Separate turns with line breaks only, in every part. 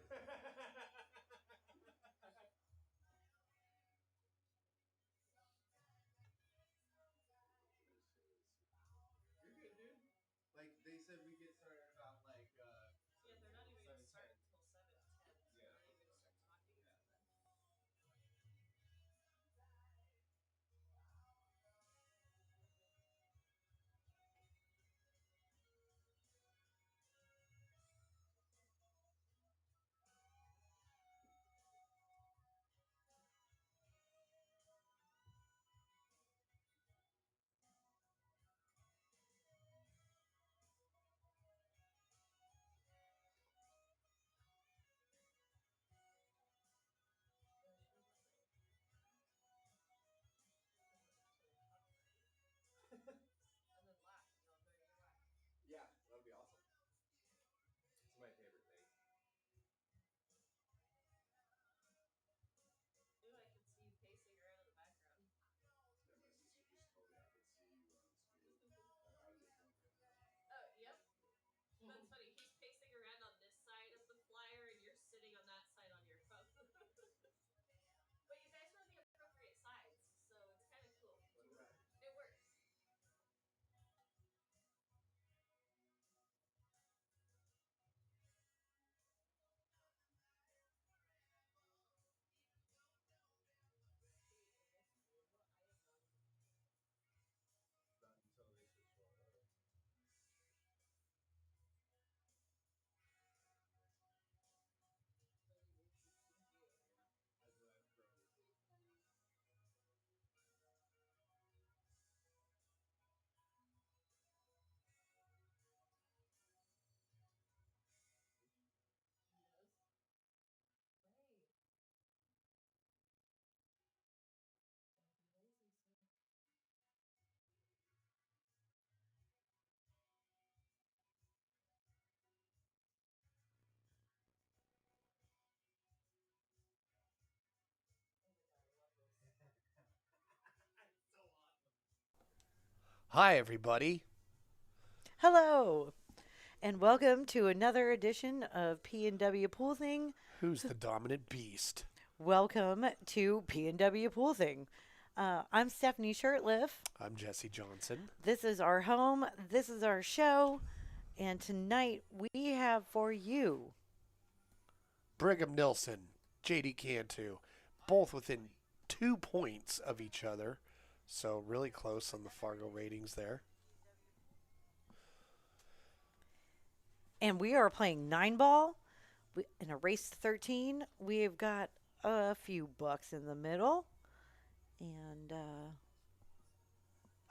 You're good, dude. Like they said, we get started about like. Yeah, they're not even going to start until 7:10. So yeah. We're not even going to start talking until then. Yeah, that would be awesome. It's my favorite thing. Ooh, I can see you pacing around in the background. Yeah, my sister just told me I could see you on the screen. I was just wondering. Oh, yep. That's funny. He's pacing around on this side of the flyer, and you're sitting on that side on your phone. But you guys were on the appropriate sides, so it's kind of cool. Right. It works. Not until they switch to auto. That's what I've grown. Hi, everybody.
Hello, and welcome to another edition of PNWpoolthing.
Who's the dominant beast?
Welcome to PNWpoolthing. I'm Stephanie Shurtliff.
I'm Jesse Johnson.
This is our home. This is our show, and tonight we have for you.
Brigham, Nilsen, JD Cantu, both within 2 points of each other. So really close on the Fargo ratings there.
And we are playing 9 ball in a race to 13. We've got a few bucks in the middle, and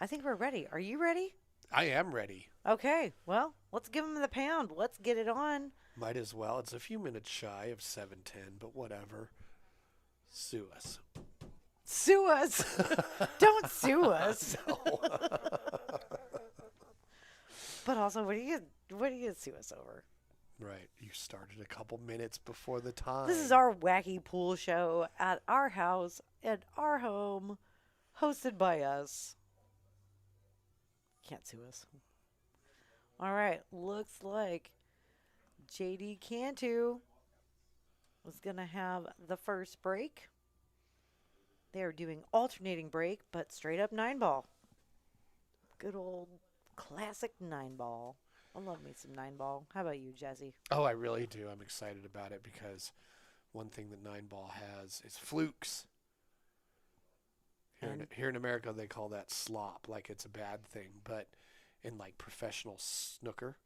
I think we're ready. Are you ready?
I am ready.
Okay, well, let's give them the pound. Let's get it on.
Might as well. It's a few minutes shy of 7:10, but whatever. Sue us.
Sue us. Don't sue us.
No.
But also, what are you gonna sue us over?
Right. You started a couple minutes before the time.
This is our wacky pool show at our house, at our home, hosted by us. Can't sue us. All right, looks like JD Cantu was gonna have the first break. They're doing alternating break, but straight up 9 ball. Good old classic 9 ball. I love me some 9 ball. How about you, Jesse?
Oh, I really do. I'm excited about it because one thing that 9 ball has is flukes. Here in America, they call that slop, like it's a bad thing. But in like professional snooker,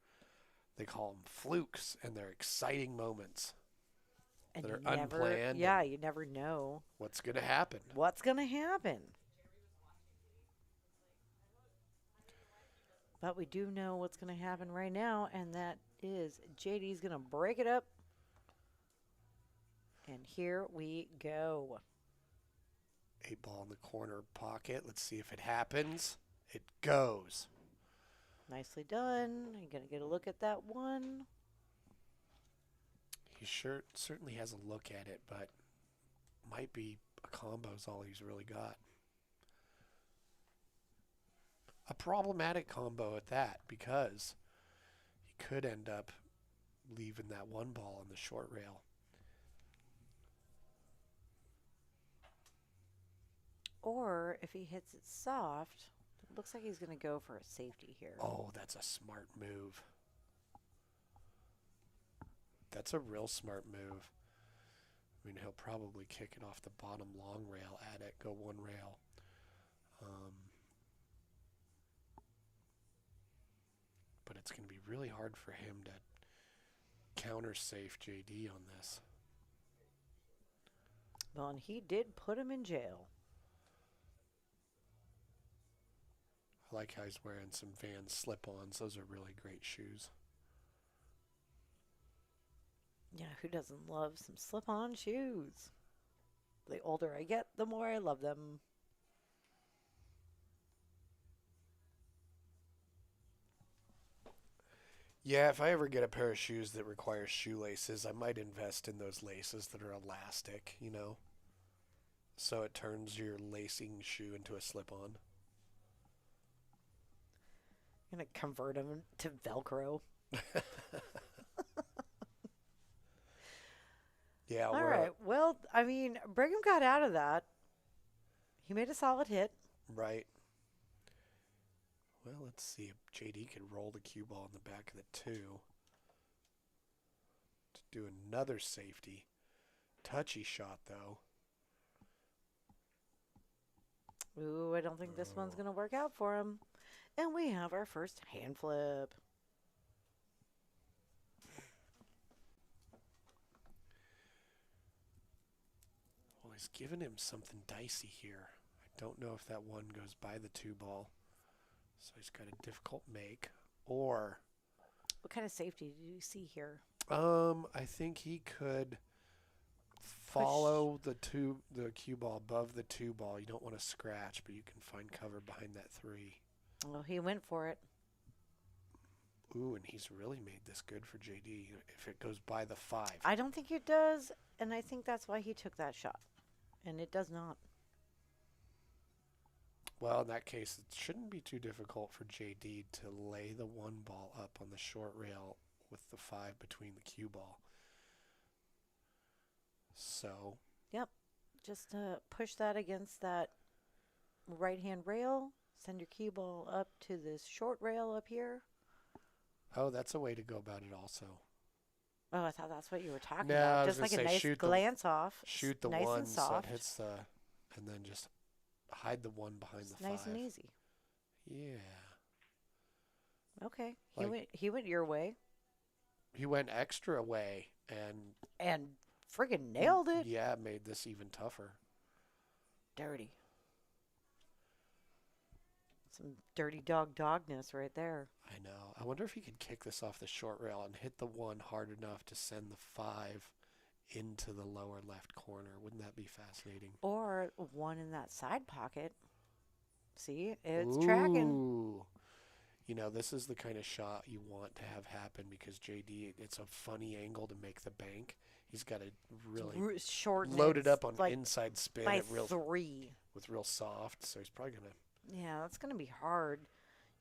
they call them flukes, and they're exciting moments
And
that are
you never,
unplanned.
yeah, you never know
What's going to happen?
what's gonna happen. But we do know what's gonna happen right now, and that is JD's gonna break it up. And here we go.
8 ball in the corner pocket. Let's see if it happens. It goes.
Nicely done. You're gonna get a look at that one.
He certainly has a look at it, but might be a combo is all he's really got. A problematic combo at that, because he could end up leaving that 1 ball on the short rail.
Or if he hits it soft, it looks like he's going to go for a safety here.
Oh, that's a smart move. That's a real smart move. I mean, he'll probably kick it off the bottom long rail at it, go one rail. But it's going to be really hard for him to counter safe JD on this.
Well, and he did put him in jail.
I like how he's wearing some Vans slip-ons. Those are really great shoes.
Yeah, who doesn't love some slip-on shoes? The older I get, the more I love them.
Yeah, if I ever get a pair of shoes that require shoelaces, I might invest in those laces that are elastic, you know? So it turns your lacing shoe into a slip-on.
I'm going to convert them to Velcro.
Yeah.
All right. Well, I mean, Brigham got out of that. He made a solid hit.
Right. Well, let's see if JD can roll the cue ball in the back of the 2 to do another safety. Touchy shot, though.
Ooh, I don't think this one's going to work out for him. And we have our first hand flip.
Well, he's giving him something dicey here. I don't know if that one goes by the 2 ball. So he's got a difficult make. Or
What kind of safety do you see here?
I think he could follow the cue ball above the 2 ball. You don't want to scratch, but you can find cover behind that 3.
Well, he went for it.
Ooh, and he's really made this good for JD if it goes by the 5.
I don't think it does, and I think that's why he took that shot. And it does not.
Well, in that case, it shouldn't be too difficult for JD to lay the 1 ball up on the short rail with the 5 between the cue ball. So.
Yep. Just push that against that right-hand rail. Send your cue ball up to this short rail up here.
Oh, that's a way to go about it also.
Oh, I thought that's what you were talking about. Just like a nice glance off.
Shoot the
nice
1
and
so
soft.
it hits the, and then just hide the 1 behind the 5.
Nice and easy.
Yeah.
Okay. He went your way.
He went extra way
and friggin' nailed it.
Yeah, made this even tougher.
Dirty. Some dirty dogness right there.
I know. I wonder if he could kick this off the short rail and hit the 1 hard enough to send the 5 into the lower left corner. Wouldn't that be fascinating?
Or 1 in that side pocket. See, it's tracking.
You know, this is the kind of shot you want to have happen because JD, it's a funny angle to make the bank. He's got to really
short
loaded up on inside spin
by
at real
3
with real soft. So he's probably gonna.
Yeah, that's gonna be hard.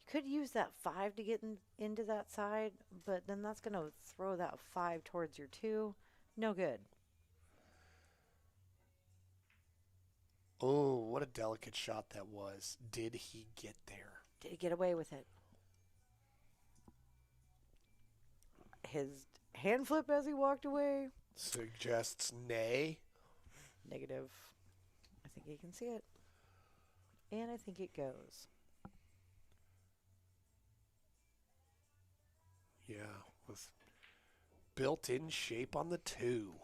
You could use that 5 to get into that side, but then that's gonna throw that 5 towards your 2. No good.
Oh, what a delicate shot that was. Did he get there?
Did he get away with it? His hand flip as he walked away
suggests nay.
Negative. I think he can see it. And I think it goes.
Yeah, with built-in shape on the 2.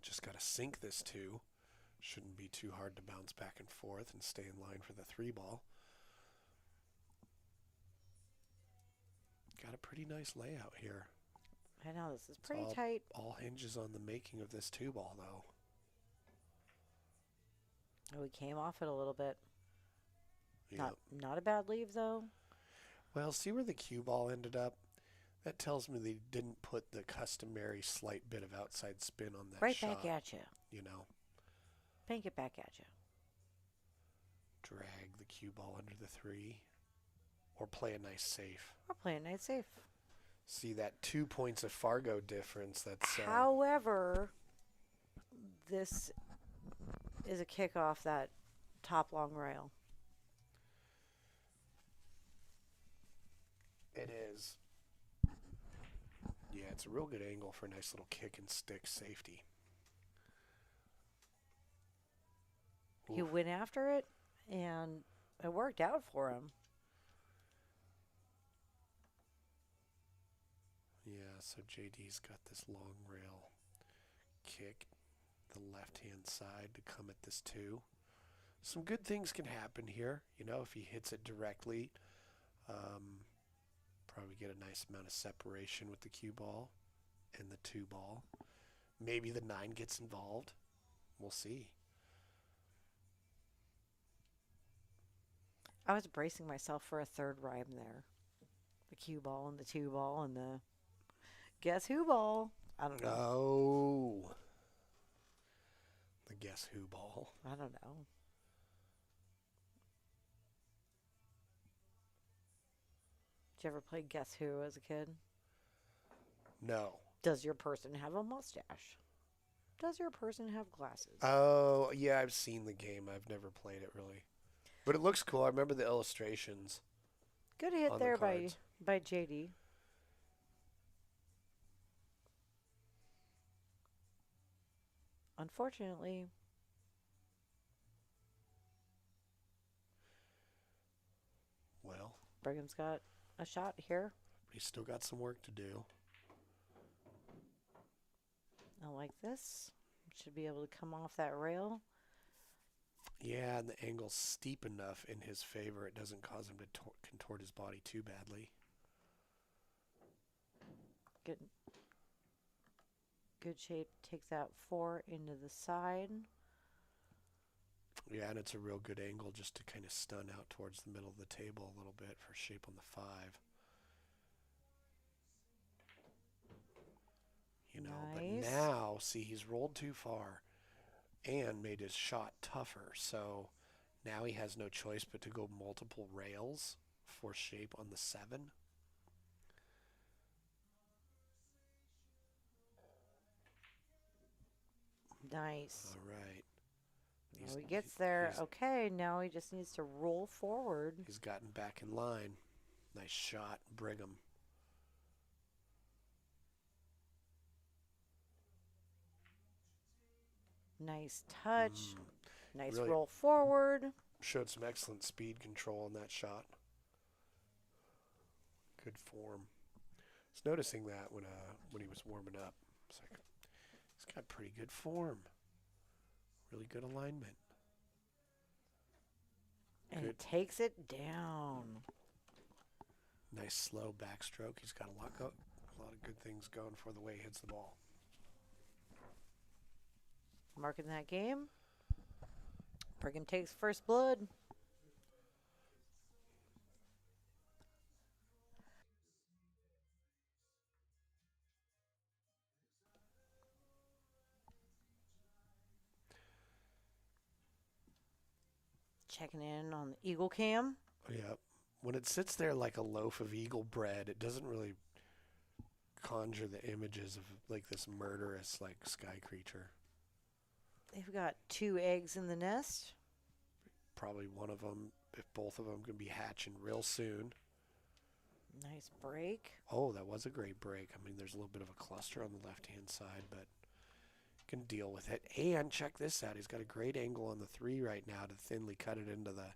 Just got to sink this 2. Shouldn't be too hard to bounce back and forth and stay in line for the 3 ball. Got a pretty nice layout here.
I know, this is pretty tight.
All hinges on the making of this 2 ball, though.
Oh, we came off it a little bit.
Yep.
Not a bad leave, though.
Well, see where the cue ball ended up? That tells me they didn't put the customary slight bit of outside spin on that
right
shot.
Back at you.
You know.
Bank it back at you.
Drag the cue ball under the 3. Or play a nice safe.
Or play a nice safe.
See that 2 points of Fargo difference. That's
However, this is a kick off that top long rail.
It is. Yeah, it's a real good angle for a nice little kick and stick safety.
He
Oof.
went after it, and it worked out for him.
Yeah, so JD's got this long rail kick, the left-hand side to come at this too. Some good things can happen here. You know, if he hits it directly, probably get a nice amount of separation with the cue ball and the 2 ball. Maybe the 9 gets involved. We'll see.
I was bracing myself for a third rhyme there. The cue ball and the 2 ball and the guess who ball. I don't know.
Oh. The guess who ball.
I don't know. Did you ever play Guess Who as a kid?
No.
Does your person have a mustache? Does your person have glasses?
Oh, yeah, I've seen the game. I've never played it really. But it looks cool. I remember the illustrations.
Good hit
on
there
the cards.
by JD. Unfortunately,
Well,
Brigham's got a shot here.
he's still got some work to do.
I like this. Should be able to come off that rail.
Yeah, and the angle's steep enough in his favor. It doesn't cause him to contort his body too badly.
Good shape. Take that 4 into the side.
Yeah, and it's a real good angle just to kind of stun out towards the middle of the table a little bit for shape on the 5. You know,
Nice.
but now, see, he's rolled too far and made his shot tougher. So now he has no choice but to go multiple rails for shape on the 7.
Nice.
All right.
Now he gets there. Okay, now he just needs to roll forward.
He's gotten back in line. Nice shot, Brigham.
Nice touch. Nice
Really
roll forward.
showed some excellent speed control on that shot. Good form. I was noticing that when he was warming up. It's like he's got pretty good form. Really good alignment.
And
Good.
takes it down.
Nice slow backstroke. He's got a lot of good things going for the way he hits the ball.
Marking that game. Brigham takes first blood. Checking in on the Eagle Cam.
Yeah. When it sits there like a loaf of eagle bread, it doesn't really conjure the images of like this murderous like sky creature.
They've got 2 eggs in the nest.
Probably one of them, if both of them, can be hatching real soon.
Nice break.
Oh, that was a great break. I mean, there's a little bit of a cluster on the left-hand side, but can deal with it. And check this out. He's got a great angle on the 3 right now to thinly cut it into the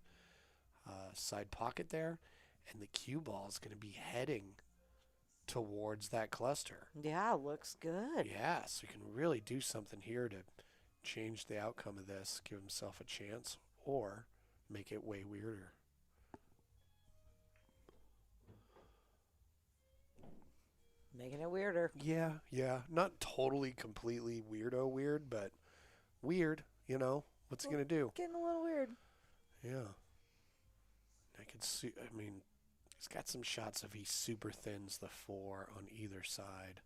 side pocket there. And the cue ball is going to be heading towards that cluster.
Yeah, looks good.
Yeah, so he can really do something here to change the outcome of this, give himself a chance, or make it way weirder.
Making it weirder.
Yeah. Not totally, completely weird, but weird, you know. What's he going to do?
Getting a little weird.
Yeah. I mean, he's got some shots if he super thins the 4 on either side.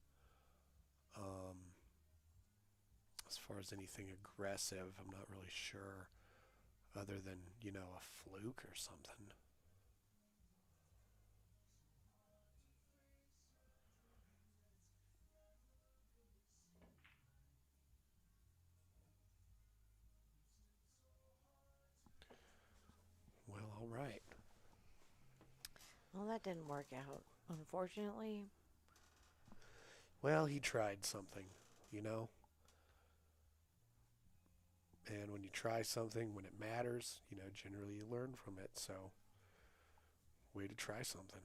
As far as anything aggressive, I'm not really sure, other than, you know, a fluke or something.
Well, that didn't work out, unfortunately.
Well, he tried something, you know? And when you try something, when it matters, generally you learn from it. So, way to try something.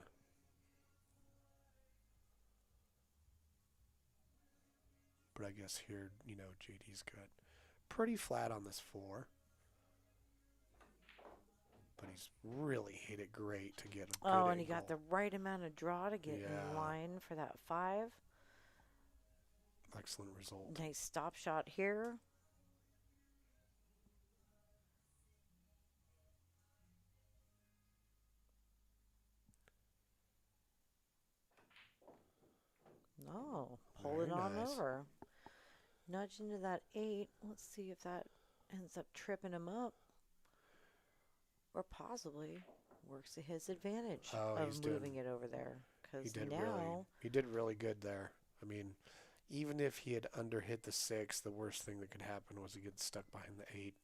But I guess here, JD's got pretty flat on this 4. But he's really hit it great to get a good
Oh, and
angle.
he got the right amount of draw to get in line for that 5.
Excellent result.
Nice stop shot here. No, pull it on over. Nudge into that 8. Let's see if that ends up tripping him up. Or possibly works to his advantage of moving it over there. Because now...
He did really good there. I mean, even if he had underhit the 6, the worst thing that could happen was he gets stuck behind the 8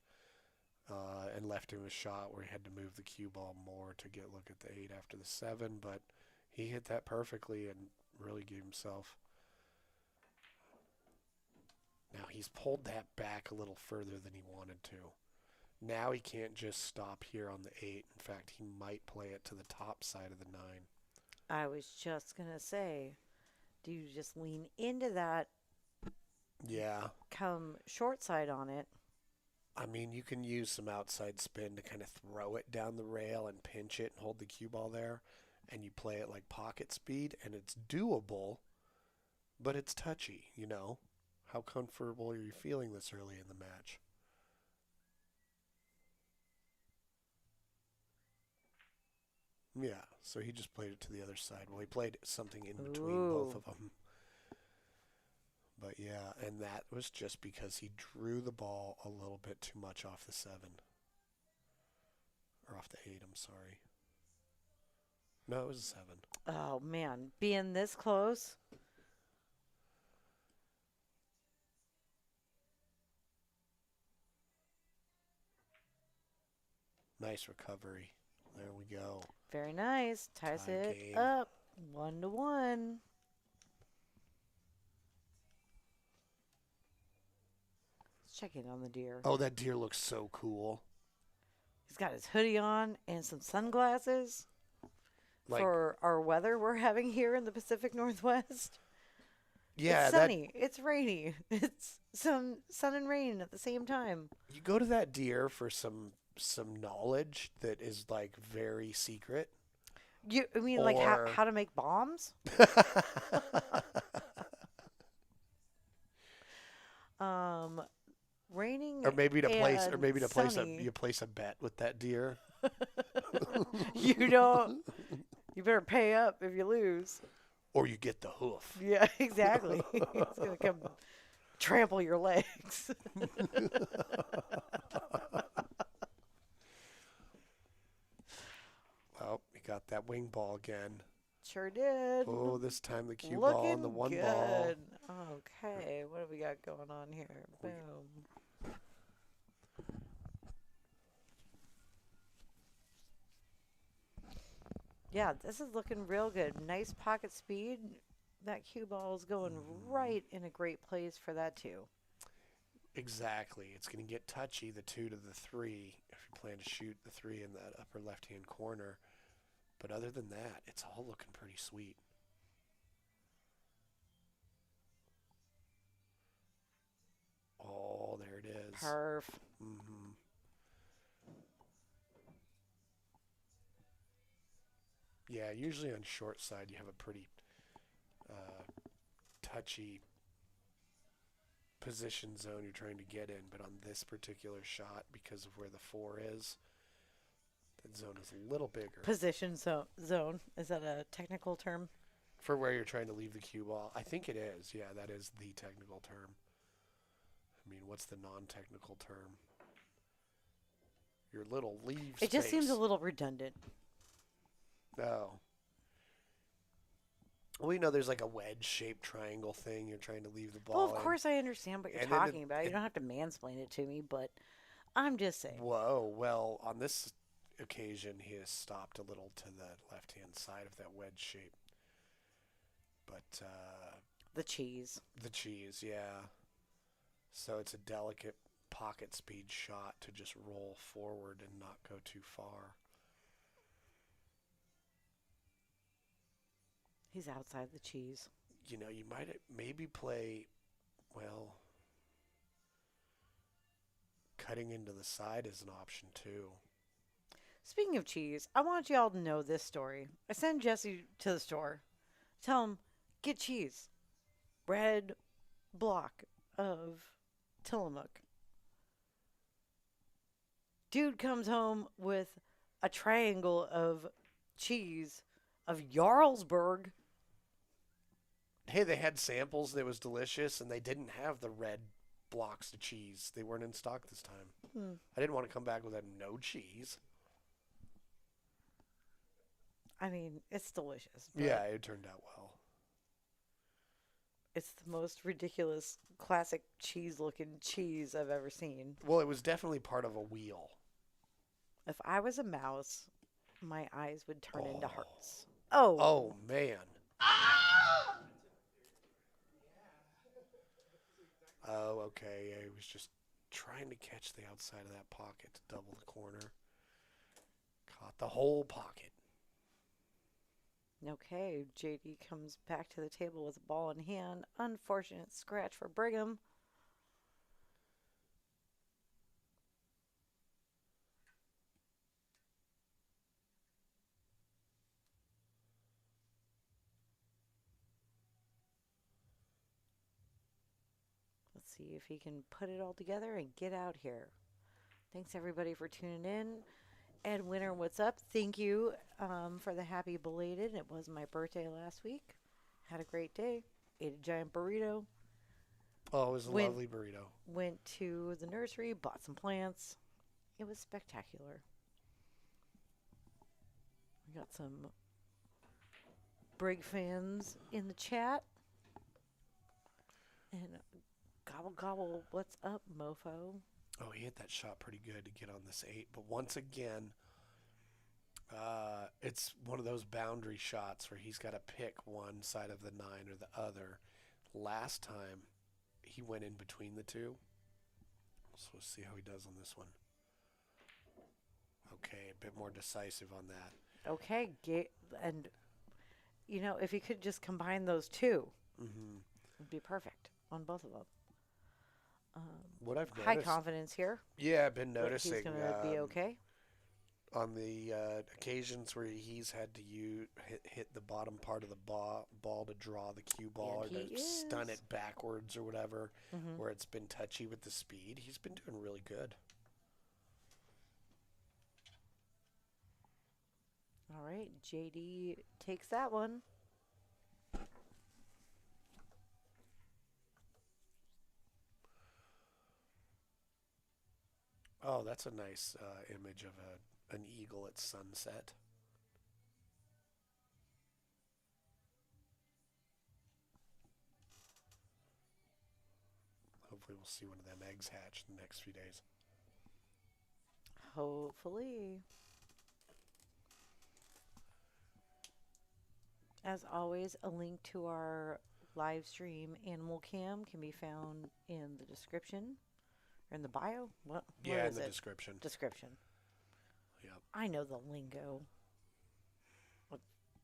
and left him a shot where he had to move the cue ball more to get a look at the 8 after the 7. But he hit that perfectly and really gave himself... Now, he's pulled that back a little further than he wanted to. Now he can't just stop here on the 8. In fact, he might play it to the top side of the 9.
I was just going to say, do you just lean into that?
Yeah.
Come short side on it.
I mean, you can use some outside spin to kind of throw it down the rail and pinch it and hold the cue ball there. And you play it like pocket speed, and it's doable, but it's touchy, How comfortable are you feeling this early in the match? Yeah, so he just played it to the other side. Well, he played something in between both of them. But yeah, and that was just because he drew the ball a little bit too much off the 7. Or off the 8, I'm sorry. No, it was a 7.
Oh, man. Being this close.
Nice recovery. There we go.
Very nice. Ties it up. 1-1. Let's check in on the deer.
Oh, that deer looks so cool.
He's got his hoodie on and some sunglasses for our weather we're having here in the Pacific Northwest.
Yeah,
it's sunny. It's rainy. It's some sun and rain at the same time.
You go to that deer for some knowledge that is like very secret.
You mean like how to make bombs? Raining
or maybe to place
sunny.
you place a bet with that deer.
You better pay up if you lose.
Or you get the hoof.
Yeah, exactly. It's going to come trample your legs.
Well, we got that wing ball again.
Sure did.
Oh, this time the cue ball and the 1 ball.
Okay, what do we got going on here? Boom. Yeah, this is looking real good. Nice pocket speed. That cue ball is going right in a great place for that 2.
Exactly. It's going to get touchy, the 2 to the 3, if you plan to shoot the 3 in that upper left-hand corner. But other than that, it's all looking pretty sweet. Oh, there it is.
Perf.
Mm-hmm. Yeah, usually on short side you have a pretty touchy position zone you're trying to get in, but on this particular shot, because of where the 4 is, that zone is a little bigger.
Position zone. Is that a technical term?
For where you're trying to leave the cue ball. I think it is. Yeah, that is the technical term. I mean, what's the non-technical term? Your little leave space.
It just seems a little redundant.
No. Well, there's like a wedge-shaped triangle thing. You're trying to leave the ball.
Well, of course I understand what you're talking about. You don't have to mansplain it to me, but I'm just saying.
Whoa. Well, on this, occasion he has stopped a little to the left-hand side of that wedge shape. But
The cheese.
the cheese, yeah. So it's a delicate pocket speed shot to just roll forward and not go too far.
He's outside the cheese.
You know, you might maybe play, well, cutting into the side is an option too.
Speaking of cheese, I want y'all to know this story. I send Jesse to the store. Tell him, get cheese. Red block of Tillamook. Dude comes home with a triangle of cheese of Jarlsberg.
Hey, they had samples that was delicious, and they didn't have the red blocks of cheese. They weren't in stock this time. I didn't want to come back with no cheese.
I mean, it's delicious. But
Yeah, it turned out well.
it's the most ridiculous classic cheese-looking cheese I've ever seen.
Well, it was definitely part of a wheel.
If I was a mouse, my eyes would turn into
Oh.
hearts. Oh.
Oh, man. Oh, okay. Yeah, he was just trying to catch the outside of that pocket to double the corner. Caught the whole pocket.
Okay, JD comes back to the table with a ball in hand. Unfortunate scratch for Brigham. Let's see if he can put it all together and get out here. Thanks everybody for tuning in. Ed Winter, what's up? Thank you for the happy belated. It was my birthday last week. Had a great day. Ate a giant burrito.
Oh, it was a lovely burrito.
Went to the nursery, bought some plants. It was spectacular. We got some Brig fans in the chat. And gobble gobble, what's up, mofo?
Oh, he hit that shot pretty good to get on this 8. But once again, it's one of those boundary shots where he's got to pick one side of the 9 or the other. Last time, he went in between the two. So we'll see how he does on this one. Okay, a bit more decisive on that.
Okay, and you know, if you could just combine those two, it'd be perfect on both of them.
What I've
High
noticed,
confidence here.
yeah, I've been
that
noticing
he's going to be okay.
on the occasions where he's had to hit the bottom part of the ball to draw the cue ball
And
or
he
to stun
is.
it backwards or whatever, where it's been touchy with the speed. He's been doing really good.
All right, JD takes that one.
Oh, that's a nice image of an eagle at sunset. Hopefully we'll see one of them eggs hatch in the next few days.
Hopefully. As always, a link to our live stream Animal Cam can be found in the description or in the bio. What
Yeah, in
is
the
it?
description.
Description.
Yep.
I know the lingo of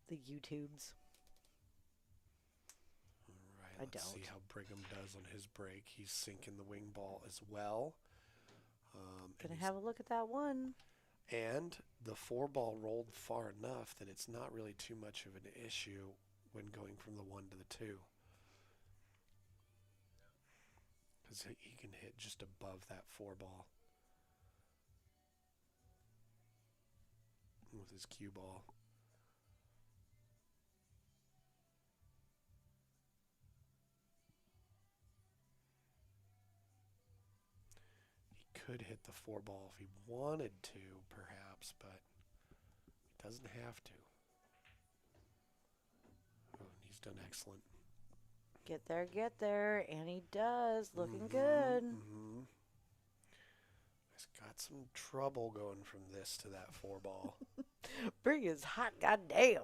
the YouTubes.
All right,
I
let's see
don't.
how Brigham does on his break. He's sinking the wing ball as well.
Gonna have a look at that one.
And the 4 ball rolled far enough that it's not really too much of an issue when going from the 1 to the 2. Because he can hit just above that 4 ball with his cue ball. He could hit the 4 ball if he wanted to, perhaps, but he doesn't have to. Oh, he's done excellent.
Get there, and he does. Looking good.
Nice. God, Got some trouble going from this to that 4-ball.
Brig is hot, goddamn.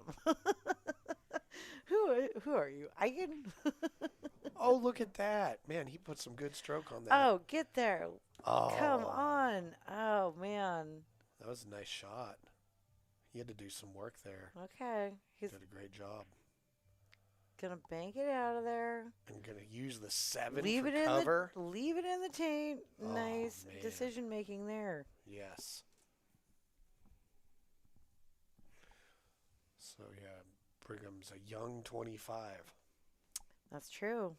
Who are you? Eigen?
Oh, look at that. Man, he put some good stroke on that.
Oh, get there.
Oh.
Come on. Oh, man.
That was a nice shot. He had to do some work there.
Okay. He's
Did a great job.
going to bank it out of there.
And going to use the 7
Leave
for
it
cover.
Leave it in the taint.
Oh,
Nice
man.
decision making there.
Yes. So, yeah, Brigham's a young 25.
That's true.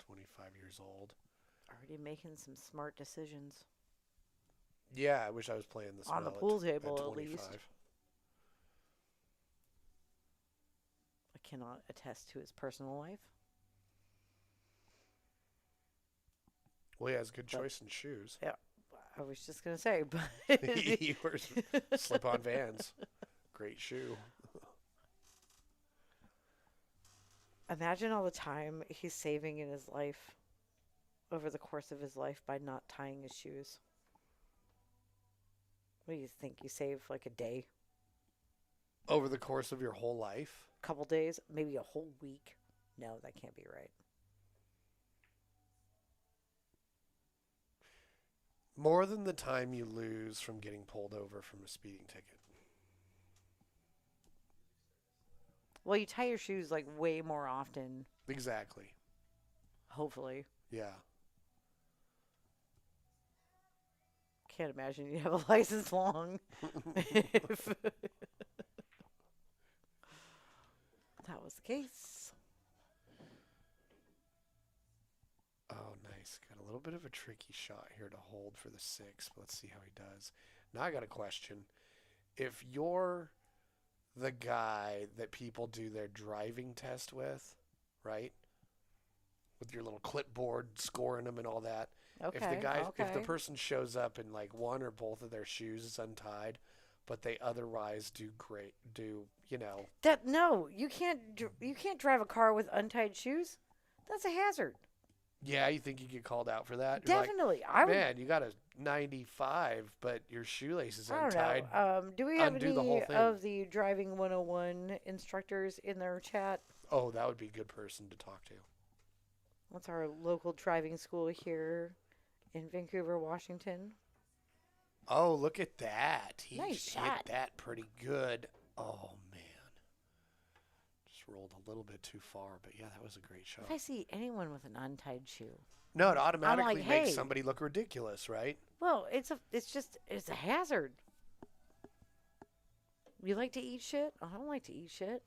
25 years old.
Already making some smart decisions.
Yeah, I wish I was playing this
On the
well
pool table,
at
at
25.
least. I cannot attest to his personal life.
Well, he has good choice in shoes.
Yeah, I was just going to say, but
He wears slip-on Vans. Great shoe.
imagine all the time he's saving in his life over the course of his life by not tying his shoes. What do you think? You save like a day,
Over the course of your whole life?
a couple days, maybe a whole week? No, that can't be right.
More than the time you lose from getting pulled over from a speeding ticket.
Well, you tie your shoes like way more often,
Exactly.
hopefully.
Yeah.
Can't imagine you have a license long. If that was the case.
Oh, nice. Got a little bit of a tricky shot here to hold for the 6. But let's see how he does. Now I got a question. If you're the guy that people do their driving test with, right? With your little clipboard, scoring them and all that.
Okay.
If the person shows up and like one or both of their shoes is untied, but they otherwise do great,
You can't drive a car with untied shoes. That's a hazard.
Yeah, you think you get called out for that? You're
Definitely.
like, man, you got a 95, but your shoelace is untied.
I don't know. Do we have
Undo the whole
any
thing.
of the driving 101 instructors in their chat?
Oh, that would be a good person to talk to.
That's our local driving school here in Vancouver, Washington.
Oh, look at that. He
Nice
hit
shot.
that pretty good. Oh, man. Just rolled a little bit too far, but yeah, that was a great shot.
If I see anyone with an untied shoe,
No, it automatically
like,
makes
hey.
somebody look ridiculous, right?
well, it's a hazard. You like to eat shit? I don't like to eat shit.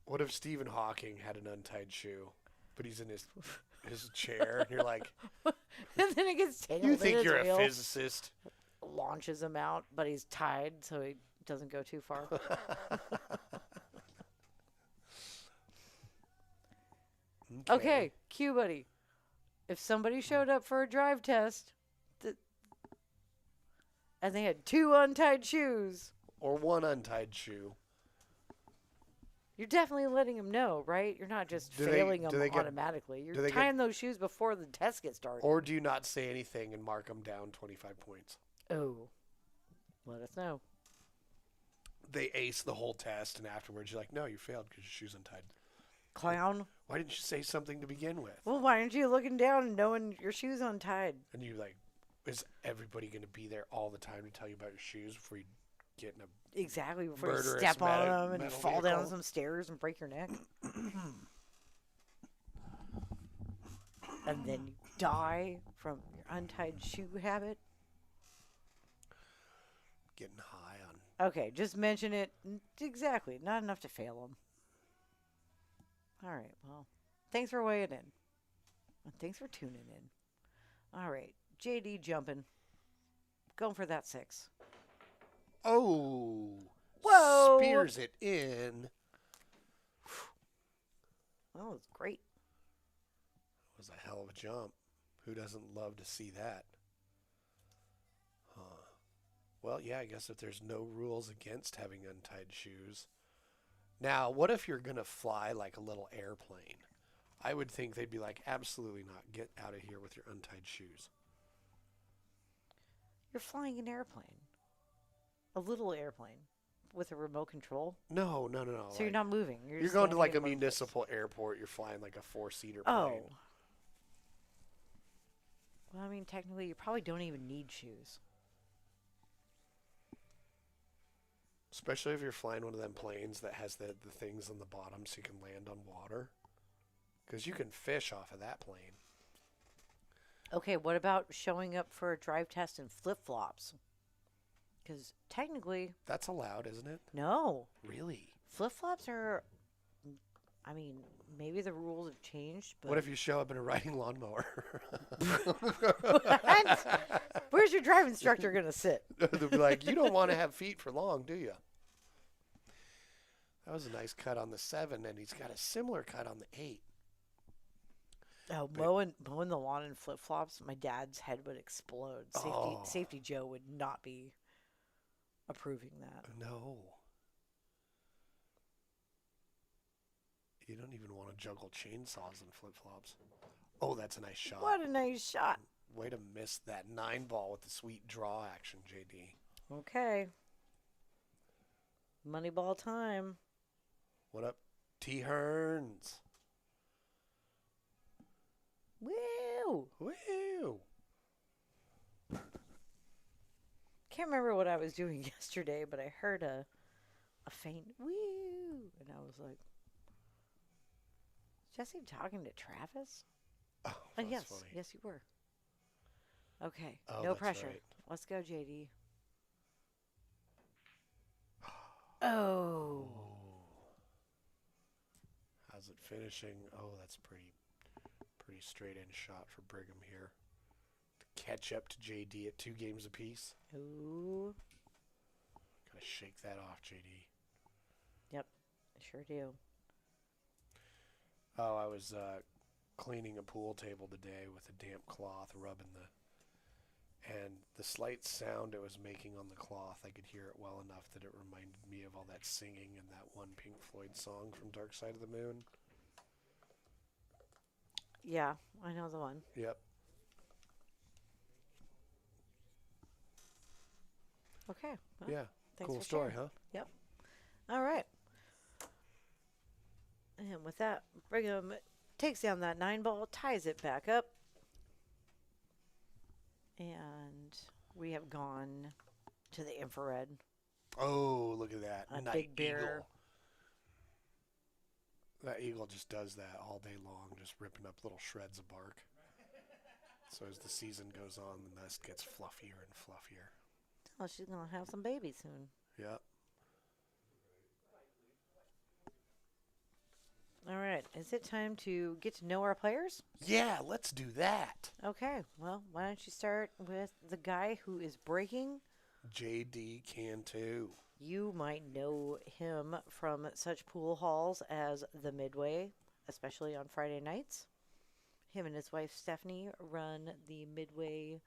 What if Stephen Hawking had an untied shoe, but he's in his chair, and you're like,
And then it gets tangled
you
in
think
his
you're
wheel,
a physicist?
launches him out, but he's tied so he doesn't go too far. Okay, Q buddy. If somebody showed up for a drive test and they had 2 untied shoes,
Or one untied shoe.
you're definitely letting them know, right? You're not just
Do they-
failing
do
them
they get-
automatically.
do
You're
they get-
tying those shoes before the test gets started.
Or do you not say anything and mark them down 25 points?
Oh, let us know.
They ace the whole test, and afterwards you're like, no, you failed because your shoe's untied.
Clown.
Why didn't you say something to begin with?
Well, why aren't you looking down and knowing your shoes untied?
And you're like, is everybody going to be there all the time to tell you about your shoes before you get in a...
Exactly, before you
Murderous
step on them and
metal
fall down
vehicle.
some stairs and break your neck. And then you die from your untied shoe habit.
Getting high on...
Okay, just mention it. Exactly, not enough to fail them. All right, well, thanks for weighing in. And thanks for tuning in. All right, JD jumping. Going for that 6.
Oh!
Whoa!
Spears it in.
Oh, it's great.
Was a hell of a jump. Who doesn't love to see that? Huh. Well, yeah, I guess if there's no rules against having untied shoes. Now, what if you're going to fly like a little airplane? I would think they'd be like, absolutely not. Get out of here with your untied shoes.
You're flying an airplane. A little airplane with a remote control.
No.
So you're not moving.
You're
just
going to
standing
like
in
a
one place.
municipal airport. You're flying like a 4-seater plane.
Oh. Well, I mean, technically, you probably don't even need shoes.
Especially if you're flying one of them planes that has the things on the bottom so you can land on water. Because you can fish off of that plane.
Okay, what about showing up for a drive test in flip-flops? Because technically...
That's allowed, isn't it?
No.
Really?
Flip-flops are... I mean, maybe the rules have changed, but...
What if you show up in a riding lawnmower?
What? Where's your drive instructor going to sit?
They'll be like, you don't want to have feet for long, do you? That was a nice cut on the 7, and he's got a similar cut on the 8.
Oh, mowing the lawn in flip-flops, my dad's head would explode. Safety Joe would not be approving that.
No. You don't even want to juggle chainsaws in flip-flops. Oh, that's a nice shot.
What a nice shot.
Way to miss that 9 ball with the sweet draw action, JD.
Okay. Moneyball time.
What up, T. Hearns?
Woo!
Woo!
Can't remember what I was doing yesterday, but I heard a faint woo, and I was like, "Is Jesse talking to Travis?"
Oh, that's
yes,
funny.
yes, you were. Okay,
Oh,
no
that's
pressure.
right.
Let's go, JD. Oh.
How's it finishing? Oh, that's pretty straight in shot for Brigham here. To catch up to JD at 2 games apiece.
Ooh.
Gotta shake that off, JD.
Yep, I sure do.
Oh, I was cleaning a pool table today with a damp cloth, rubbing and the slight sound it was making on the cloth, I could hear it well enough that it reminded me of all that singing in that one Pink Floyd song from Dark Side of the Moon.
Yeah, I know the one.
Yep.
Okay. Well,
Yeah.
thanks
Cool
for
story,
sharing.
huh?
Yep. All right. And with that, Brigham takes down that 9 ball, ties it back up. And we have gone to the infrared.
Oh, look at that.
A
Night
big bear.
eagle. That eagle just does that all day long, just ripping up little shreds of bark. So as the season goes on, the nest gets fluffier and fluffier.
Oh, she's going to have some babies soon.
Yep.
All right. Is it time to get to know our players?
Yeah, let's do that.
Okay. Well, why don't you start with the guy who is breaking?
JD Cantu.
You might know him from such pool halls as the Midway, especially on Friday nights. Him and his wife Stephanie run the Midway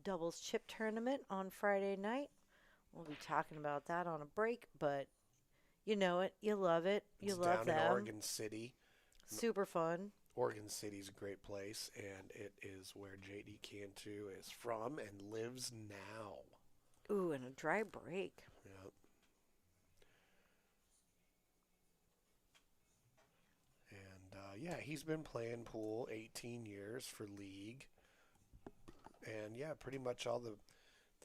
Doubles Chip Tournament on Friday night. We'll be talking about that on a break, but you know it. You love it. You
It's
love
down
them.
in Oregon City.
Super fun.
Oregon City's a great place, and it is where JD Cantu is from and lives now.
Ooh, and a dry break.
Yep. And, yeah, he's been playing pool 18 years for league. And, yeah, pretty much all the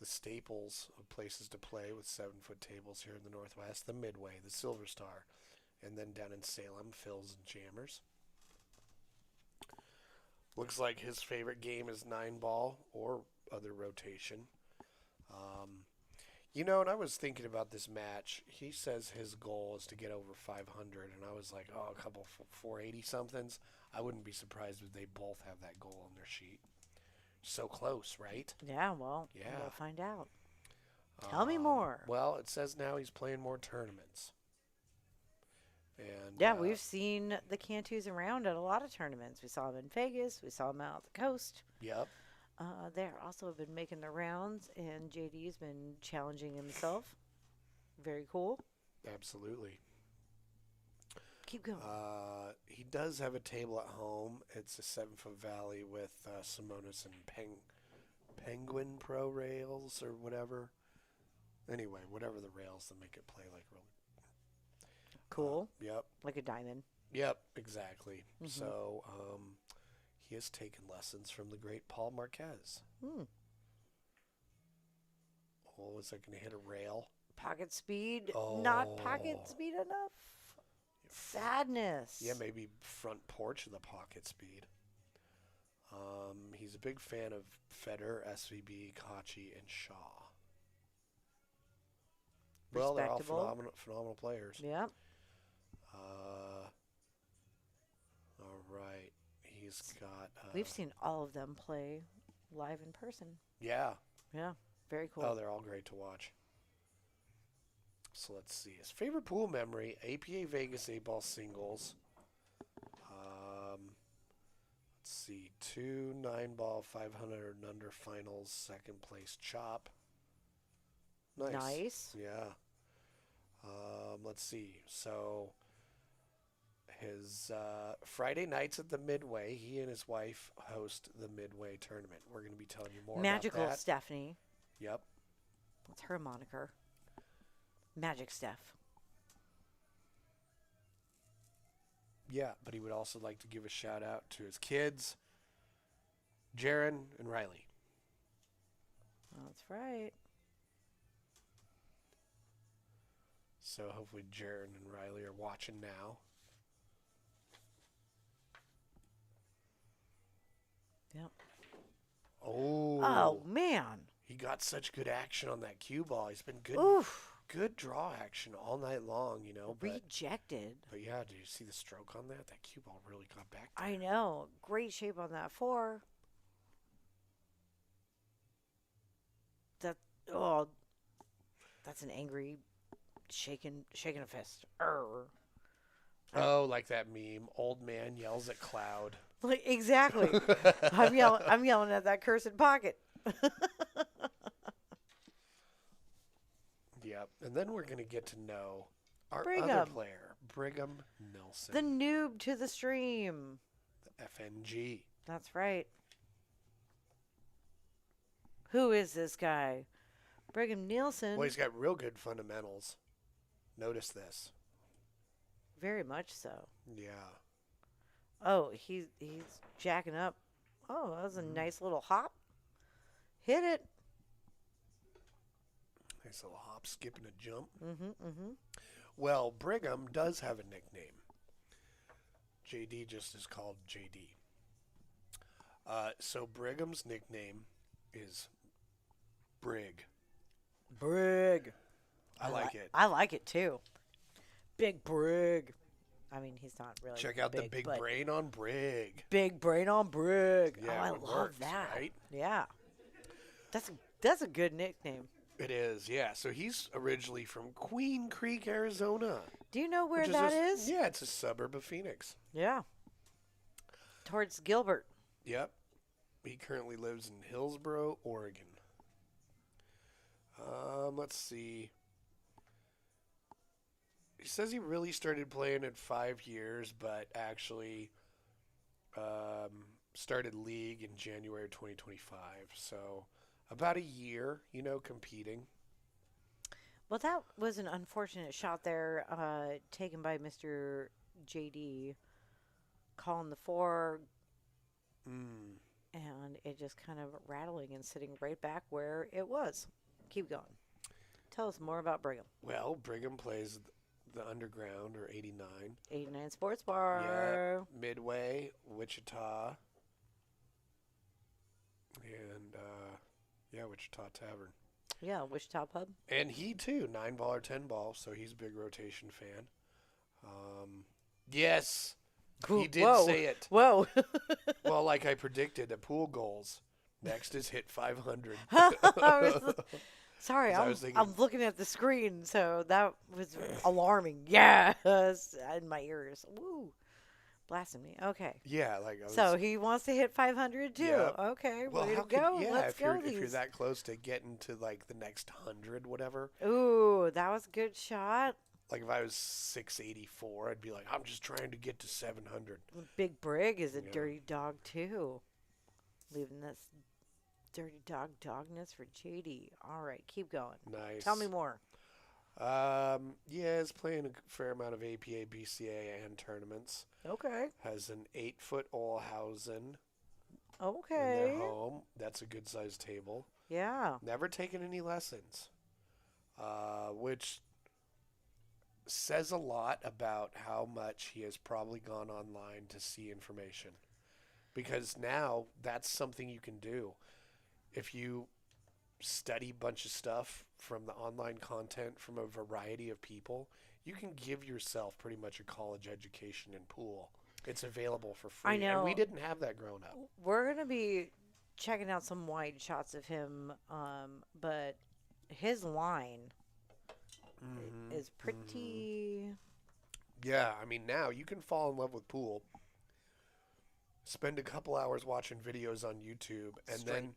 staples of places to play with 7-foot tables here in the Northwest. The Midway, the Silver Star, and then down in Salem, Phil's and Jammers. Looks like his favorite game is 9-ball or other rotation. You know, and I was thinking about this match. He says his goal is to get over 500, and I was like, oh, a couple 480-somethings. I wouldn't be surprised if they both have that goal on their sheet. So close, right?
Yeah, well,
Yeah.
we'll find out. Tell me more.
Well, it says now he's playing more tournaments. And
Yeah, we've seen the Cantus around at a lot of tournaments. We saw them in Vegas. We saw them out the coast.
Yep.
They also have been making the rounds, and JD's been challenging himself. Very cool.
Absolutely.
Keep going.
He does have a table at home. It's a 7-foot valley with Simonis and Penguin Pro rails or whatever. Anyway, whatever the rails that make it play like really.
Cool.
Yep.
Like a diamond.
Yep, exactly.
Mhm.
So he has taken lessons from the great Paul Marquez.
Hmm.
Oh, is that going to hit a rail?
Pocket speed.
Oh.
Not pocket speed enough. Sadness.
Yeah, maybe front porch of the pocket speed. He's a big fan of Federer, SVB, Kachi, and Shaw. Well, they're all phenomenal players.
Yep.
All right. He's got...
We've seen all of them play live in person.
Yeah.
Yeah. Very cool.
Oh, they're all great to watch. So let's see. His favorite pool memory, APA Vegas 8-ball singles. Let's see. 2 9-ball 500 and under finals, second place chop.
Nice.
Yeah. Let's see. So his Friday nights at the Midway, he and his wife host the Midway tournament. We're going to be telling you more
Magical
about that.
Stephanie.
Yep.
That's her moniker. Magic Steph.
Yeah, but he would also like to give a shout out to his kids, Jaron and Riley.
That's right.
So hopefully Jaron and Riley are watching now.
Yep.
Oh,
man.
He got such good action on that cue ball. He's been good.
Oof.
Good draw action all night long, you know.
Rejected.
But yeah, did you see the stroke on that? That cue ball really got back there.
I know. Great shape on that 4. That's an angry shaking a fist.
Oh, like that meme. Old man yells at cloud.
Like exactly. I'm yelling at that cursed pocket.
Yep. And then we're going to get to know our
Brigham.
other player, Brigham Nilsen.
The noob to the stream.
The FNG.
That's right. Who is this guy? Brigham Nilsen.
Well, he's got real good fundamentals. Notice this.
Very much so.
Yeah.
Oh, he's jacking up. Oh, that was a nice little hop. Hit it.
Nice little hop, skip, and a jump.
Mm-hmm.
Well, Brigham does have a nickname. JD just is called JD. So Brigham's nickname is Brig.
Brig.
I like it.
I like it too. Big Brig. I mean, he's not really.
Check out the big brain on Brig.
Big brain on Brig.
Yeah,
I
it
love
works,
that.
right?
Yeah. That's a good nickname.
It is, yeah. So he's originally from Queen Creek, Arizona.
Do you know where that is?
Yeah, it's a suburb of Phoenix.
Yeah. Towards Gilbert.
Yep. He currently lives in Hillsboro, Oregon. Let's see. He says he really started playing at 5 years, but actually started league in January 2025. So about a year, competing.
Well, that was an unfortunate shot there taken by Mr. JD, calling the 4, and it just kind of rattling and sitting right back where it was. Keep going. Tell us more about Brigham.
Well, Brigham plays the Underground, or 89.
89 Sports Bar.
Yeah, Midway, Wichita. And, Wichita Tavern.
Yeah, Wichita Pub.
And he, too, 9-ball or 10-ball, so he's a big rotation fan. Yes, he did say it.
Whoa.
Well, like I predicted, at pool goals, next is hit 500.
Sorry,
I was thinking,
I'm looking at the screen, so that was alarming. Yes, in my ears. Woo. Blasting me. Okay.
Yeah,
so he wants to hit 500 too.
Yep.
Okay,
well,
way to go. Let's go.
If you're that close to getting to like the next 100, whatever.
Ooh, that was a good shot.
Like if I was 684, I'd be like, I'm just trying to get to 700.
Big Brig is a dirty dog too. Leaving this Dirty dog dogness for JD. All right, keep going.
Nice.
Tell me more.
Yeah, he's playing a fair amount of APA, BCA, and tournaments.
Okay.
Has an 8-foot Olhausen in their
Okay.
home. That's a good sized table.
Yeah.
Never taken any lessons, which says a lot about how much he has probably gone online to see information. Because now that's something you can do. If you study a bunch of stuff from the online content from a variety of people, you can give yourself pretty much a college education in pool. It's available for free.
I know.
And we didn't have that growing up.
We're going to be checking out some wide shots of him, but his line is pretty.
Yeah, I mean, now you can fall in love with pool, spend a couple hours watching videos on YouTube, and then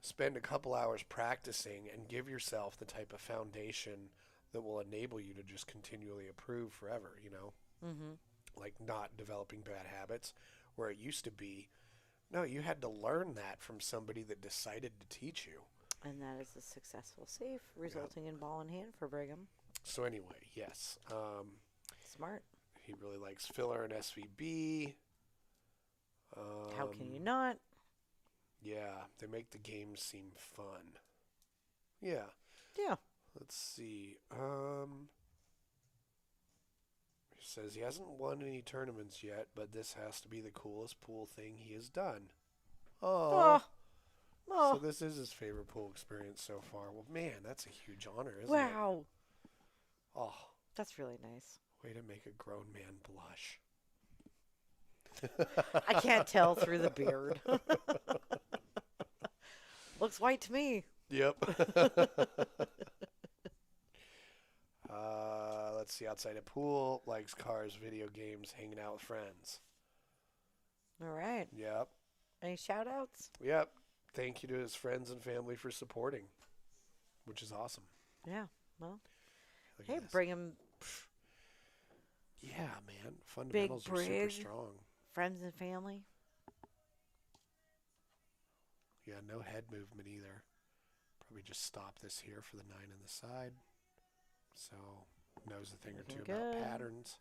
spend a couple hours practicing and give yourself the type of foundation that will enable you to just continually improve forever, you know?
Mm-hmm.
Like not developing bad habits, where it used to be, no, you had to learn that from somebody that decided to teach you.
And that is a successful save, resulting in ball in hand for Brigham.
So anyway, yes.
Smart.
He really likes filler and SVB.
How can you not?
Yeah, they make the games seem fun. Yeah.
Yeah.
Let's see. He says he hasn't won any tournaments yet, but this has to be the coolest pool thing he has done. Oh. So this is his favorite pool experience so far. Well, man, that's a huge honor, isn't it?
Wow.
Oh.
That's really nice.
Way to make a grown man blush.
I can't tell through the beard. Looks white to me.
Yep. Let's see. Outside of pool, likes cars, video games, hanging out with friends.
All right.
Yep.
Any shout outs?
Yep. Thank you to his friends and family for supporting, which is awesome.
Yeah. Well,
Look
hey,
at this.
Brigham.
Yeah, man. Fundamentals are super
brig.
strong.
Friends and family.
Yeah, no head movement either. Probably just stop this here for the 9 on the side. So knows a thing or two
Looking
about
good.
patterns.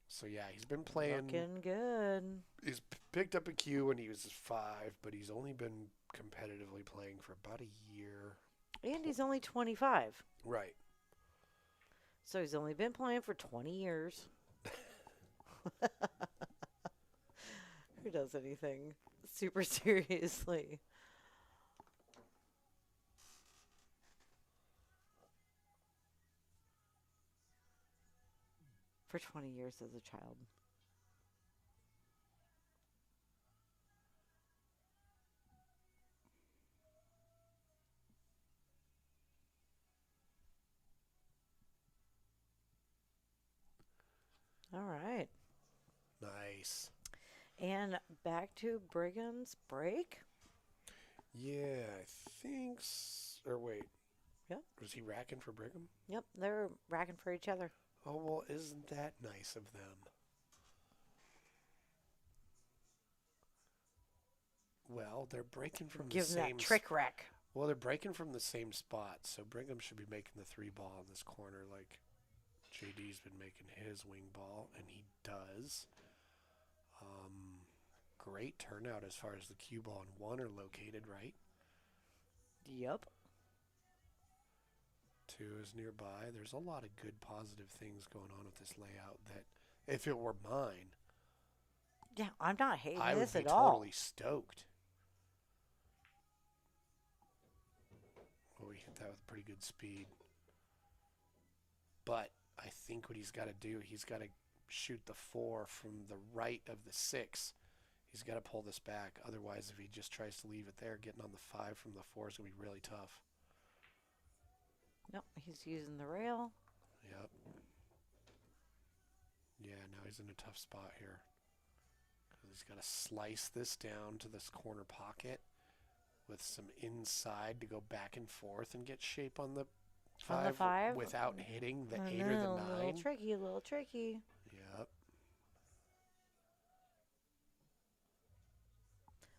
So yeah, he's been playing.
Looking good.
He's picked up a Q when he was 5, but he's only been competitively playing for about a year.
And he's only 25.
Right.
So he's only been playing for 20 years. Who does anything super seriously? For 20 years as a child. All right.
Nice.
And back to Brigham's break.
Yeah, I think. Or wait.
Yep.
Was he racking for Brigham?
Yep, they're racking for each other.
Oh, well, isn't that nice of them? Well, they're breaking from
Give
the
them
same
that trick rack.
Well, they're breaking from the same spot, so Brigham should be making the 3 ball in this corner like JD's been making his wing ball, and he does. Great turnout as far as the cue ball and 1 are located, right?
Yep.
2 is nearby. There's a lot of good positive things going on with this layout that if it were mine,
Yeah, I'm not hating
I would
this
be
at all.
totally stoked. Oh, he hit that with pretty good speed. But I think what he's got to do, he's got to shoot the 4 from the right of the 6. He's got to pull this back. Otherwise, if he just tries to leave it there, getting on the 5 from the 4 is going to be really tough.
Nope, he's using the rail.
Yep. Yeah, now he's in a tough spot here. He's got to slice this down to this corner pocket with some inside to go back and forth and get shape on the 5,
On the 5?
without hitting the
I
8 or the
know,
9.
A little tricky, a little tricky.
Yep.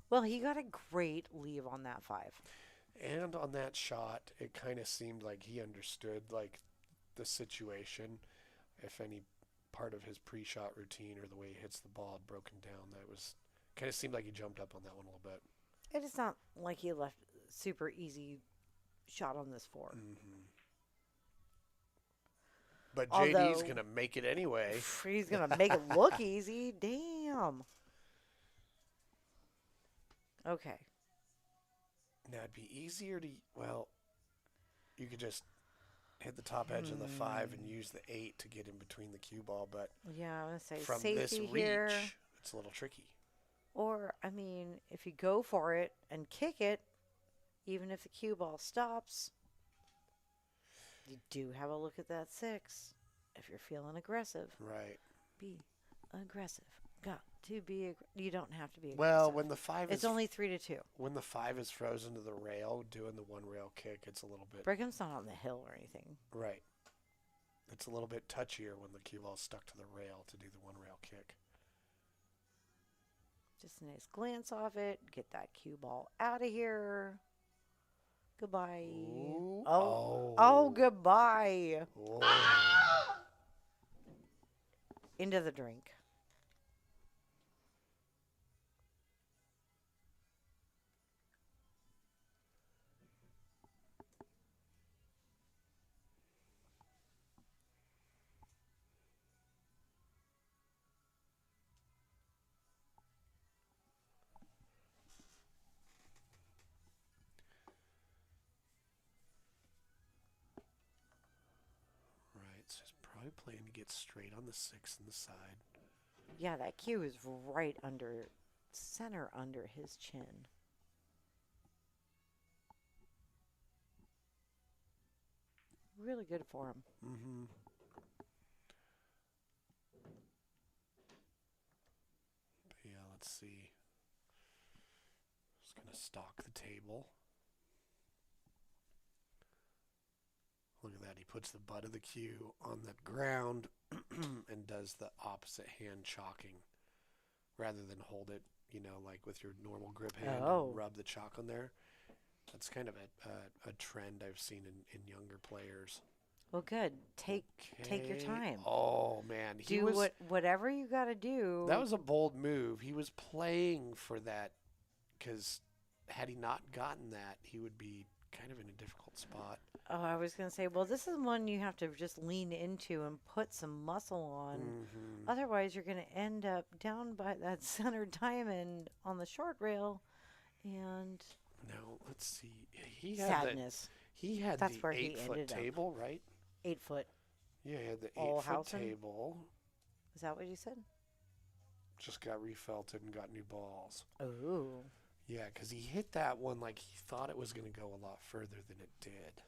Well, he got a great leave on that 5.
And on that shot, it kind of seemed like he understood like the situation. If any part of his pre-shot routine or the way he hits the ball had broken down, that was kind of seemed like he jumped up on that one a little bit.
It is not like he left super easy shot on this 4.
Mm-hmm. But
Although,
JD's going to make it anyway.
He's going to make it look easy. Damn. Okay.
Now, it'd be easier to, well, you could just hit the top edge of the 5 and use the 8 to get in between the cue ball, but
yeah, I'm going to say
from
safety
this reach,
here.
it's a little tricky.
Or, I mean, if you go for it and kick it, even if the cue ball stops, you do have a look at that 6 if you're feeling aggressive.
Right.
Be aggressive. Got to be you don't have to be aggressive.
Well, when the 5
it's
is
only 3-2.
when the 5 is frozen to the rail, doing the one rail kick, it's a little bit
Brigham's not on the hill or anything.
right. It's a little bit touchier when the cue ball's stuck to the rail to do the one rail kick.
Just a nice glance off it. Get that cue ball out of here. Goodbye.
Ooh.
Oh, goodbye.
Oh.
Into the drink.
Right, so he's probably playing to get straight on the 6 on the side.
Yeah, that cue is right under, center under his chin. Really good for him.
Mm-hmm. But yeah, let's see. Just going to stalk the table. Look at that. He puts the butt of the cue on the ground and does the opposite hand chalking rather than hold it, like with your normal grip hand and rub the chalk on there. That's kind of a trend I've seen in younger players.
Well, good. Take your time.
Oh, man.
Whatever you got to do.
That was a bold move. He was playing for that because had he not gotten that, he would be kind of in a difficult spot.
Oh, I was going to say, well, this is one you have to just lean into and put some muscle on.
Mm-hmm.
Otherwise, you're going to end up down by that center diamond on the short rail. And
now, let's see. He had
sadness. That's
the
where he
8-foot
ended up.
table, right?
8 foot.
Yeah, he had the
All
8-foot
housing?
table.
Is that what you said?
Just got refelted and got new balls.
Oh.
Yeah, because he hit that one like he thought it was going to go a lot further than it did.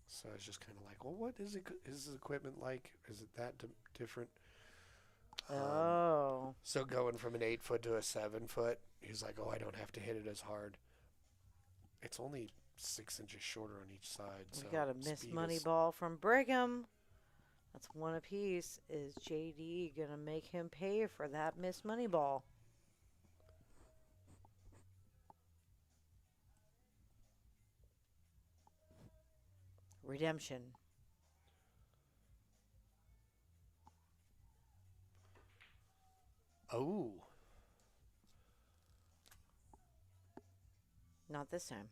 So I was just kind of like, well, what is his equipment like? Is it that different? So going from an 8-foot to a 7-foot, he's like, oh, I don't have to hit it as hard. It's only 6 inches shorter on each side.
We
so
got a missed money ball from Brigham. That's one apiece. Is JD going to make him pay for that missed money ball? Redemption.
Oh.
Not this time.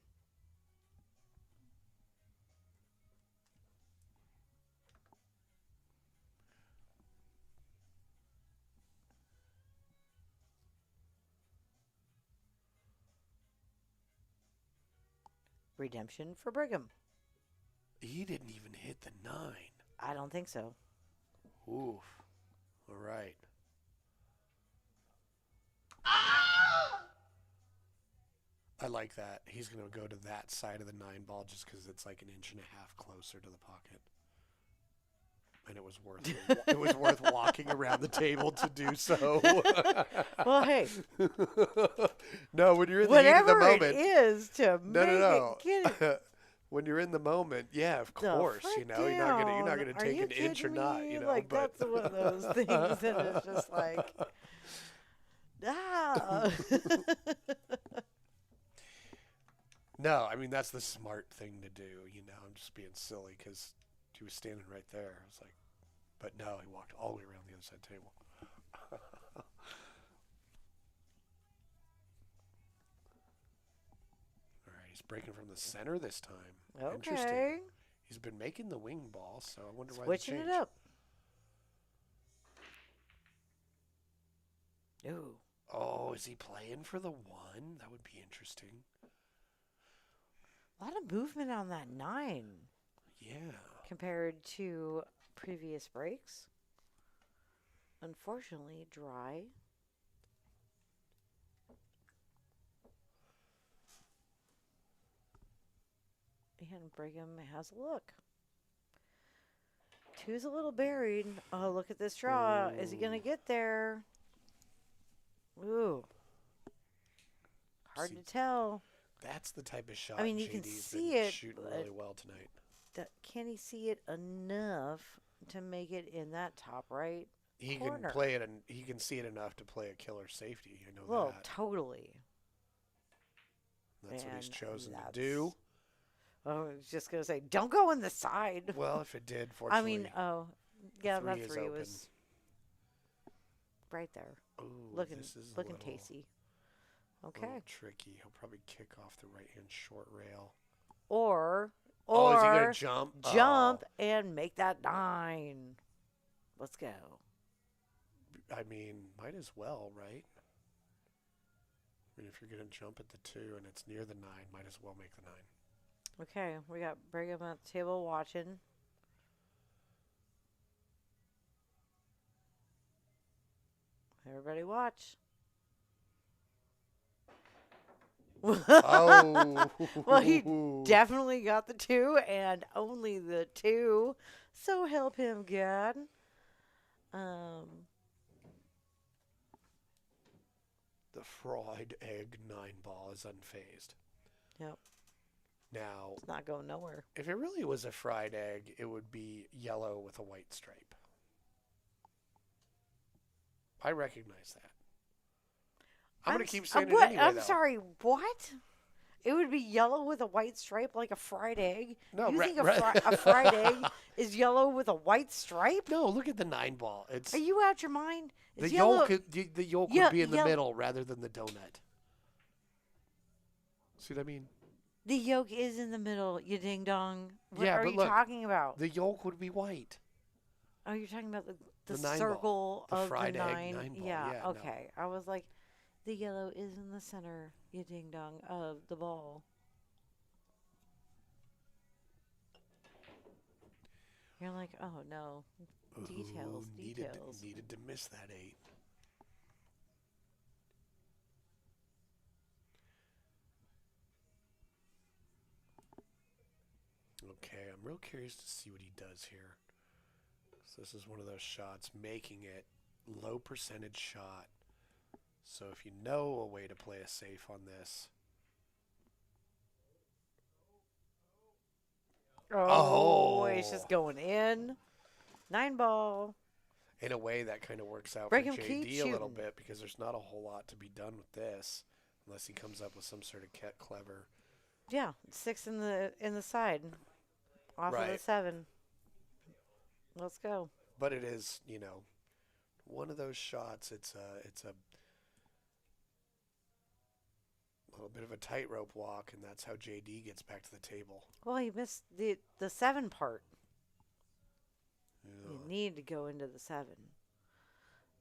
Redemption for Brigham.
He didn't even hit the 9.
I don't think so.
Oof. All right. I like that. He's going to go to that side of the 9 ball just because it's like an inch and a half closer to the pocket. And it was worth walking around the table to do so.
Well, hey.
No, when you're in the heat of the moment.
Whatever it is to
No.
get it.
When you're in the moment, yeah, of course, you're not gonna take an inch or not,
Like
but
that's one of those things that is just like, Ah.
No, I mean, that's the smart thing to do. I'm just being silly because he was standing right there. I was like, but no, he walked all the way around the other side of the table. All right, he's breaking from the center this time. Interesting.
Okay.
He's been making the wing ball, so I wonder why
Switching
the
it
change.
up. Ooh.
Oh, is he playing for the one? That would be interesting.
A lot of movement on that 9
Yeah.
compared to previous breaks. Unfortunately, dry. And Brigham has a look. 2's a little buried. Oh, look at this draw. Is he going to get there? Ooh. Hard
See,
to tell.
That's the type of shot
I mean, you
JD's
can see
been
it,
shooting
but
really well tonight.
Can he see it enough to make it in that top right
He
corner?
can play it, and he can see it enough to play a killer safety. I know
Well,
that.
totally.
That's what he's
And
chosen to do.
Oh, I was just going to say, don't go in the side.
Well, if it did,
I
fortunately.
mean, oh, yeah,
three
that
is
3
open.
was right there.
Ooh,
Looking
this is
looking
a little,
tasty.
a
Okay.
little tricky. He'll probably kick off the right-hand short rail.
Or
Oh, is he going to jump?
jump
Oh.
and make that 9. Let's go.
I mean, might as well, right? I mean, if you're going to jump at the 2 and it's near the 9, might as well make the 9.
Okay, we got Brigham at the table watching. Everybody watch.
Oh.
Well, he definitely got the 2 and only the 2. So help him God.
The fried egg 9-ball is unfazed.
Yep.
Now,
It's not going nowhere.
if it really was a fried egg, it would be yellow with a white stripe. I recognize that. I'm going to keep saying it
what?
anyway,
I'm
though.
sorry, what? It would be yellow with a white stripe like a fried egg?
No,
You think a fried egg is yellow with a white stripe?
No, look at the 9-ball. It's
Are you out your mind?
the
It's yellow.
yolk. The yolk
Yeah,
would be in the
yellow.
middle rather than the donut. See what I mean?
The yolk is in the middle, you ding dong. What
Yeah,
are
but
you
look,
talking about?
The yolk would be white.
Oh, you're talking about the
9-ball.
circle
The
of
fried
the
egg
9.
9-ball.
Yeah,
Yeah, no.
okay. I was like, the yellow is in the center, you ding dong, of the ball. You're like, oh no. Details,
Ooh,
details.
Needed to miss that 8. Okay, I'm real curious to see what he does here. So this is one of those shots, making it low percentage shot. So if you know a way to play a safe on this.
Oh, it's just going in. 9-ball.
In a way, that kind of works out
Brigham
for
keeps
JD a little
shooting.
bit because there's not a whole lot to be done with this unless he comes up with some sort of clever.
Yeah, 6 in the side. Off of the
Right.
7. Let's go.
But it is, one of those shots. It's a little bit of a tightrope walk, and that's how JD gets back to the table.
Well, you missed the 7 part.
Yeah.
You need to go into the 7.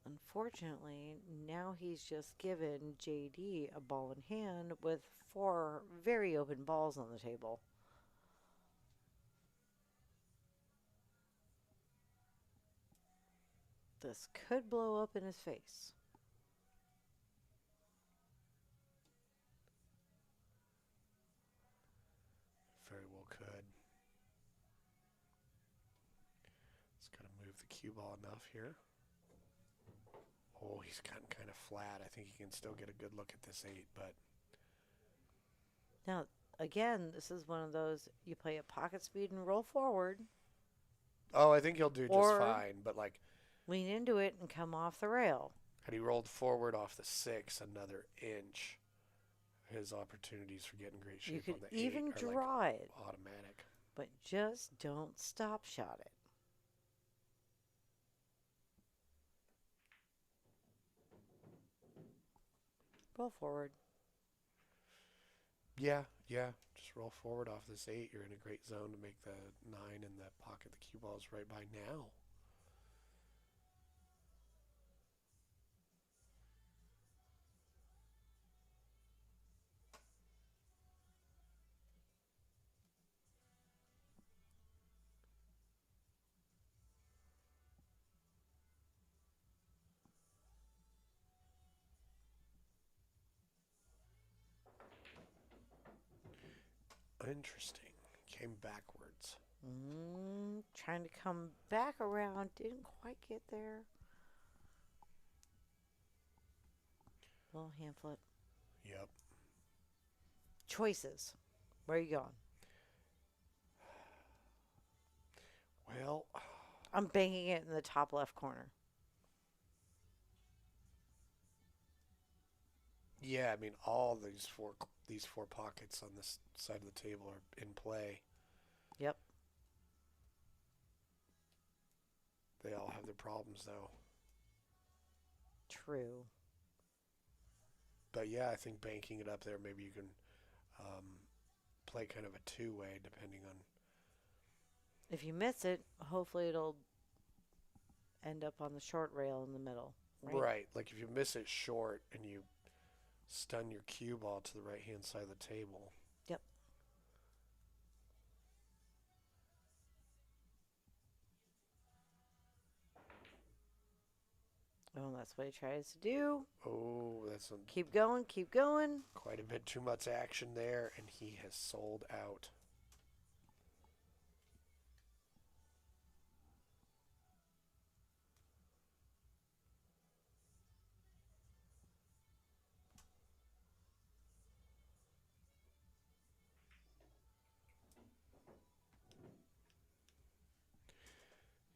Unfortunately, now he's just given JD a ball in hand with 4 very open balls on the table. This could blow up in his face.
Very well could. Just got to move the cue ball enough here. Oh, he's gotten kind of flat. I think he can still get a good look at this 8, but
Now, again, this is one of those, you play at pocket speed and roll forward.
I think he'll do just
Or-
fine. But
Lean into it and come off the rail.
Had he rolled forward off the 6 another inch, his opportunities for getting great shape
You could
on the
even
8 are
draw it,
automatic.
but just don't stop shot it. Roll forward.
Yeah. Just roll forward off this 8. You're in a great zone to make the 9 and the pocket the cue balls right by now. Interesting. Came backwards.
Trying to come back around. Didn't quite get there. Little hand flip.
Yep.
Choices. Where are you going?
Well,
I'm banking it in the top left corner.
yeah, I mean, all these four pockets on this side of the table are in play.
Yep.
They all have their problems, though.
True.
But yeah, I think banking it up there, maybe you can play kind of a two-way depending on.
If you miss it, hopefully it'll end up on the short rail in the middle.
Right. Like if you miss it short and you stun your cue ball to the right-hand side of the table.
Yep. Oh, that's what he tries to do.
Oh, that's
Keep going, keep going.
quite a bit too much action there, and he has sold out.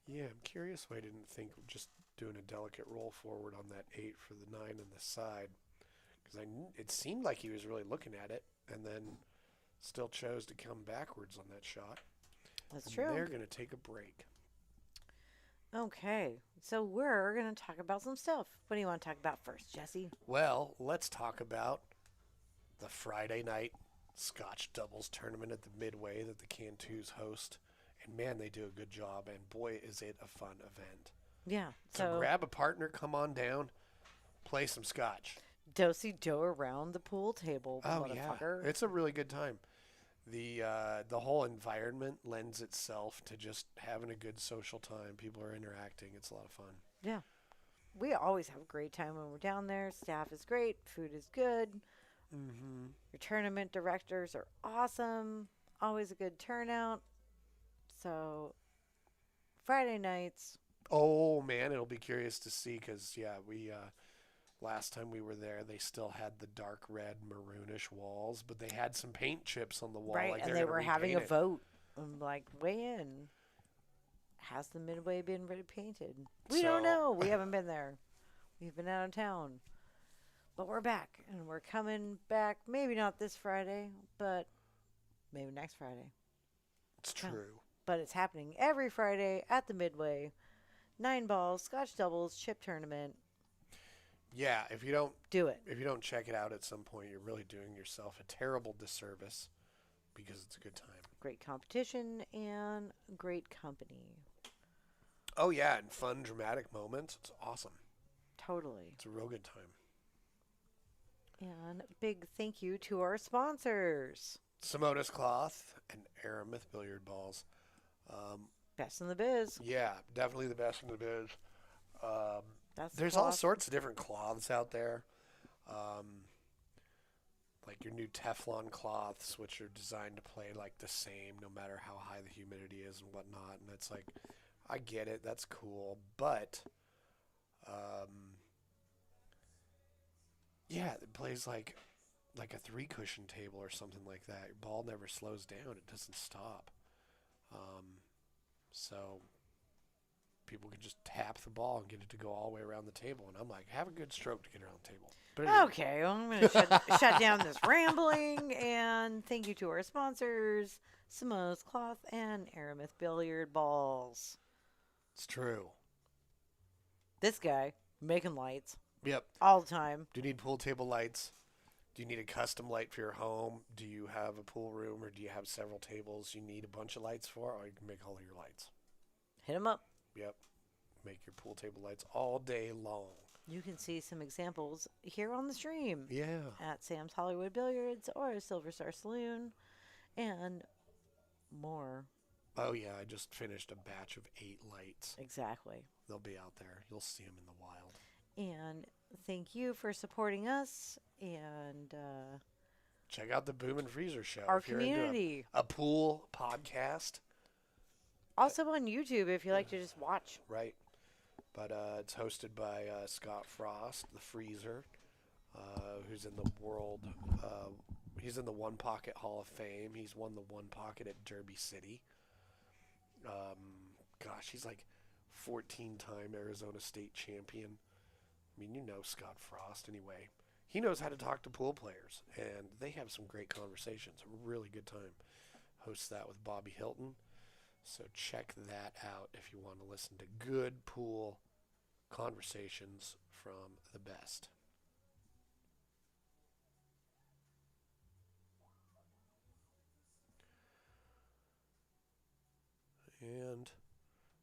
Yeah, I'm curious why I didn't think of just doing a delicate roll forward on that 8 for the 9 on the side. Because it seemed like he was really looking at it, and then still chose to come backwards on that shot.
That's
and
true.
They're going to take a break.
Okay, so we're going to talk about some stuff. What do you want to talk about first, Jesse?
Well, let's talk about the Friday night Scotch doubles tournament at the Midway that the Cantus host. And man, they do a good job, and boy, is it a fun event.
Yeah.
So grab a partner, come on down, play some Scotch.
Do-si-do around the pool table, motherfucker.
Yeah, it's a really good time. The whole environment lends itself to just having a good social time. People are interacting. It's a lot of fun.
Yeah. We always have a great time when we're down there. Staff is great. Food is good.
Mm-hmm.
Your tournament directors are awesome. Always a good turnout. So, Friday nights.
Oh, man, it'll be curious to see because, yeah, we last time we were there, they still had the dark red maroonish walls, but they had some paint chips on the wall.
Right,
like
and they were having a
it.
vote. I'm like, weigh in. Has the Midway been repainted? We don't know. We haven't been there. We've been out of town. But we're back, and we're coming back. Maybe not this Friday, but maybe next Friday.
It's true.
But it's happening every Friday at the Midway. 9 balls, Scotch doubles, chip tournament.
Yeah, if you don't
do it,
if you don't check it out at some point, you're really doing yourself a terrible disservice because it's a good time.
Great competition and great company.
Oh yeah, and fun, dramatic moments. It's awesome.
Totally.
It's a real good time.
And big thank you to our sponsors.
Simonis Cloth and Aramith Billiard Balls.
Best in the biz.
Yeah, definitely the best in the biz. There's
cloth.
all sorts of different cloths out there. Like your new Teflon cloths, which are designed to play like the same no matter how high the humidity is and whatnot. And it's like, I get it, that's cool. But, yeah, it plays like a 3-cushion table or something like that. Your ball never slows down. It doesn't stop. So people can just tap the ball and get it to go all the way around the table. And I'm like, have a good stroke to get around the table. But
Okay, well, I'm going to shut down this rambling. And thank you to our sponsors, Simone's Cloth and Aramith Billiard Balls.
it's true.
This guy, making lights
Yep.
all the time.
Do you need pool table lights? Do you need a custom light for your home? Do you have a pool room or do you have several tables you need a bunch of lights for? Or you can make all of your lights.
Hit him up.
Yep. Make your pool table lights all day long.
You can see some examples here on the stream.
Yeah.
At Sam's Hollywood Billiards or Silver Star Saloon and more.
Oh, yeah. I just finished a batch of 8 lights.
Exactly.
They'll be out there. You'll see them in the wild.
And thank you for supporting us and
check out the Boom and Freezer show.
our
if you're
community.
Into a pool podcast.
Also on YouTube if you like to just watch.
Right. But it's hosted by Scott Frost, the Freezer, who's in the world. He's in the One Pocket Hall of Fame. He's won the One Pocket at Derby City. He's like 14-time Arizona State champion. I mean, you know Scott Frost anyway. He knows how to talk to pool players, and they have some great conversations. A really good time. Hosts that with Bobby Hilton. So check that out if you want to listen to good pool conversations from the best. And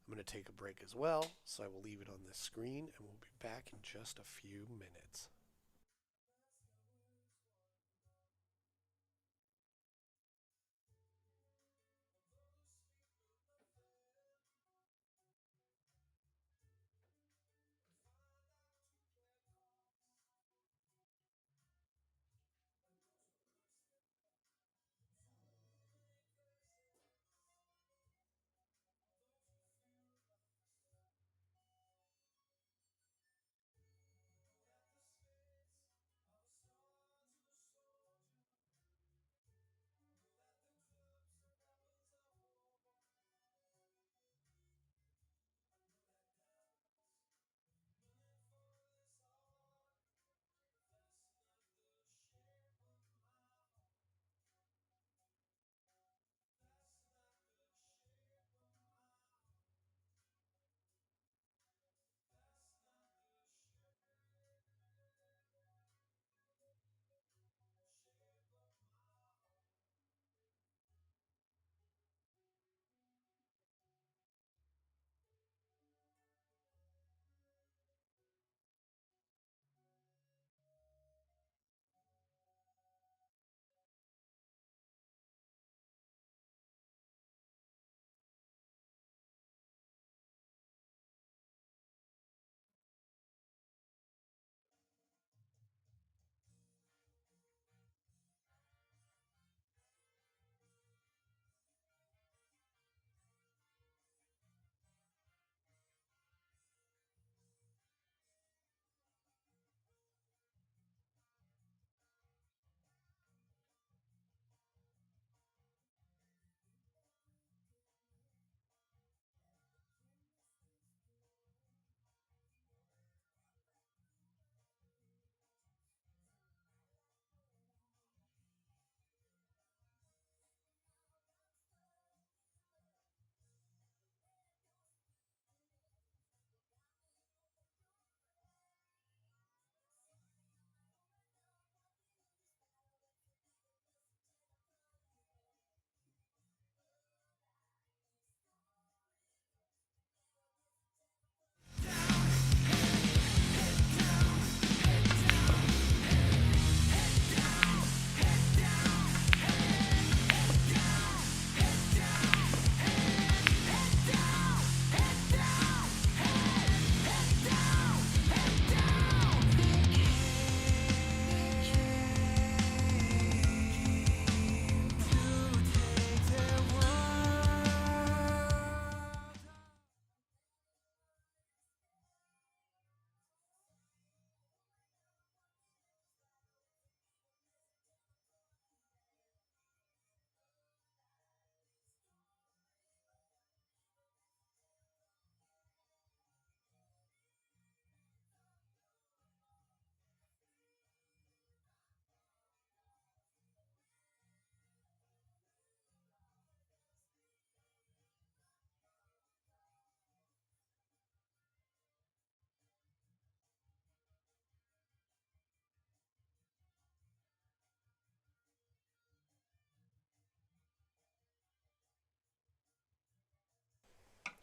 I'm going to take a break as well, so I will leave it on this screen, and we'll be back in just a few minutes.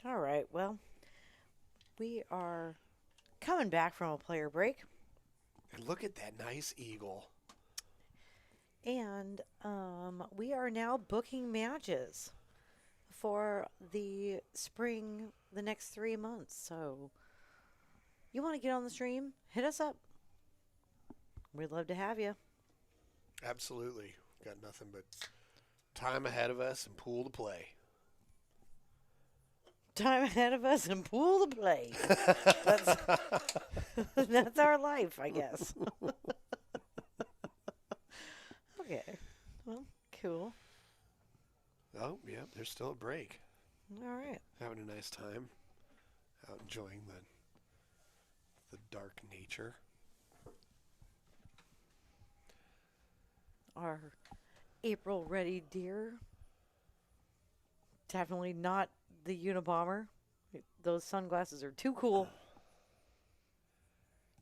All right. Well, we are coming back from a player break.
And look at that nice eagle.
And we are now booking matches for the spring, the next 3 months. So you want to get on the stream? Hit us up. We'd love to have you.
Absolutely. Got nothing but time ahead of us and pool to play.
Time ahead of us and pool to play. That's our life, I guess. Okay. Well, cool.
Oh, yeah, there's still a break.
All right.
Having a nice time. Out enjoying the dark nature.
Our April ready deer. Definitely not the Unabomber. Those sunglasses are too cool.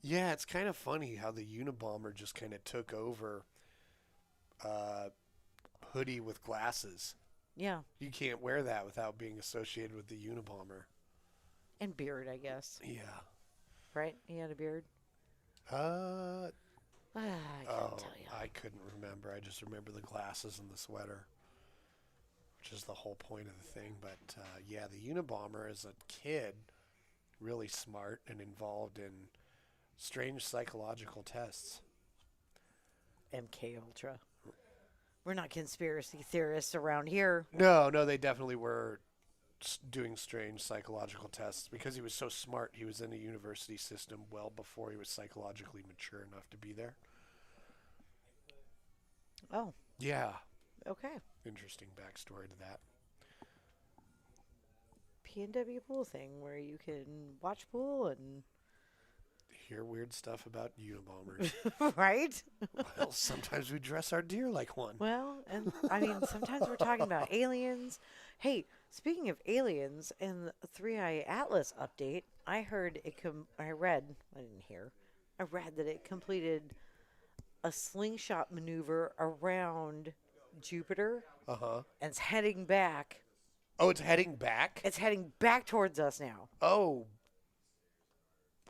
Yeah, it's kind of funny how the Unabomber just kind of took over hoodie with glasses.
Yeah.
You can't wear that without being associated with the Unabomber.
And beard, I guess.
Yeah.
Right? He had a beard.
I
I can't tell you.
I couldn't remember. I just remember the glasses and the sweater, which is the whole point of the thing. But yeah, the Unabomber as a kid, really smart and involved in strange psychological tests.
MK Ultra. We're not conspiracy theorists around here.
No, they definitely were doing strange psychological tests because he was so smart. He was in the university system well before he was psychologically mature enough to be there.
Oh,
Yeah,
okay.
interesting backstory to that.
PNWpoolthing, where you can watch pool and
Hear weird stuff about Unabombers.
right?
Well, sometimes we dress our deer like one.
Well, and I mean, sometimes we're talking about aliens. Hey, speaking of aliens, in the 3i Atlas update, I heard it. I read. I didn't hear. I read that it completed a slingshot maneuver around Jupiter,
Uh-huh.
and it's heading back.
Oh, it's heading back?
It's heading back towards us now.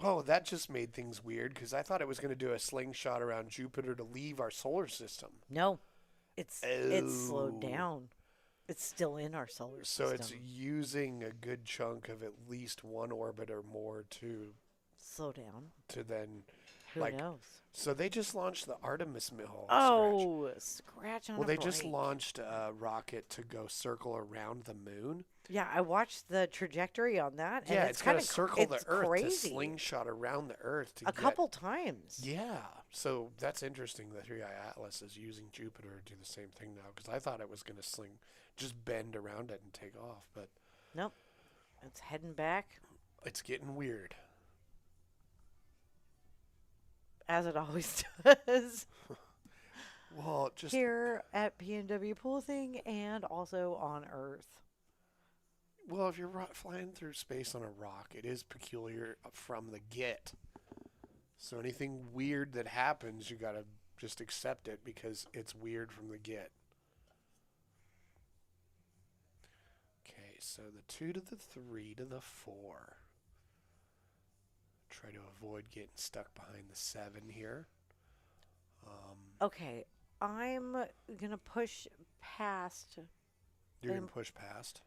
Oh, that just made things weird because I thought it was going to do a slingshot around Jupiter to leave our solar system.
No, it's slowed down. It's still in our solar system.
So it's using a good chunk of at least one orbit or more to
slow down.
to then
Who knows?
So they just launched the Artemis missile.
Oh, scratch on
well,
a
they just
break.
launched a rocket to go circle around the moon.
Yeah, I watched the trajectory on that. And
Yeah,
it's
got
kind
to
of
circle the Earth
crazy.
to slingshot around the Earth to
a couple times.
Yeah, so that's interesting that 3i Atlas is using Jupiter to do the same thing now because I thought it was going to just bend around it and take off, but
nope, it's heading back.
It's getting weird.
As it always does.
Well, just
here at PNWpoolthing and also on Earth.
well, if you're flying through space on a rock, it is peculiar from the get. So anything weird that happens, you gotta just accept it because it's weird from the get. Okay, so the 2 to the 3 to the 4. Try to avoid getting stuck behind the 7 here.
Okay, I'm going to push past
You're going to push past?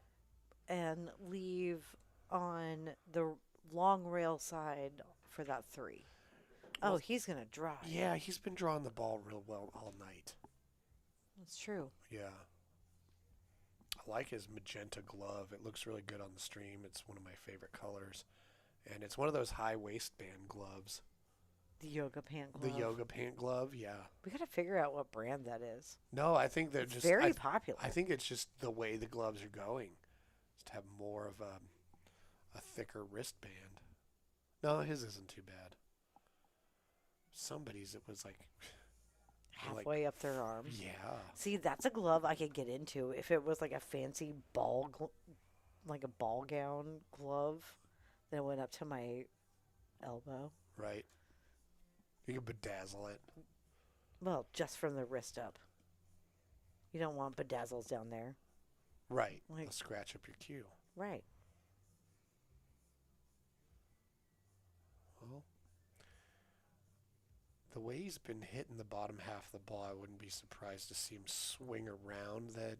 and leave on the long rail side for that 3.
Well,
oh, he's going to drive.
Yeah, he's been drawing the ball real well all night.
That's true.
Yeah. I like his magenta glove. It looks really good on the stream. It's one of my favorite colors. And it's one of those high waistband gloves.
The yoga pant glove.
The yoga pant glove, yeah.
We got to figure out what brand that is.
No, I think they're
It's
just
very popular.
I think it's just the way the gloves are going. Just to have more of a thicker wristband. No, his isn't too bad. Somebody's it was like
halfway up their arm.
Yeah.
See, that's a glove I could get into if it was like a fancy like a ball gown glove that went up to my elbow.
Right. You can bedazzle it.
Well, just from the wrist up. You don't want bedazzles down there.
Right.
Like-
I'll scratch up your cue.
Right.
way he's been hitting the bottom half of the ball, I wouldn't be surprised to see him swing around that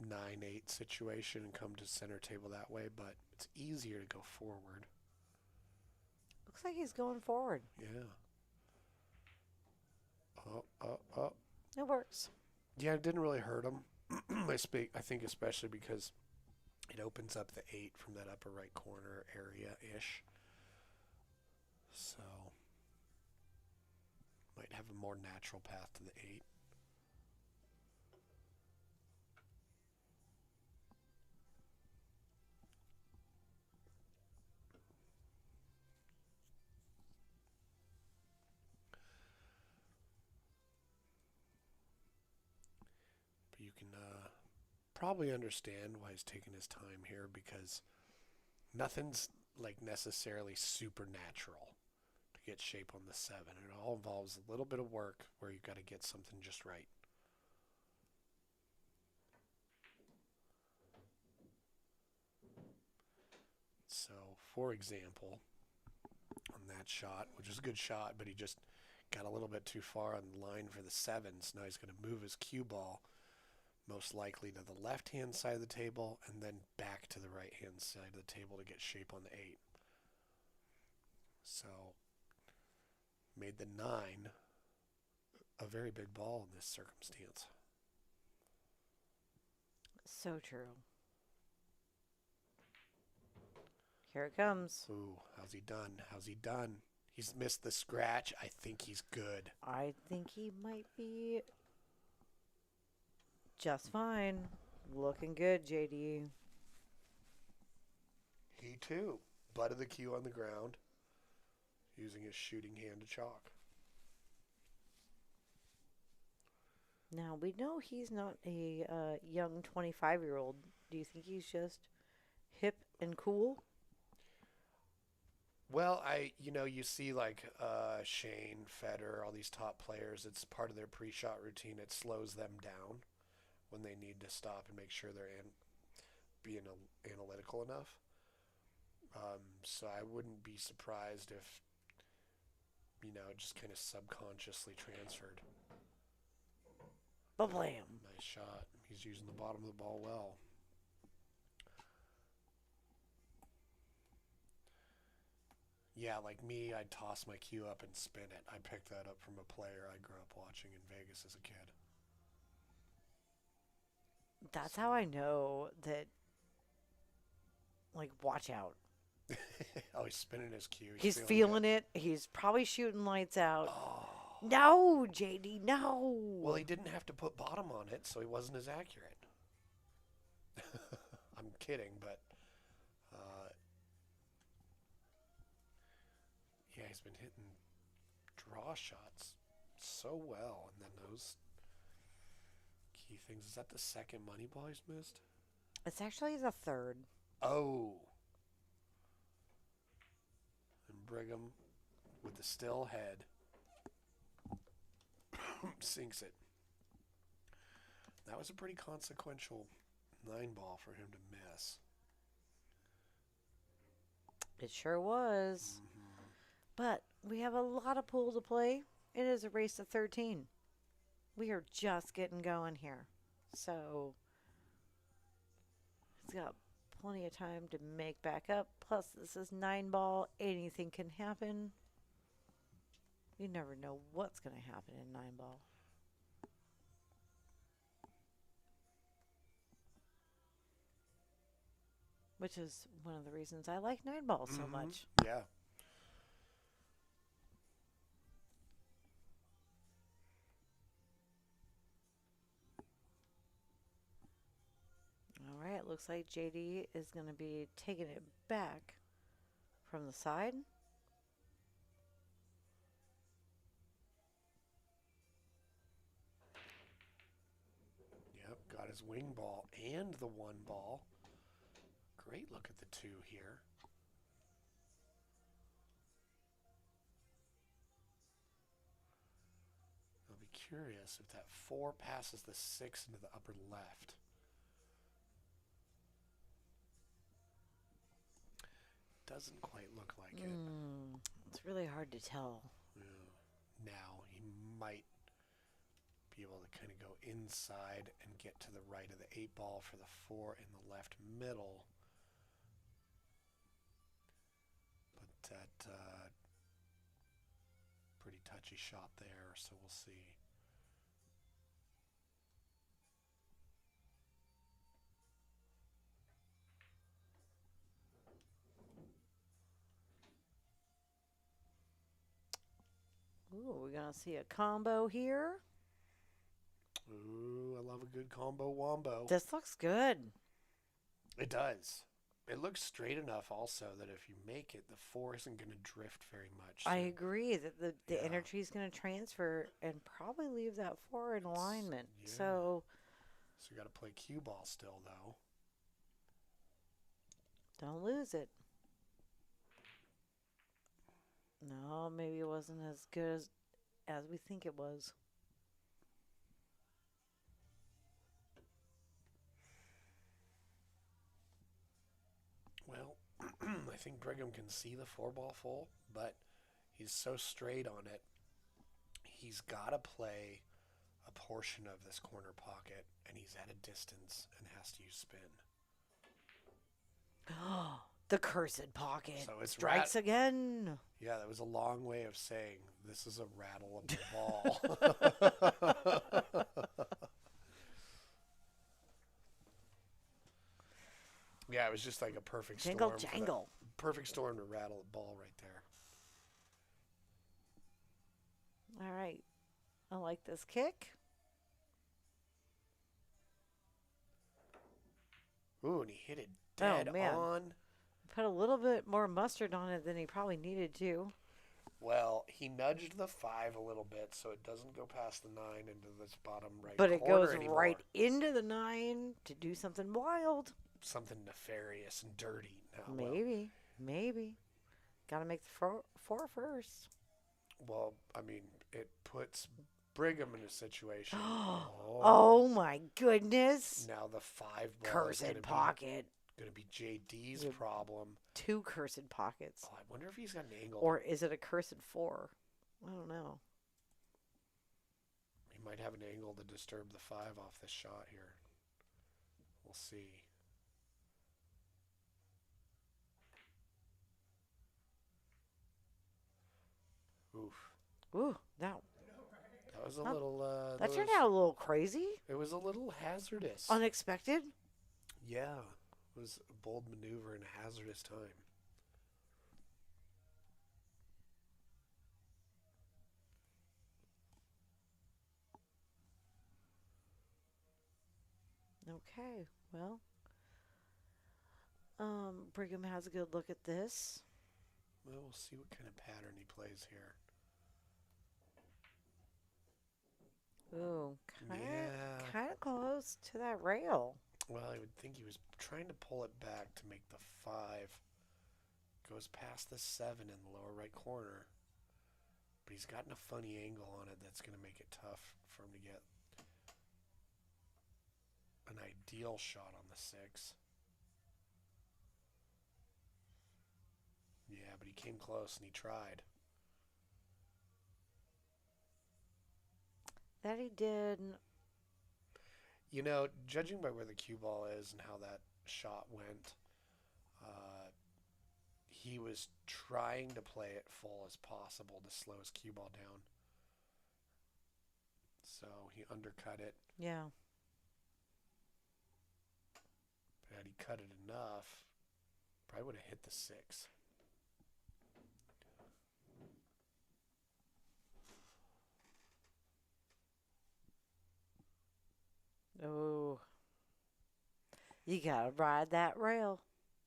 9-8 situation and come to center table that way, but it's easier to go forward.
Looks like he's going forward.
Yeah. Oh.
It works.
Yeah, it didn't really hurt him. I think especially because it opens up the 8 from that upper right corner area-ish. So, might have a more natural path to the 8. But you can probably understand why he's taking his time here, because nothing's like necessarily supernatural to get shape on the 7. It all involves a little bit of work where you've got to get something just right. So, for example, on that shot, which was a good shot, but he just got a little bit too far on the line for the 7, so now he's going to move his cue ball most likely to the left-hand side of the table and then back to the right-hand side of the table to get shape on the 8. So, made the 9 a very big ball in this circumstance.
So true. Here it comes.
Ooh, how's he done? He's missed the scratch. I think he's good.
I think he might be just fine. Looking good, JD.
He too. Butt of the cue on the ground, using his shooting hand to chalk.
Now, we know he's not a young 25-year-old. Do you think he's just hip and cool?
Well, you see like Shane, Federer, all these top players, it's part of their pre-shot routine. It slows them down when they need to stop and make sure they're being analytical enough. So I wouldn't be surprised if, it just kind of subconsciously transferred.
Ba-blam.
Nice shot. He's using the bottom of the ball well. Yeah, like me, I'd toss my cue up and spin it. I picked that up from a player I grew up watching in Vegas as a kid.
That's how I know that, like, watch out.
Oh, he's spinning his cue.
He's feeling it. He's probably shooting lights out. Oh. No, JD, no.
Well, he didn't have to put bottom on it, so he wasn't as accurate. I'm kidding, but yeah, he's been hitting draw shots so well, and then those key things. Is that the second money ball he's missed?
It's actually the third.
Oh. And Brigham, with the still head, sinks it. That was a pretty consequential 9 ball for him to miss.
It sure was. Mm-hmm. But we have a lot of pool to play. It is a race to 13. We are just getting going here. So he's got plenty of time to make back up. Plus, this is 9 ball. Anything can happen. You never know what's going to happen in 9 ball. Which is one of the reasons I like 9 ball so much.
Yeah.
All right, looks like JD is going to be taking it back from the side.
Yep, got his wing ball and the 1 ball. Great look at the 2 here. I'll be curious if that 4 passes the 6 into the upper left. Doesn't quite look like it.
It's really hard to tell.
Yeah. Now he might be able to kind of go inside and get to the right of the 8 ball for the 4 in the left middle. But that pretty touchy shot there, so we'll see.
Ooh, we're going to see a combo here.
Ooh, I love a good combo wombo.
This looks good.
It does. It looks straight enough also that if you make it, the 4 isn't going to drift very much. So
I agree that the
yeah.
energy is going to transfer and probably leave that 4 in alignment.
Yeah.
So
you got to play cue ball still, though.
don't lose it. No, maybe it wasn't as good as we think it was.
Well, I think Brigham can see the 4 ball full, but he's so straight on it. He's got to play a portion of this corner pocket, and he's at a distance and has to use spin.
The cursed pocket
So it's
strikes again.
Yeah, that was a long way of saying this is a rattle of the ball. Yeah, it was just like a perfect
Jingle
storm.
jangle.
Perfect storm to rattle the ball right there.
All right. I like this kick.
Ooh, and he hit it dead on.
Put a little bit more mustard on it than he probably needed to.
Well, he nudged the 5 a little bit so it doesn't go past the 9 into this bottom right
but
corner
it goes
anymore.
right into the 9 to do something wild.
Something nefarious and dirty. No,
Maybe. Got to make the 4 first.
Well, I mean, it puts Brigham in a situation.
Oh my goodness.
Now the 5 ball
Cursed pocket.
Going to be JD's problem.
2 cursed pockets.
Oh, I wonder if he's got an angle.
Or is it a cursed 4? I don't know.
He might have an angle to disturb the 5 off this shot here. We'll see. Oof.
Ooh, that
was a little...
that turned out a little crazy.
It was a little hazardous.
Unexpected.
Yeah. It was a bold maneuver in a hazardous time.
Okay, well, Brigham has a good look at this.
Well, we'll see what kind of pattern he plays here.
Ooh, kind of close to that rail.
Well, I would think he was trying to pull it back to make the 5. Goes past the 7 in the lower right corner. But he's gotten a funny angle on it that's going to make it tough for him to get an ideal shot on the 6. Yeah, but he came close and he tried.
That he did.
You know, judging by where the cue ball is and how that shot went, he was trying to play it full as possible to slow his cue ball down. So he undercut it.
Yeah.
But had he cut it enough, probably would have hit the 6.
Oh. You gotta ride that rail.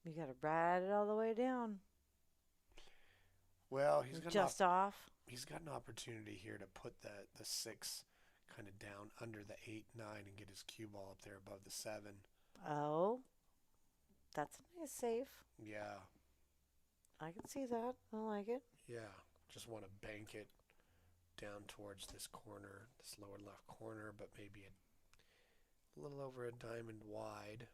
You gotta ride it all the way down.
Well, he's got
just off.
He's got an opportunity here to put the 6 kind of down under the 8, 9 and get his cue ball up there above the 7.
Oh. That's a nice save.
Yeah.
I can see that. I like it.
Yeah. Just want to bank it down towards this corner, this lower left corner, but maybe a little over a diamond wide.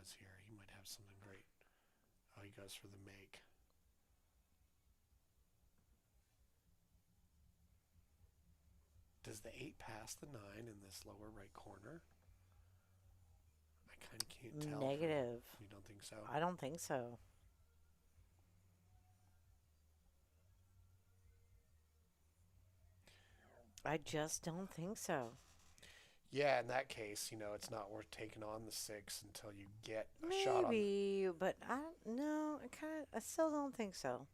goes here. He might have something great. Oh, he goes for the make. Does the 8 pass the 9 in this lower right corner? I kind of can't tell.
Negative.
You don't think so?
I don't think so. I just don't think so.
Yeah, in that case, it's not worth taking on the 6 until you get a shot on.
Maybe, but I still don't think so.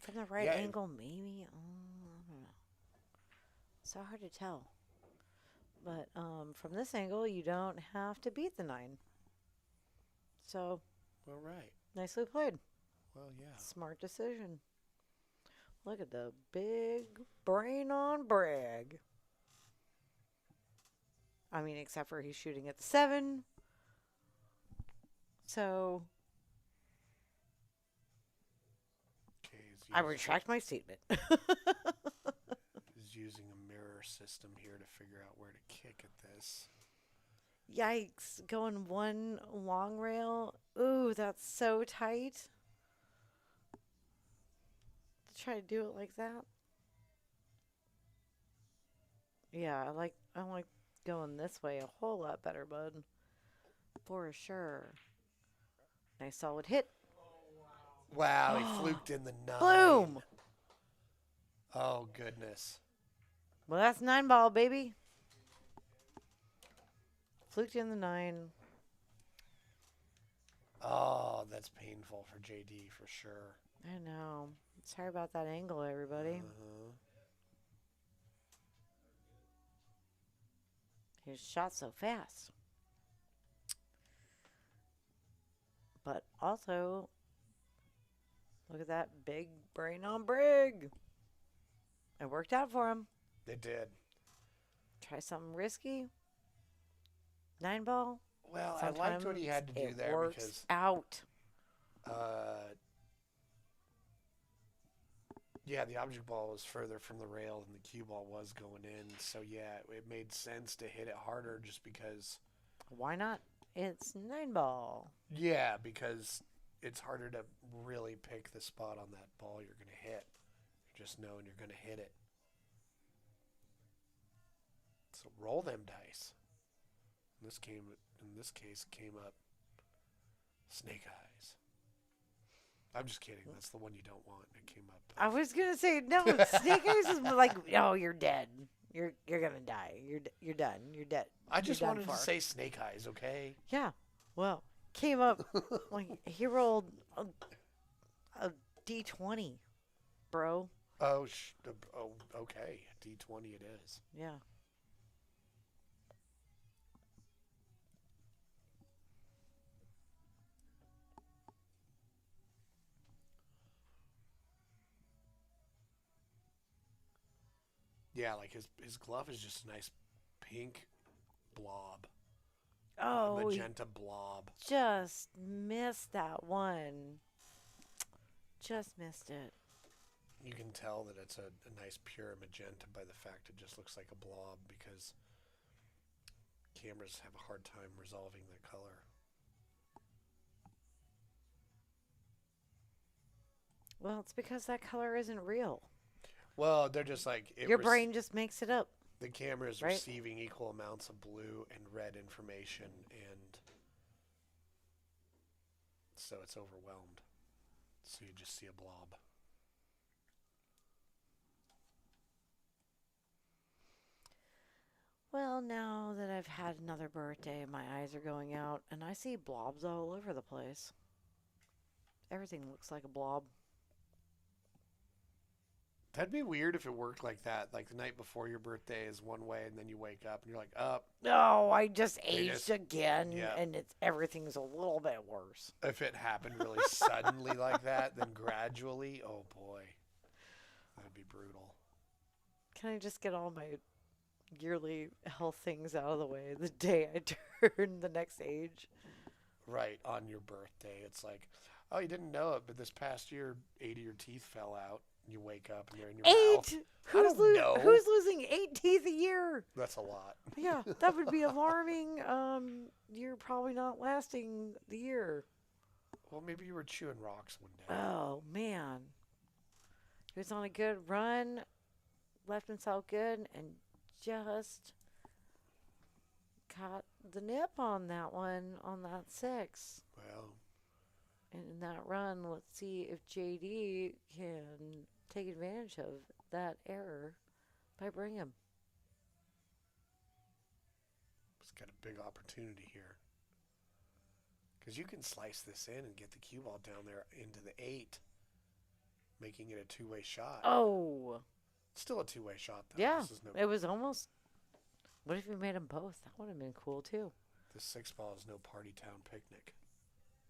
From the right angle, maybe. I don't know. So hard to tell. But from this angle, you don't have to beat the 9. So.
All right.
Nicely played.
Well, yeah.
Smart decision. Look at the big brain on brag. I mean, except for he's shooting at the 7. So.
Okay,
I retract my statement.
He's using a mirror system here to figure out where to kick at this.
Yikes. Going one long rail. Ooh, that's so tight. To try to do it like that. Yeah, I like going this way a whole lot better, bud. For sure. Nice solid hit.
Wow, he fluked in the 9.
Boom!
Oh, goodness.
Well, that's 9 ball, baby. Fluked in the 9.
Oh, that's painful for JD for sure.
I know. Sorry about that angle, everybody. He shot so fast. But also, look at that big brain on brig. It worked out for him.
It did.
Try something risky. 9 ball.
Well,
Sometimes
I liked what he had to do there
works
because
out.
Yeah, the object ball was further from the rail than the cue ball was going in. So, yeah, it made sense to hit it harder just because.
Why not? It's 9 ball.
Yeah, because it's harder to really pick the spot on that ball you're going to hit. You just knowing you're going to hit it. So roll them dice. In this case, came up snake eyes. I'm just kidding. That's the one you don't want. It came up.
I was gonna say no. Snake eyes is like, oh, you're dead. You're gonna die. You're done. You're dead.
I just
You're
wanted to say snake eyes, okay?
Yeah. Well, came up like he rolled a D20, bro.
Oh, okay. D20 it is.
Yeah.
Yeah, like his glove is just a nice pink blob.
Oh,
magenta blob.
Just missed that one. Just missed it.
You can tell that it's a nice pure magenta by the fact it just looks like a blob because cameras have a hard time resolving that color.
Well, it's because that color isn't real.
Well, they're just like...
Your brain just makes it up.
The camera is
right?
receiving equal amounts of blue and red information, and so it's overwhelmed. So you just see a blob.
Well, now that I've had another birthday, my eyes are going out, and I see blobs all over the place. Everything looks like a blob.
That'd be weird if it worked like that. Like the night before your birthday is one way, and then you wake up and you're like, "Oh,
no, I just aged again," and everything's a little bit worse.
If it happened really suddenly like that, then gradually, oh boy, that'd be brutal.
Can I just get all my yearly health things out of the way the day I turn the next age?
Right, on your birthday. It's like, oh, you didn't know it, but this past year, 8 of your teeth fell out. You wake up and they're in your mouth.
8?
I don't know.
Who's losing 8 teeth a year?
That's a lot.
Yeah, that would be alarming. You're probably not lasting the year.
Well, maybe you were chewing rocks one day.
Oh, man. He was on a good run, left himself good, and just caught the nip on that one, on that 6.
Well,
And in that run, let's see if JD can take advantage of that error by Brigham.
he's got a big opportunity here. Because you can slice this in and get the cue ball down there into the 8, making it a two-way shot.
Oh.
Still a two-way shot, though.
Yeah,
This is no,
it was almost. What if we made them both? That would have been cool, too.
this 6 ball is no party town picnic.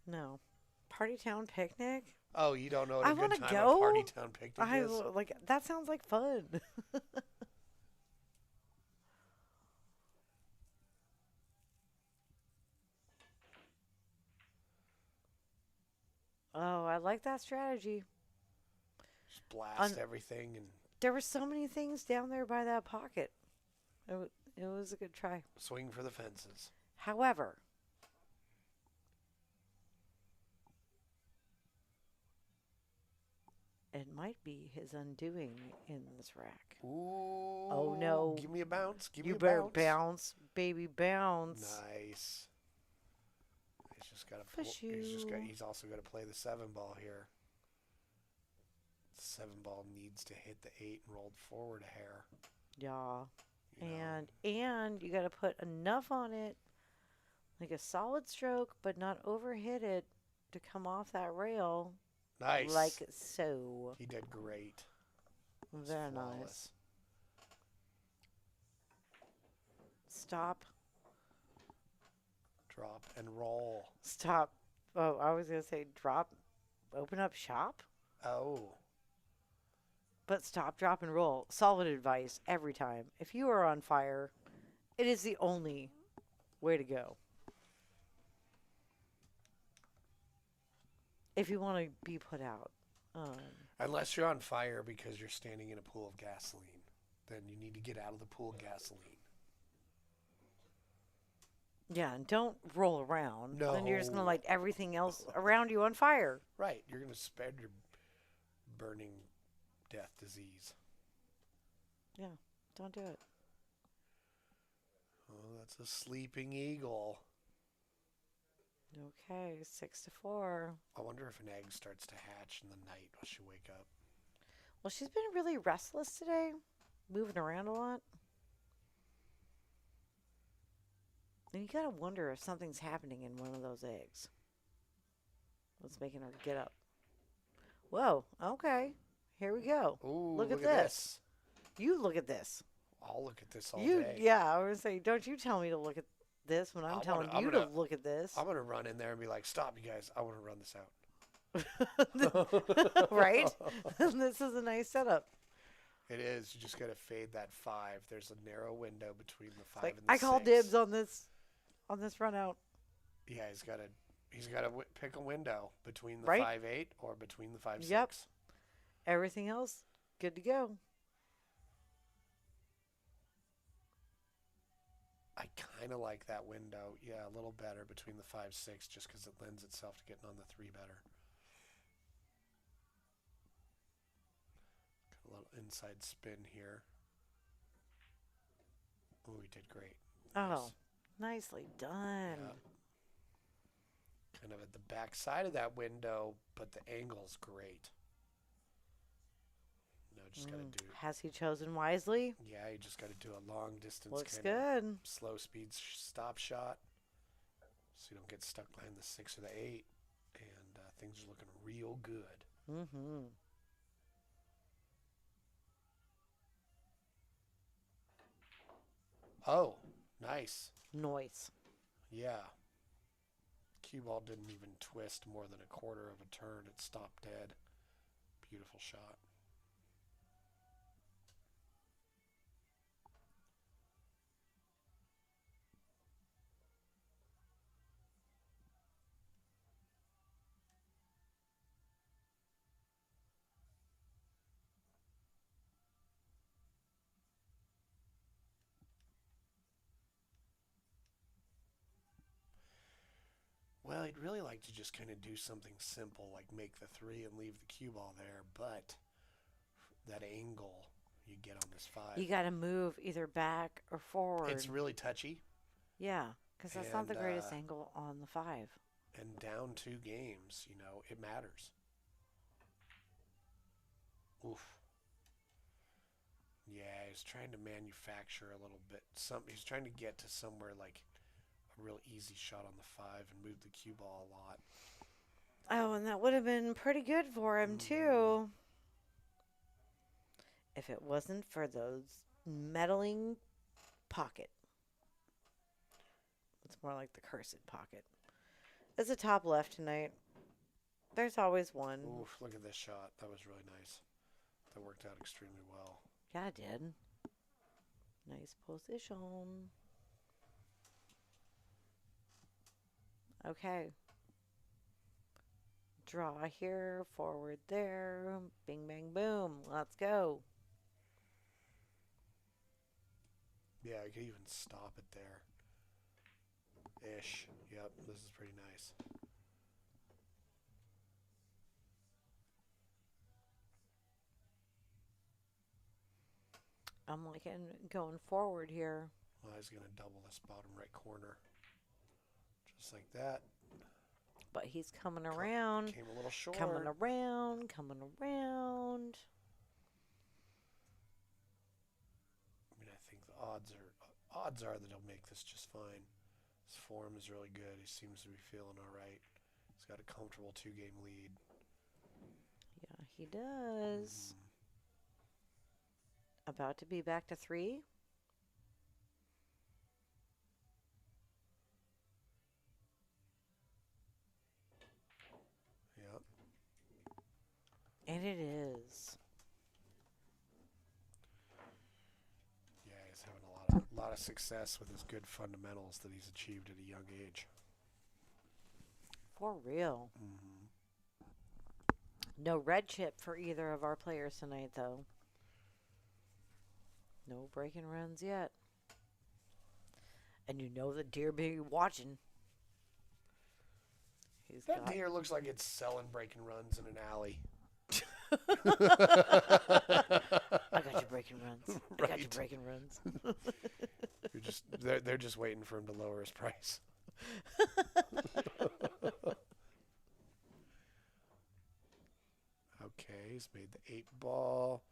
No. Party Town Picnic?
Oh, you don't know what
I
a good
wanna
time
go.
a party town picnic is?
Like that sounds like fun. Oh, I like that strategy.
Just blast
Un-
everything and
There were so many things down there by that pocket. It was a good try.
swing for the fences.
However, it might be his undoing in this rack.
Ooh.
Oh, no.
Give me a bounce. Give me
You
a
better
bounce.
bounce, baby, bounce.
Nice. He's just got to
For
he's also got to play the 7 ball here. 7 ball needs to hit the 8 and roll forward a hair.
Yeah.
You know.
And you got to put enough on it, like a solid stroke, but not overhit it to come off that rail.
Nice.
Like so.
He did great.
Very nice. Stop.
Drop and roll.
Stop. Oh, I was going to say drop. Open up shop.
Oh.
But stop, drop, and roll. Solid advice every time. If you are on fire, it is the only way to go. If you want to be put out.
Unless you're on fire because you're standing in a pool of gasoline, then you need to get out of the pool of gasoline.
Yeah, and don't roll around.
No.
Then you're just going to light everything else around you on fire.
Right. You're going to spread your burning death disease.
Yeah, don't do it.
Oh, that's a sleeping eagle.
Okay, 6-4.
I wonder if an egg starts to hatch in the night while she wake up.
Well, she's been really restless today, moving around a lot. And you gotta wonder if something's happening in one of those eggs. What's making her get up? Whoa, okay. Here we go.
Ooh,
look at this. You look at this.
I'll look at this all
You,
day.
yeah, I was saying, don't you tell me to look at this when I'm telling you to look at this.
I'm going to run in there and be like, stop, you guys. I want to run this out.
Right? This is a nice setup.
It is. You just got to fade that 5. There's a narrow window between the 5
Like,
and the 6.
I call dibs on this run out.
Yeah, he's got to pick a window between the
Right?
5-8 or between the 5-6.
Yep. Everything else, good to go.
I kind of like that window. Yeah, a little better between the 5-6 just because it lends itself to getting on the 3 better. Got a little inside spin here. Oh, he did great.
Oh, nicely done.
Yeah. Kind of at the back side of that window, but the angle's great. No, just got to do.
Has he chosen wisely?
Yeah, you just got to do a long distance.
Looks
kinda
good.
Slow speed stop shot, so you don't get stuck behind the 6 or the 8, and things are looking real good.
Mm-hmm.
Oh, nice.
Noise.
Yeah. Cue ball didn't even twist more than a quarter of a turn. It stopped dead. Beautiful shot. I'd really like to just kind of do something simple, like make the 3 and leave the cue ball there, but that angle you get on this 5.
You got to move either back or forward.
It's really touchy.
Yeah, because that's not the
And,
greatest angle on the 5.
And down 2 games, it matters. Oof. Yeah, he's trying to manufacture a little bit. He's trying to get to somewhere like a real easy shot on the 5 and move the cue ball a lot.
Oh, and that would have been pretty good for him, too. If it wasn't for those meddling pocket. It's more like the cursed pocket. It's a top left tonight. There's always one.
Oof, look at this shot. That was really nice. That worked out extremely well.
Yeah, it did. Nice position. Okay. Draw here, forward there. Bing, bang, boom. Let's go.
Yeah, I could even stop it there. Ish. Yep, this is pretty nice.
I'm liking going forward here.
Well, he's going to double this bottom right corner. Just like that.
But he's coming around.
Came a little short.
Coming around. Coming around.
I mean, I think the odds are that he'll make this just fine. His form is really good. He seems to be feeling all right. He's got a comfortable 2-game lead.
Yeah, he does. About to be back to 3.
Yep.
And it is.
Yeah, he's having a lot of success with his good fundamentals that he's achieved at a young age.
For real. No red chip for either of our players tonight, though. No breaking runs yet. And you know the deer be watching.
That deer looks like it's selling breaking runs in an alley.
I got you breaking runs. I got you breaking runs.
They're just waiting for him to lower his price. Okay, he's made the 8 ball.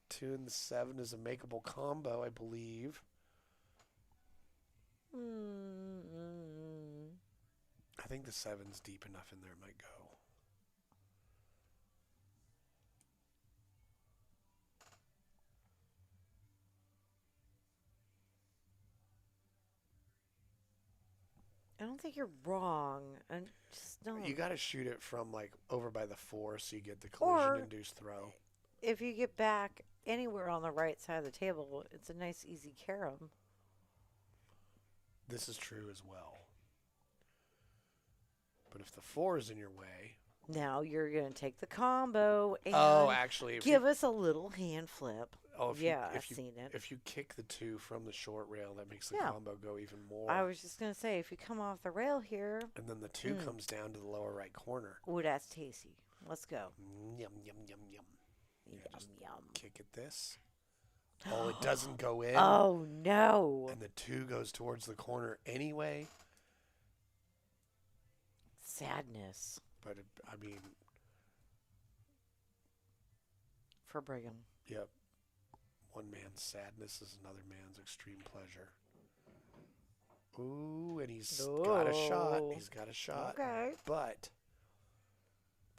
2 and the 7 is a makeable combo, I believe. I think the 7's deep enough in there, it might go.
I don't think you're wrong. I just don't.
You got to shoot it from like over by the 4 so you get the collision-induced throw.
If you get back anywhere on the right side of the table, it's a nice, easy carom.
This is true as well. But if the 4 is in your way...
Now you're going to take the combo and
actually,
give us a little hand flip.
Oh,
I've seen it.
If you kick the 2 from the short rail, that makes the combo go even more.
I was just going to say, if you come off the rail here...
And then the 2 comes down to the lower right corner.
Ooh, that's tasty. Let's go.
Yum, yum, yum, yum.
Yum, yum.
Kick at this. Oh, it doesn't go in.
Oh, no.
And the 2 goes towards the corner anyway.
Sadness.
But, I mean...
For Brigham.
Yep. One man's sadness is another man's extreme pleasure. Ooh, and he's got a shot. He's got a shot.
Okay.
But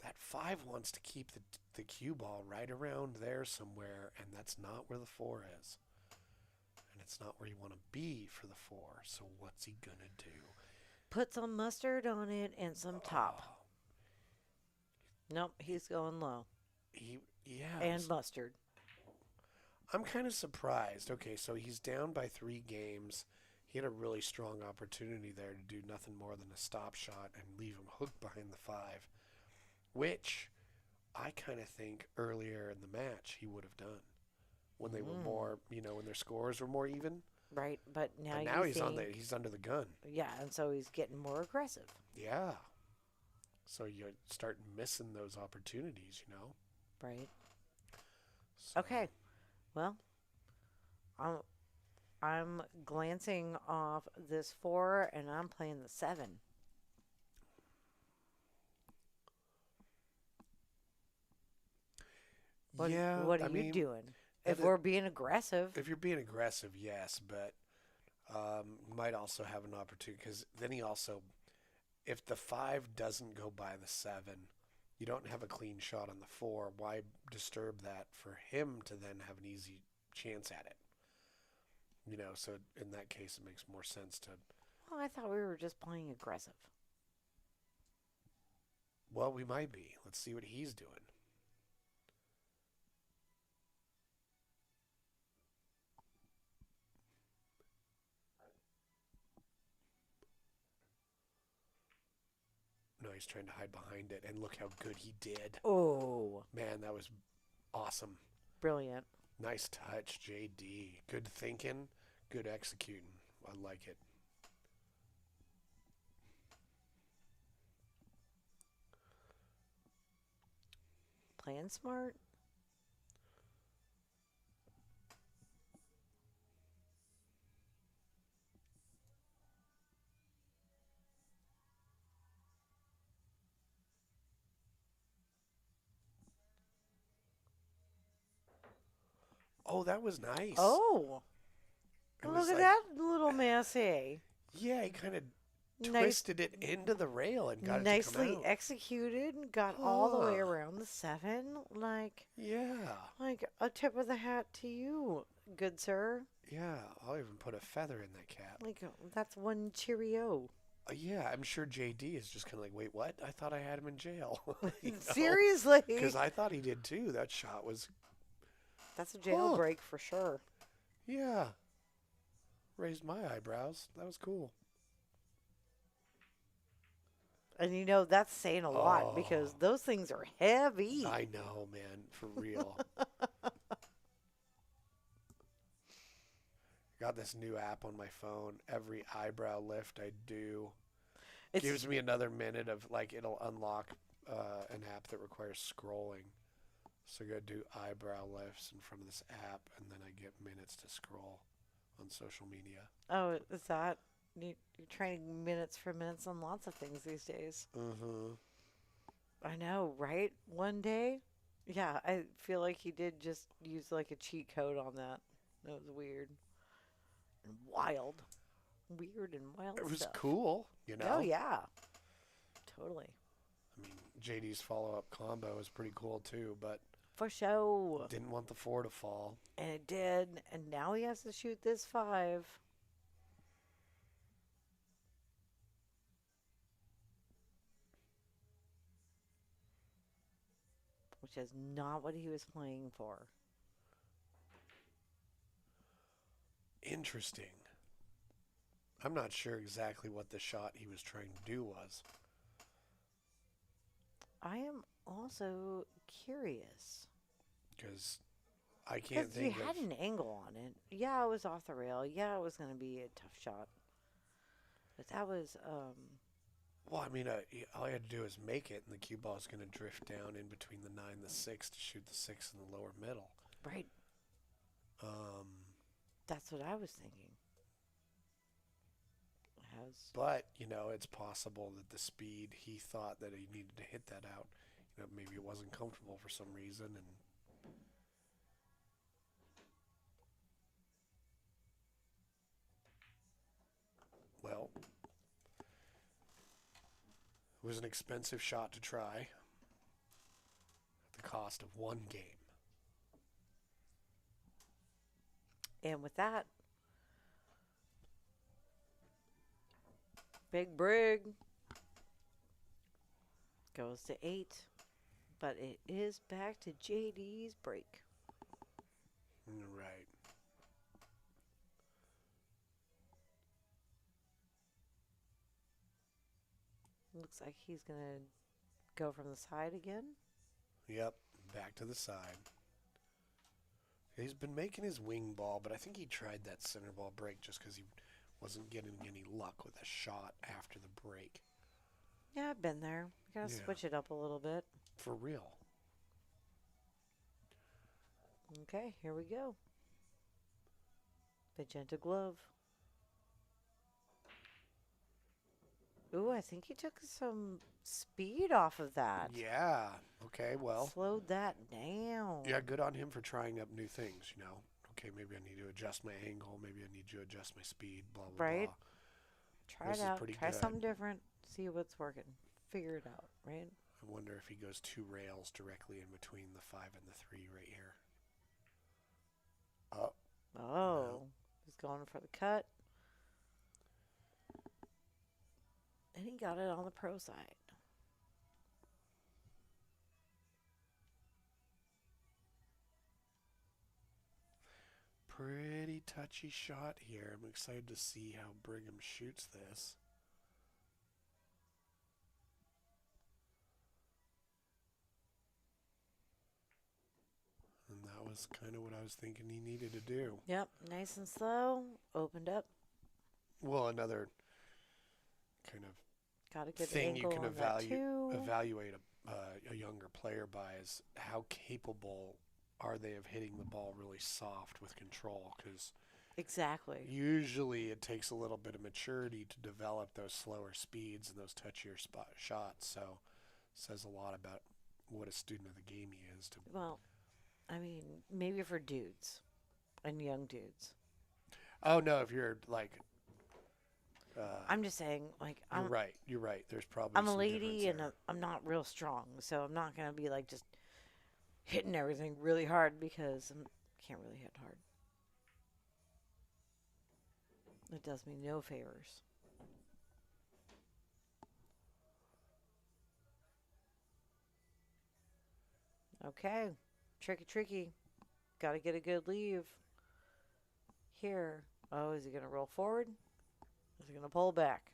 that 5 wants to keep the cue ball right around there somewhere, and that's not where the 4 is. And it's not where you want to be for the 4. So what's he going to do?
Put some mustard on it and some top. Nope, he's going low. And mustard.
I'm kind of surprised. Okay, so he's down by 3 games. He had a really strong opportunity there to do nothing more than a stop shot and leave him hooked behind the 5, which I kind of think earlier in the match he would have done when they were more, when their scores were more even.
Right, but now
But now
you think,
he's under the gun.
yeah, and so he's getting more aggressive.
Yeah. So you start missing those opportunities, you know?
Right.
So,
Okay. Well, I'm I'm glancing off this 4 and I'm playing the 7.
yeah,
What are
I
you
mean,
doing? If we're being aggressive,
if you're being aggressive, yes, but might also have an opportunity because then he also, if the 5 doesn't go by the 7, you don't have a clean shot on the 4. Why disturb that for him to then have an easy chance at it? You know, so in that case, it makes more sense to.
well, I thought we were just playing aggressive.
Well, we might be. Let's see what he's doing. No, he's trying to hide behind it, and look how good he did.
Oh,
Man, that was awesome.
brilliant.
Nice touch, JD. Good thinking, good executing. I like it.
Playing smart.
Oh, that was nice.
Oh,
It
look
was
at
like,
that little Massey.
yeah, he kind of
Nice,
twisted it into the rail and got it to come
nicely
out.
executed. Got all the way
Huh.
around the 7.
Yeah.
Like a tip of the hat to you, good sir.
Yeah, I'll even put a feather in that cap.
Like that's one cheerio.
Yeah, I'm sure JD is just kind of like, wait, what? I thought I had him in jail.
Seriously,
Because I thought he did too. That shot was,
that's a
huh,
jailbreak for sure.
yeah, raised my eyebrows. That was cool.
And you know that's saying a lot because
Oh,
those things are heavy.
I know, man, for real. Got this new app on my phone. Every eyebrow lift I do
It's
gives me another minute of like it'll unlock an app that requires scrolling. So I go do eyebrow lifts in front of this app, and then I get minutes to scroll on social media.
oh, is that you're training minutes for minutes on lots of things these days.
Mm-hmm.
I know, right? One day, yeah, I feel like he did just use like a cheat code on that. That was weird and wild, weird and wild
It was
stuff.
cool, you
Oh
know.
yeah, totally.
I mean, JD's follow-up combo is pretty cool too, but
For sure.
didn't want the 4 to fall.
And it did. And now he has to shoot this 5, which is not what he was playing for.
Interesting. I'm not sure exactly what the shot he was trying to do was.
I am also curious.
Because I can't
Because you
think
had
of.
an angle on it. Yeah, it was off the rail. Yeah, it was going to be a tough shot. But that was,
Well, I mean, all you had to do is make it, and the cue ball is going to drift down in between the 9 and the 6 to shoot the 6 in the lower middle.
right.
Um,
That's what I was thinking. Has
but, you know, it's possible that the speed, he thought that he needed to hit that out. You know, maybe it wasn't comfortable for some reason, and well, it was an expensive shot to try at the cost of one game.
and with that, Big Brig goes to 8. But it is back to JD's break.
Right.
Looks like he's going to go from the side again.
Yep. Back to the side. He's been making his wing ball, but I think he tried that center ball break just because he wasn't getting any luck with a shot after the break.
Yeah, I've been there. You gotta
Yeah.
switch it up a little bit.
For real.
Okay, here we go. Magenta glove. Ooh, I think he took some speed off of that.
Yeah. Okay, well.
Slowed that down.
Yeah, good on him for trying up new things, Okay, maybe I need to adjust my angle. Maybe I need to adjust my speed, blah, blah,
Right?
blah.
Try
This
it
is
out.
pretty
Try
good.
something different. See what's working. Figure it out, right?
I wonder if he goes 2 rails directly in between the 5 and the 3 right here. Oh.
Oh,
No.
he's going for the cut. And he got it on the pro side.
Pretty touchy shot here. I'm excited to see how Brigham shoots this. And that was kind of what I was thinking he needed to do.
Yep, nice and slow. Opened up.
Well, another kind of
Got a good
thing you
angle
can
on that too.
evaluate a younger player by is how capable are they of hitting the ball really soft with control, because
Exactly.
usually it takes a little bit of maturity to develop those slower speeds and those touchier shots. So it says a lot about what a student of the game he is.
Well, I mean, maybe for dudes and young dudes.
Oh no, if you're like
I'm just saying, like,
you're right. You're right. There's probably
I'm a
some
lady and
difference
I'm not real strong, so I'm not gonna be like just hitting everything really hard because I can't really hit hard. It does me no favors. Okay, tricky. Got to get a good leave here. Oh, is he gonna roll forward? Is he gonna pull back?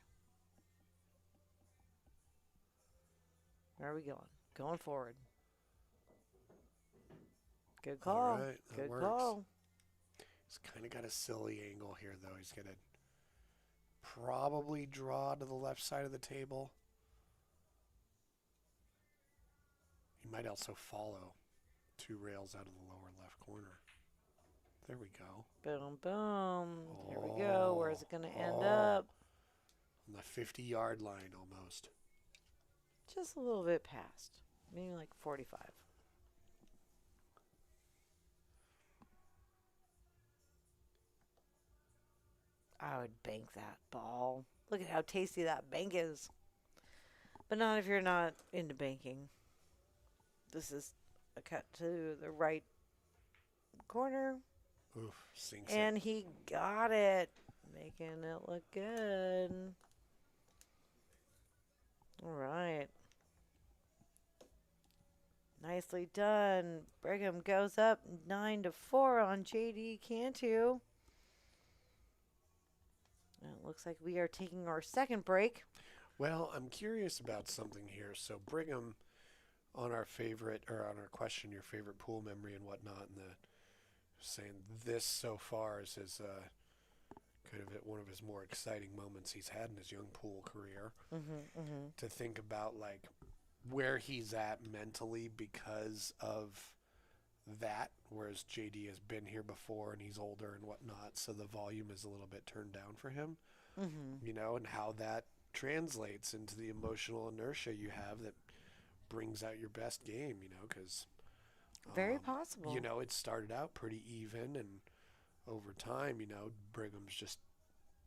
Where are we going? Going forward. Good
there.
call.
All right, that
Good
works.
call.
He's kind of got a silly angle here, though. He's going to probably draw to the left side of the table. He might also follow 2 rails out of the lower left corner. There we go.
Boom, boom. Here we go. Where's it going to end up?
On the 50-yard line almost.
Just a little bit past. Maybe like 45. I would bank that ball. Look at how tasty that bank is. But not if you're not into banking. This is a cut to the right corner.
Oof, sinks
And
it.
he got it. Making it look good. All right. Nicely done. Brigham goes up 9-4 on JD Cantu. And it looks like we are taking our second break.
Well, I'm curious about something here. So Brigham, on our question, your favorite pool memory and whatnot, and saying this so far is his kind of one of his more exciting moments he's had in his young pool career. To think about like where he's at mentally because of that, whereas JD has been here before and he's older and whatnot, so the volume is a little bit turned down for him. And how that translates into the emotional inertia you have that brings out your best game, because
Very possible.
it started out pretty even, and over time, Brigham's just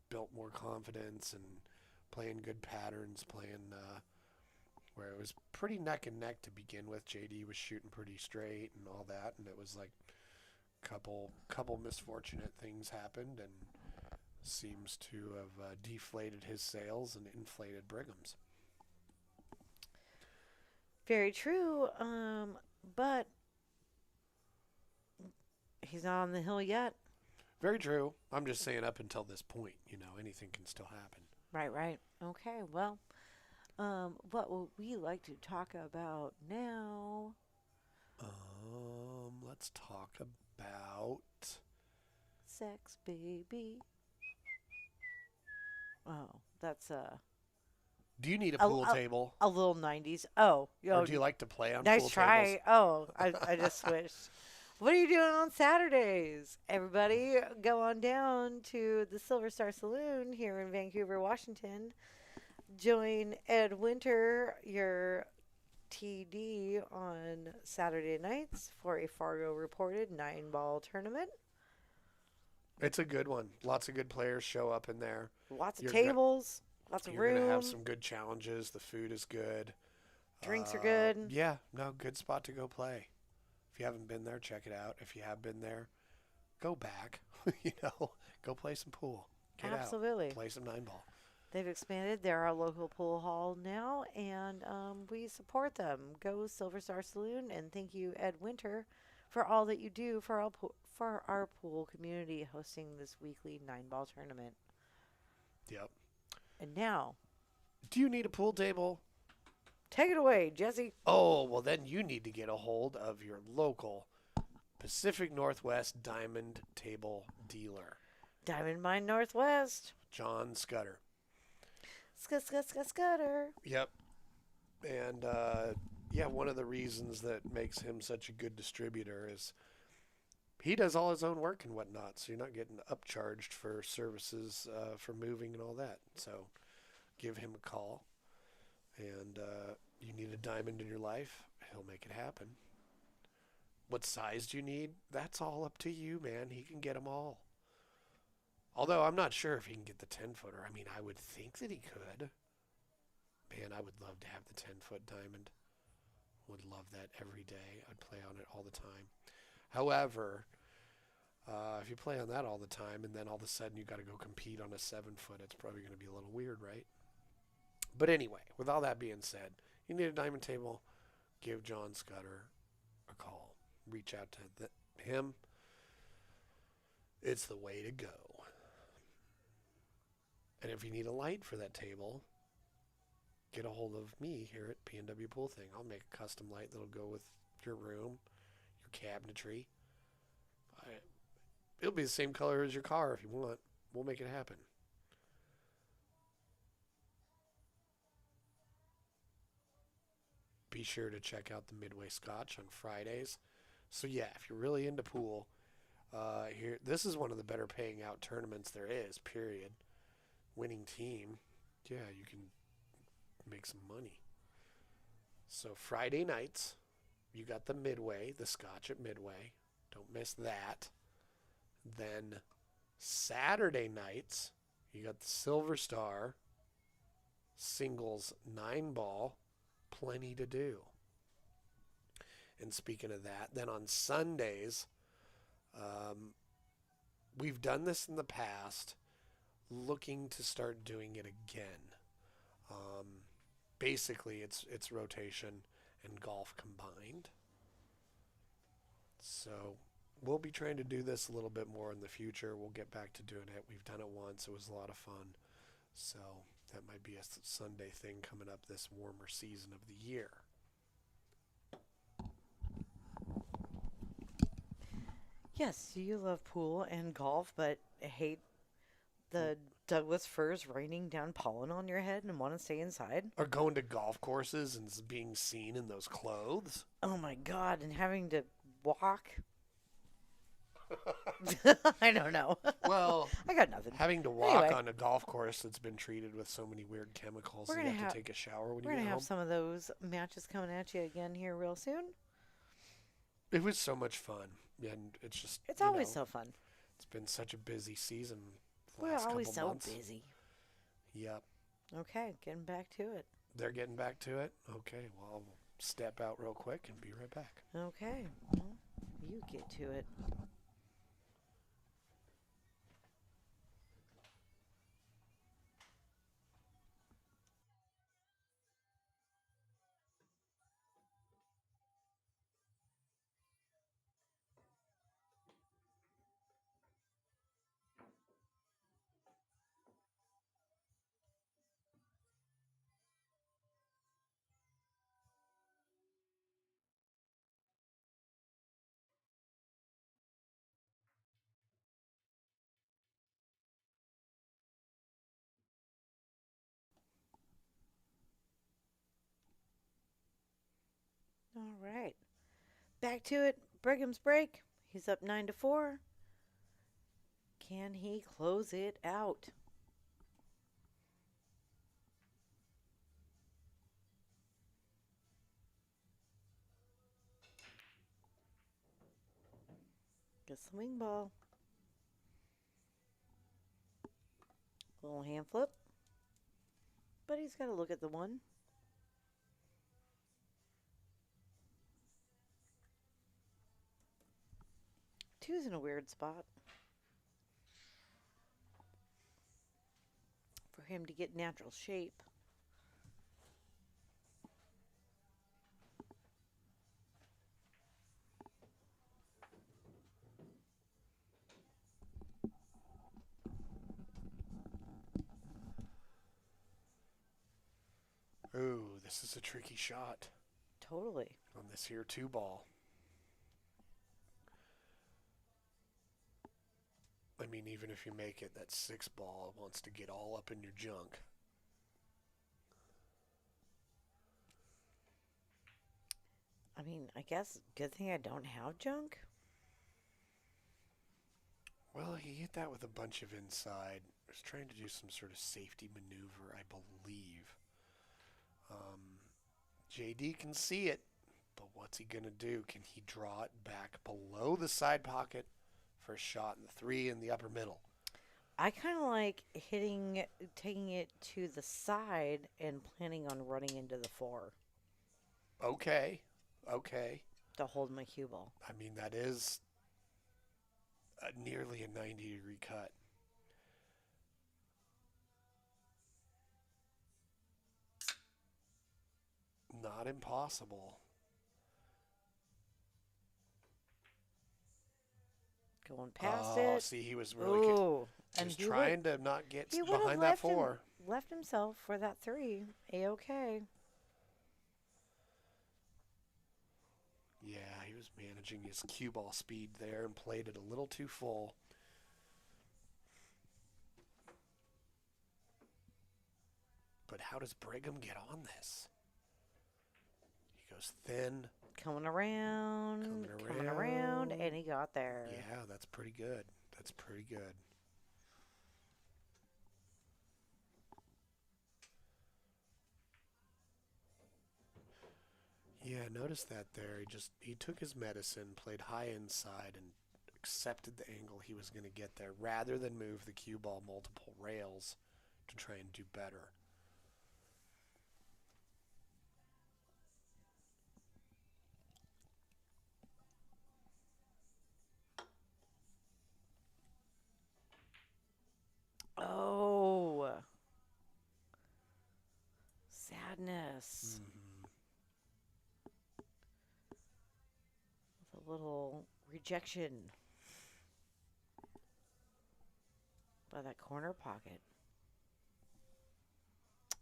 built more confidence and playing good patterns, playing where it was pretty neck and neck to begin with. JD was shooting pretty straight and all that, and it was like couple misfortunate things happened and seems to have deflated his sails and inflated Brigham's.
Very true. But he's not on the hill yet.
Very true. I'm just saying up until this point, anything can still happen.
Right. Okay, well, what would we like to talk about now?
Let's talk about.
Sex, baby. Oh, that's
Do you need a
a,
pool
a,
table,
a little 90s. Oh,
or
yo,
do you like to play on
nice
pool tables?
try. Oh, I just switched. What are you doing on Saturdays? Everybody, go on down to the Silver Star Saloon here in Vancouver, Washington. Join Ed Winter, your TD, on Saturday nights for a Fargo reported 9-ball tournament.
It's a good one. Lots of good players show up in there.
Lots of
You're go-
tables, lots of
you're gonna have
room.
some good challenges. The food is good.
Drinks are good.
Yeah, no, good spot to go play. If you haven't been there, check it out. If you have been there, go back. Go play some pool. Get out,
Absolutely.
play some 9-ball.
They've expanded. They're our local pool hall now, and we support them. Go Silver Star Saloon, and thank you, Ed Winter, for all that you do for our pool community, hosting this weekly 9-ball tournament.
Yep.
And now,
Do you need a pool table?
take it away, Jesse.
Oh, well, then you need to get a hold of your local Pacific Northwest Diamond Table dealer,
Diamond Mine Northwest.
John Scudder.
Scudder.
Yep. And yeah, one of the reasons that makes him such a good distributor is he does all his own work and whatnot, so you're not getting upcharged for services for moving and all that. So give him a call. And you need a diamond in your life, he'll make it happen. What size do you need? That's all up to you, man. He can get them all. Although I'm not sure if he can get the 10-footer. I mean, I would think that he could. Man, I would love to have the 10-foot diamond. Would love that every day. I'd play on it all the time. However, if you play on that all the time and then all of a sudden you got to go compete on a 7-foot, it's probably going to be a little weird, right? But anyway, with all that being said, you need a diamond table, give John Scudder a call. Reach out to him. It's the way to go. And if you need a light for that table, get a hold of me here at PNWpoolthing. I'll make a custom light that'll go with your room, your cabinetry. It'll be the same color as your car if you want. We'll make it happen. Be sure to check out the Midway Scotch on Fridays. So yeah, if you're really into pool, this is one of the better paying out tournaments there is, period. Winning team, yeah, you can make some money. So Friday nights, you got the Midway, the Scotch at Midway. Don't miss that. Then Saturday nights, you got the Silver Star singles 9-ball. Plenty to do. And speaking of that, then on Sundays, we've done this in the past, looking to start doing it again. Basically, it's rotation and golf combined. So we'll be trying to do this a little bit more in the future. We'll get back to doing it. We've done it once. It was a lot of fun. So that might be a Sunday thing coming up this warmer season of the year.
Yes, you love pool and golf, but hate the Douglas firs raining down pollen on your head and want to stay inside.
Or going to golf courses and being seen in those clothes.
Oh my God, and having to walk. I don't know.
Well,
I got nothing.
having to walk
Anyway.
on a golf course that's been treated with so many weird chemicals,
We're
and you
gonna
have
have-
to take a shower when you
We're going
get
to have
home.
some of those matches coming at you again here real soon.
It was so much fun, and it's just
It's always so fun.
It's been such a busy season. The
We're
last
always
couple
so
months.
busy.
Yep,
Okay, getting back to it.
they're getting back to it. Okay, well, I'll step out real quick and be right back.
Okay, well, you get to it. All right. Back to it. Brigham's break. He's up 9-4. Can he close it out? Gets the wing ball. Little hand flip. But he's got to look at the one. Two's in a weird spot for him to get natural shape.
Ooh, this is a tricky shot
Totally.
on this here 2-ball. I mean, even if you make it, that 6-ball wants to get all up in your junk.
I mean, I guess good thing I don't have junk.
Well, he hit that with a bunch of inside. He was trying to do some sort of safety maneuver, I believe. JD can see it, but what's he going to do? Can he draw it back below the side pocket for a shot in the 3 in the upper middle?
I kind of like taking it to the side and planning on running into the 4
Okay.
to hold my cue ball.
I mean, that is nearly a 90-degree cut. Not impossible.
Going past
Oh,
it.
see, he was really
and
was trying to not get behind that 4.
Left himself for that 3. A-okay.
Yeah, he was managing his cue ball speed there and played it a little too full. But how does Brigham get on this? He goes thin.
Coming around, and he got there.
Yeah, that's pretty good. That's pretty good. Yeah, notice that there. He took his medicine, played high inside, and accepted the angle he was going to get there rather than move the cue ball multiple rails to try and do better.
Oh. Sadness. With a little rejection by that corner pocket.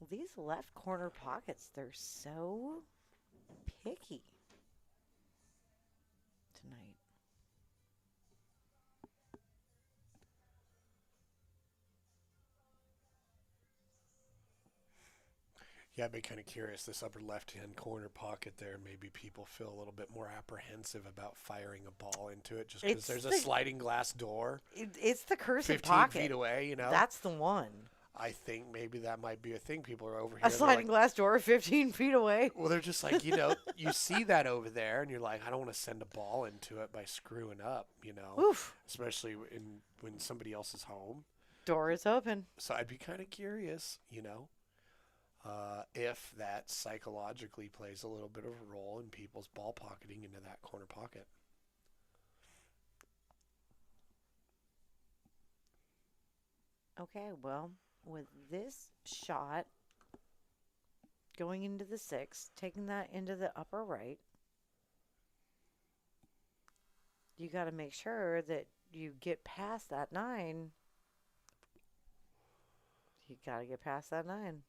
These left corner pockets, they're so picky tonight.
Yeah, I'd be kind of curious. This upper left-hand corner pocket there, maybe people feel a little bit more apprehensive about firing a ball into it just because there's a sliding glass door.
It's the cursive
15
pocket.
15 feet away, you know?
That's the one.
I think maybe that might be a thing. People are over here.
A sliding glass door 15 feet away.
Well, they're just like, you see that over there, and you're like, I don't want to send a ball into it by screwing up,
Oof.
especially when somebody else is home.
Door is open.
So I'd be kind of curious, if that psychologically plays a little bit of a role in people's ball pocketing into that corner pocket.
Okay, well, with this shot going into the 6, taking that into the upper right, you got to make sure that you get past that 9. You got to get past that 9.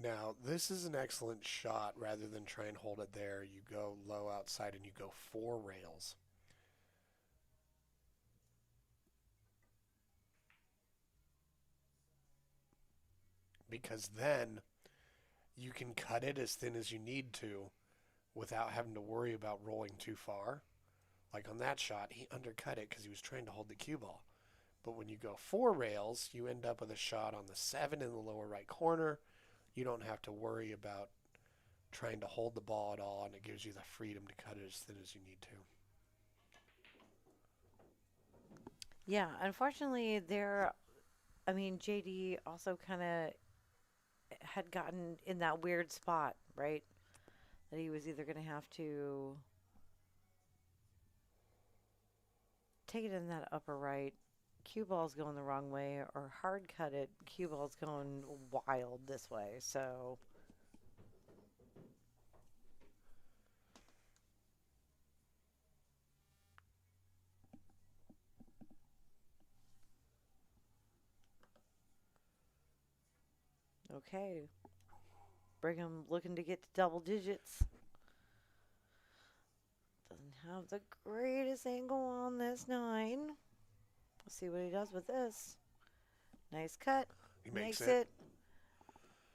Now, this is an excellent shot. Rather than try and hold it there, you go low outside and you go 4 rails. Because then you can cut it as thin as you need to without having to worry about rolling too far. Like on that shot, he undercut it because he was trying to hold the cue ball. But when you go 4 rails, you end up with a shot on the 7 in the lower right corner. You don't have to worry about trying to hold the ball at all, and it gives you the freedom to cut it as thin as you need to.
Yeah, unfortunately, JD also kind of had gotten in that weird spot, right? That he was either going to have to take it in that upper right, cue ball's going the wrong way, or hard cut it, cue ball's going wild this way. So okay, Brigham looking to get to double digits. Doesn't have the greatest angle on this 9. Let's see what he does with this. Nice cut.
He makes
it.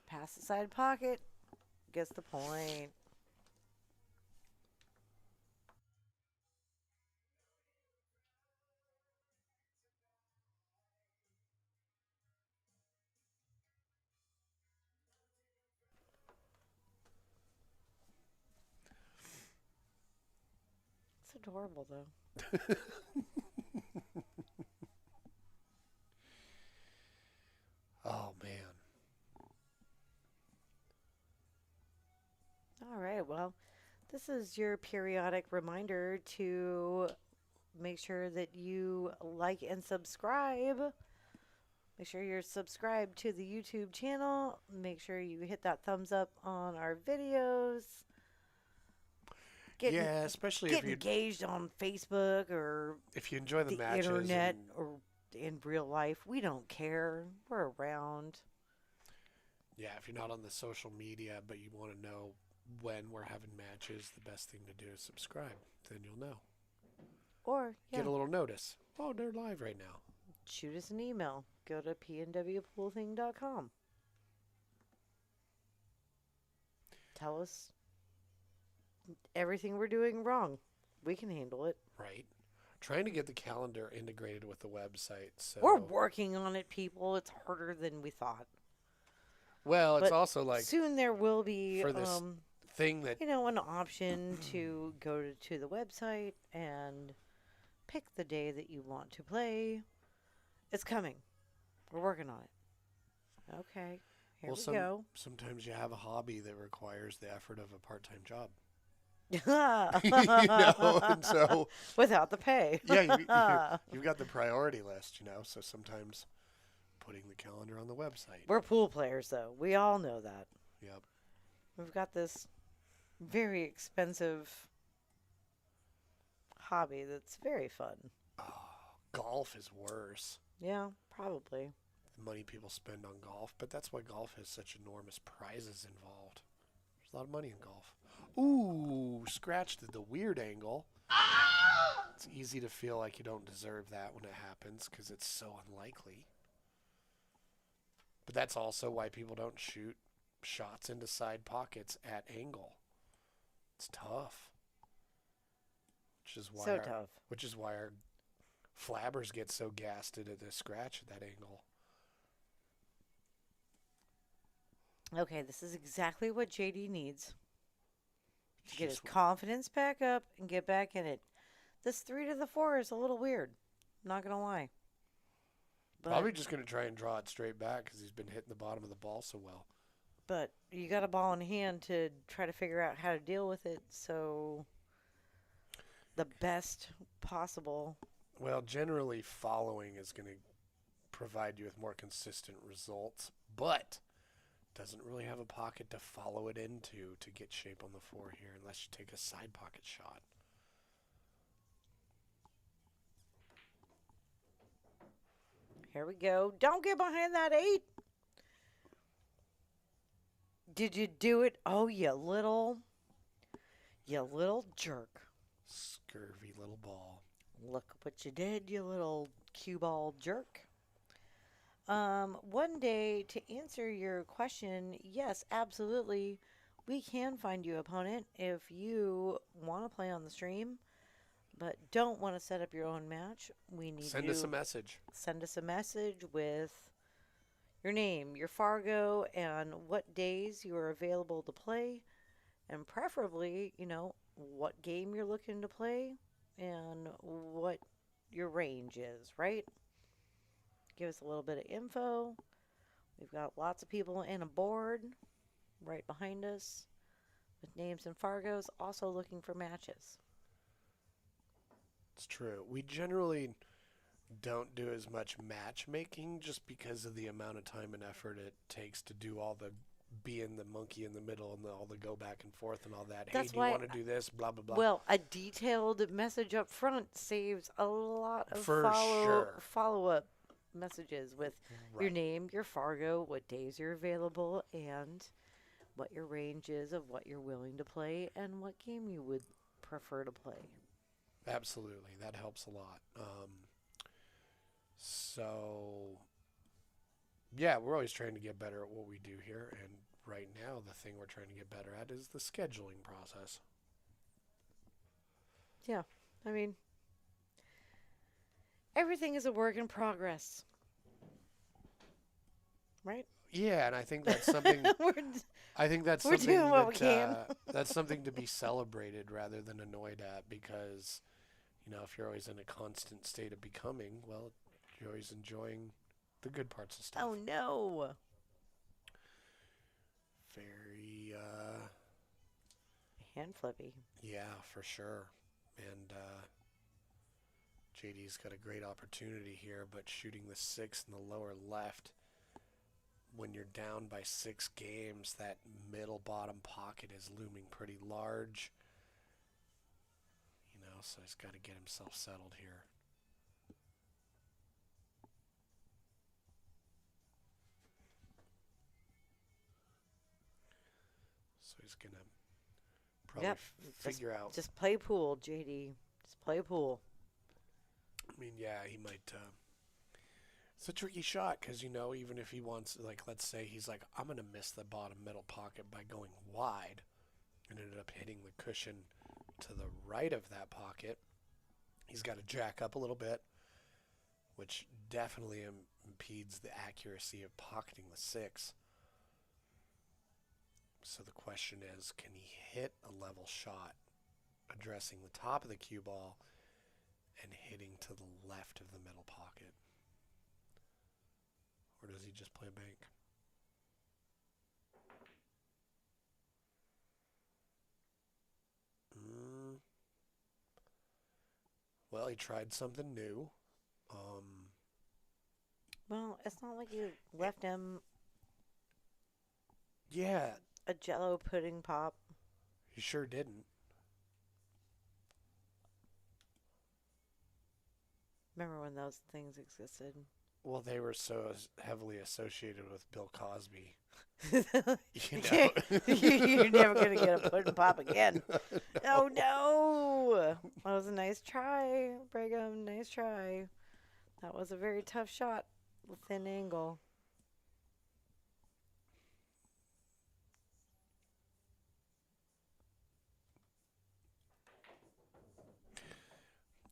Pass the side pocket. Gets the point. It's adorable, though.
Oh, man.
All right, well, this is your periodic reminder to make sure that you like and subscribe. Make sure you're subscribed to the YouTube channel. Make sure you hit that thumbs up on our videos.
Especially
get
if you
engaged on Facebook or
if you enjoy the
the
matches
internet or in real life. We don't care. We're around.
Yeah, if you're not on the social media but you want to know when we're having matches, the best thing to do is subscribe. Then you'll know.
Or
Get a little notice. Oh, they're live right now.
Shoot us an email. Go to PNWpoolthing.com. Tell us everything we're doing wrong. We can handle it.
Right. Trying to get the calendar integrated with the website. So
We're working on it, people. It's harder than we thought.
Well, it's also like
soon there will be
for this thing that
an option to go to the website and pick the day that you want to play. It's coming. We're working on it. Okay. Here we go.
Sometimes you have a hobby that requires the effort of a part-time job. And so
without the pay.
you've got the priority list, so sometimes putting the calendar on the website.
We're pool players, though. We all know that.
Yep.
We've got this very expensive hobby that's very fun.
Oh, golf is worse.
Yeah, probably.
The money people spend on golf, but that's why golf has such enormous prizes involved. There's a lot of money in golf. Ooh, scratched at the weird angle. It's easy to feel like you don't deserve that when it happens because it's so unlikely. But that's also why people don't shoot shots into side pockets at angle. It's tough. Which is why our flabbers get so gassed at a scratch at that angle.
Okay, this is exactly what JD needs. To get his confidence back up and get back in it. This 3 to the 4 is a little weird. I'm not going to lie. But
probably just going to try and draw it straight back because he's been hitting the bottom of the ball so well.
But you got a ball in hand to try to figure out how to deal with it. So the best possible.
Well, generally following is going to provide you with more consistent results, but doesn't really have a pocket to follow it into to get shape on the 4 here unless you take a side pocket shot.
Here we go. Don't get behind that 8. Did you do it? Oh, you little jerk.
Scurvy little ball.
Look what you did, you little cue ball jerk. One day, to answer your question, yes, absolutely, we can find you opponent if you want to play on the stream, but don't want to set up your own match. We need
Send
you
us a message.
send us a message with your name, your Fargo, and what days you are available to play, and preferably, what game you're looking to play and what your range is, right? Give us a little bit of info. We've got lots of people in a board right behind us with names and Fargos also looking for matches.
It's true. We generally don't do as much matchmaking just because of the amount of time and effort it takes to do all the being the monkey in the middle and all the go back and forth and all that.
That's
Hey, do you
why,
want to do this? Blah, blah, blah.
well, a detailed message up front saves a lot of
For sure.
follow-up messages with your
Right.
name, your Fargo, what days you're available, and what your range is of what you're willing to play and what game you would prefer to play.
Absolutely. That helps a lot. So, yeah, we're always trying to get better at what we do here. And right now, the thing we're trying to get better at is the scheduling process.
Yeah, I mean, everything is a work in progress, right?
Yeah, and I think that's something.
we're,
I think that's
We're
something
doing what we
that
can.
that's something to be celebrated rather than annoyed at because, if you're always in a constant state of becoming, well, you're always enjoying the good parts of stuff.
Oh no.
Very,
Hand flippy.
yeah, for sure. And JD's got a great opportunity here, but shooting the 6 in the lower left, when you're down by 6 games, that middle bottom pocket is looming pretty large. So he's got to get himself settled here. So he's going to probably figure out.
Just play pool, JD. Just play pool.
I mean, yeah, he might. It's a tricky shot because, even if he wants, like, let's say he's like, I'm going to miss the bottom middle pocket by going wide and ended up hitting the cushion to the right of that pocket. He's got to jack up a little bit, which definitely impedes the accuracy of pocketing the 6. So the question is, can he hit a level shot addressing the top of the cue ball and hitting to the left of the middle pocket? Or does he just play bank? Well, he tried something new.
Well, it's not like you left him
Yeah,
a Jello pudding pop.
he sure didn't.
Remember when those things existed?
Well, they were so heavily associated with Bill Cosby.
You're never going to get a pudding pop again. Oh, no. That was a nice try, Brigham. Nice try. That was a very tough shot. Thin angle.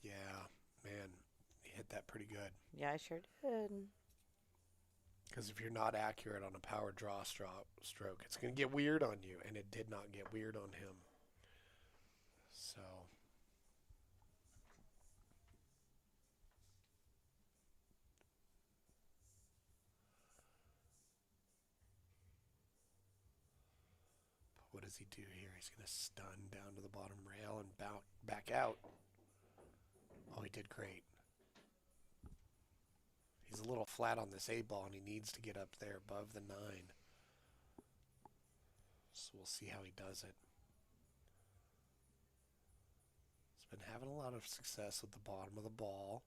Yeah, man, he hit that pretty good.
Yeah, I sure did.
Because if you're not accurate on a power draw stroke, it's going to get weird on you. And it did not get weird on him. So. What does he do here? He's going to stun down to the bottom rail and back out. Oh, he did great. He's a little flat on this 8 ball, and he needs to get up there above the 9. So we'll see how he does it. He's been having a lot of success with the bottom of the ball.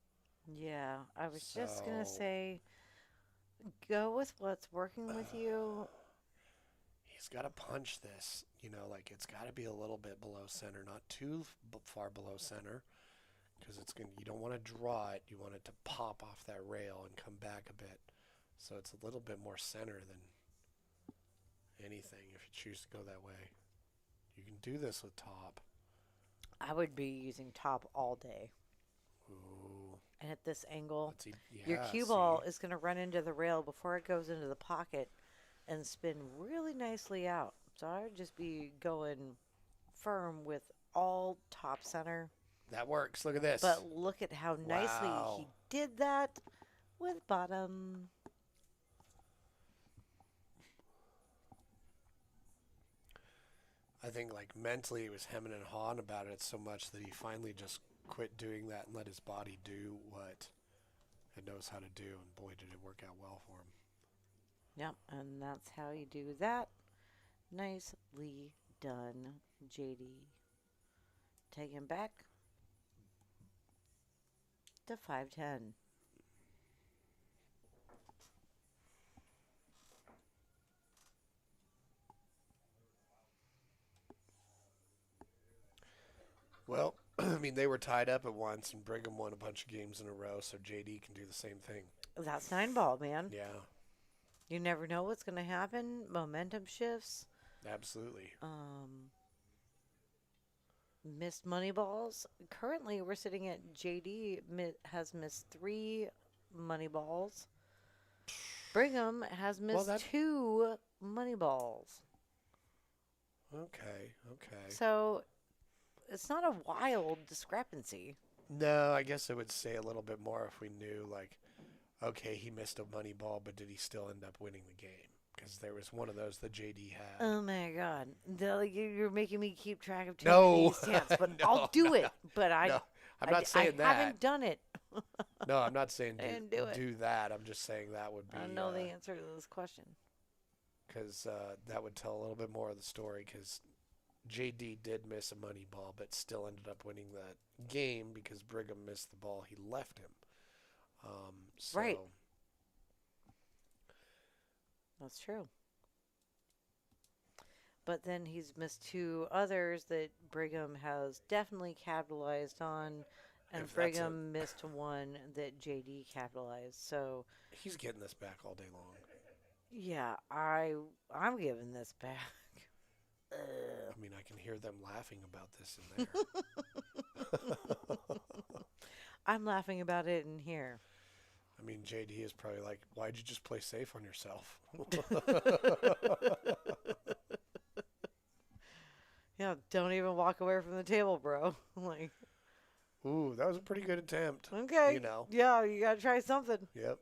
Yeah, I was just going to say, go with what's working with you.
he's got to punch this. Like it's got to be a little bit below center, not too far below center, because you don't want to draw it. You want it to pop off that rail and come back a bit. So it's a little bit more center than anything if you choose to go that way. You can do this with top.
I would be using top all day.
Ooh.
And at this angle,
Yeah,
your cue ball is going to run into the rail before it goes into the pocket and spin really nicely out. So I would just be going firm with all top center.
That works. Look at this.
But look at how nicely
Wow.
he did that with bottom.
I think like mentally he was hemming and hawing about it so much that he finally just quit doing that and let his body do what it knows how to do. And boy, did it work out well for him.
Yep, and that's how you do that. Nicely done, JD. Take him back to 510.
Well, I mean, they were tied up at once, and Brigham won a bunch of games in a row, so JD can do the same thing.
That's 9-ball, man.
Yeah.
You never know what's going to happen. Momentum shifts.
Absolutely.
Missed money balls. Currently, we're sitting at JD has missed 3 money balls. Brigham has missed 2 money balls.
Okay.
So it's not a wild discrepancy.
No, I guess I would say a little bit more if we knew, like, okay, he missed a money ball, but did he still end up winning the game? Because there was one of those that JD had.
Oh my God! You're making me keep track of too
No.
many stats, but
No,
I'll do it.
no.
But
No, I'm not saying that.
I haven't done it.
No, I'm not saying
I didn't do it.
do that. I'm just saying that would be.
I know the answer to this question.
Because that would tell a little bit more of the story. Because JD did miss a money ball, but still ended up winning that game because Brigham missed the ball he left him.
Right. That's true. But then he's missed 2 others that Brigham has definitely capitalized on, and Brigham missed 1 that JD capitalized. So
he's getting this back all day long.
Yeah, I'm giving this back.
I mean, I can hear them laughing about this in there.
I'm laughing about it in here.
I mean, JD is probably like, why'd you just play safe on yourself?
Yeah, don't even walk away from the table, bro. Like,
ooh, that was a pretty good attempt.
Okay.
You know.
Yeah, you got to try something.
Yep.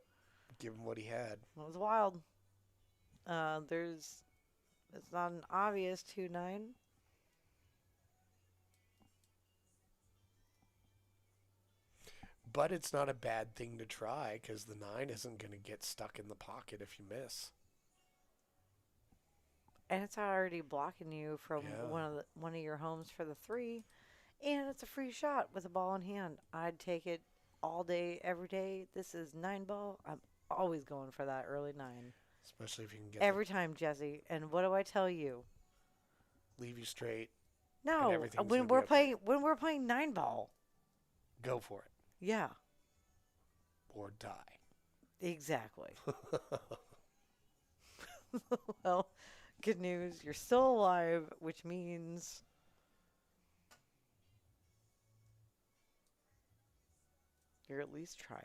Give him what he had.
It was wild. It's not an obvious 2-9.
But it's not a bad thing to try because the 9 isn't going to get stuck in the pocket if you miss.
And it's already blocking you from one of your homes for the 3. And it's a free shot with a ball in hand. I'd take it all day, every day. This is 9-ball. I'm always going for that early 9.
Especially if you can get
every time, Jesse. And what do I tell you?
Leave you straight.
No, when we're playing 9-ball.
Go for it.
Yeah.
Or die.
Exactly. Well, good news. You're still alive, which means you're at least trying.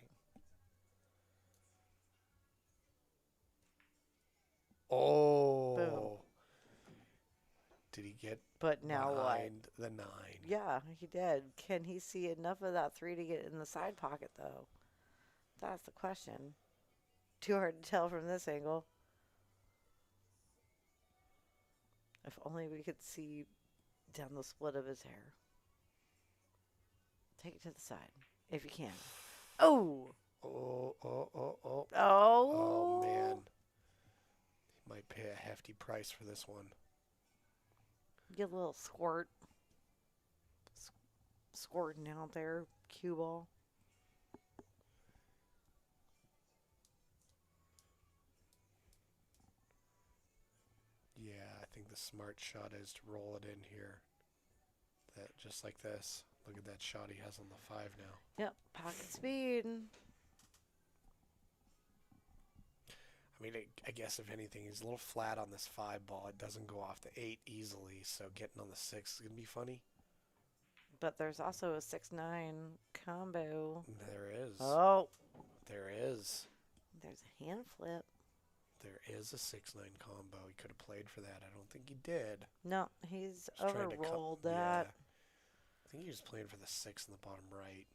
Oh.
Boom.
Did he get
but now
behind the 9?
Yeah, he did. Can he see enough of that 3 to get in the side pocket, though? That's the question. Too hard to tell from this angle. If only we could see down the split of his hair. Take it to the side, if you can. Oh!
Oh.
Oh!
Oh, man. He might pay a hefty price for this one.
Get a little squirt. Squirting out there. Cue ball.
Yeah, I the smart shot is to roll it in here. That just like this. Look at that shot he has on the 5 now.
Yep, pocket speed.
I mean, I guess if anything, he's a little flat on this 5 ball. It doesn't go off the 8 easily, so getting on the 6 is going to be funny.
But there's also a 6-9 combo.
There is.
Oh.
There is.
There's a hand flip.
There is a 6-9 combo. He could have played for that. I don't think he did.
No, he's
Just trying to
overrolled that.
Yeah. I think he was playing for the 6 in the bottom right.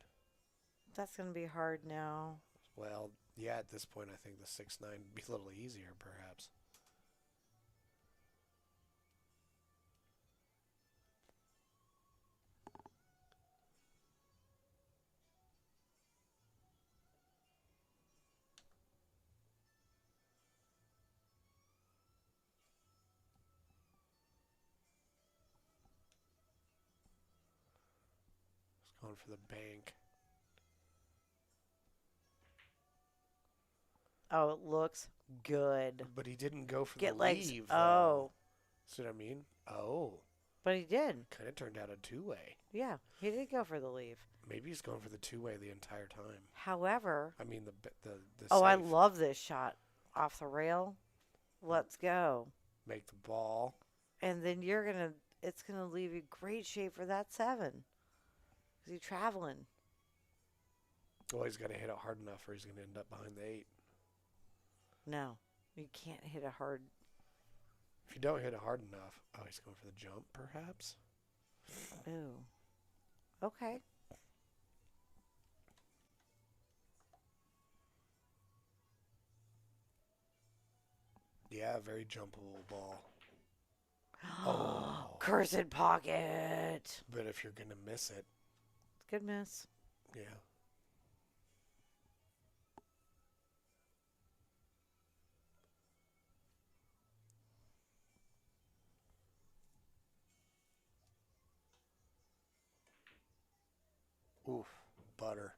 That's going to be hard now.
Well, yeah, at this point, I think the 6-9 would be a little easier, perhaps. He's going for the bank.
Oh, it looks good.
But he didn't go for
Get
the
legs.
leave.
Oh.
See what I mean? Oh.
But he did.
Kind of turned out a 2-way.
Yeah, he did go for the leave.
Maybe he's going for the 2-way the entire time.
However.
I mean, the
Oh,
safe.
I love this shot. Off the rail. Let's go.
Make the ball.
And then it's going to leave you great shape for that 7. Because you're traveling.
Well, he's got to hit it hard enough or he's going to end up behind the 8.
No, you can't hit it hard.
If you don't hit it hard enough. Oh, he's going for the jump, perhaps?
Ooh. Okay.
Yeah, very jumpable ball. Oh.
Cursed pocket.
But if you're going to miss it.
Good miss.
Yeah. Oof, butter.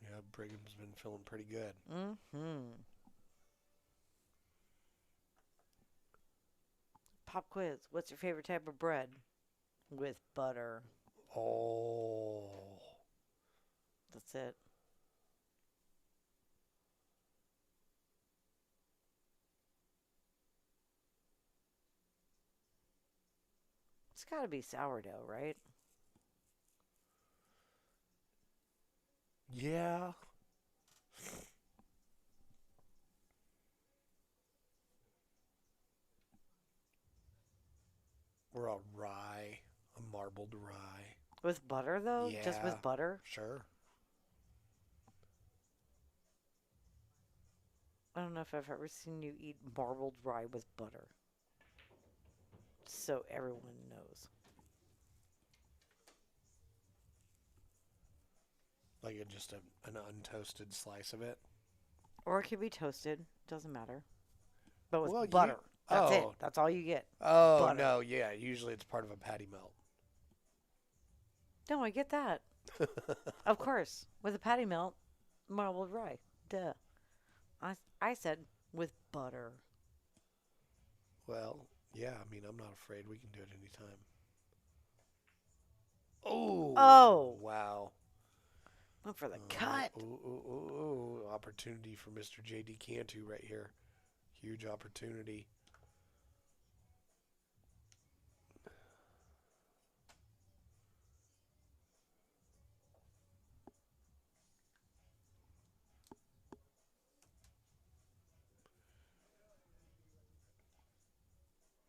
Yeah, Brigham's been feeling pretty good.
Mm-hmm. Pop quiz. What's your favorite type of bread? With butter.
Oh.
That's it. It's got to be sourdough, right?
Yeah. Or a rye, a marbled rye.
With butter, though?
Yeah.
Just with butter?
Sure.
I don't know if I've ever seen you eat marbled rye with butter. So everyone knows.
Like just an untoasted slice of it?
Or it could be toasted. Doesn't matter. But with
Well,
butter. That's it.
Oh.
That's all you get.
Oh,
Butter.
no, yeah. Usually it's part of a patty melt.
No, I get that. Of course. With a patty melt, marbled rye. Duh. I said with butter.
Well, yeah, I mean, I'm not afraid. We can do it anytime. Oh.
Oh.
Wow.
Went for the cut.
Ooh. Opportunity for Mr. J.D. Cantu right here. Huge opportunity.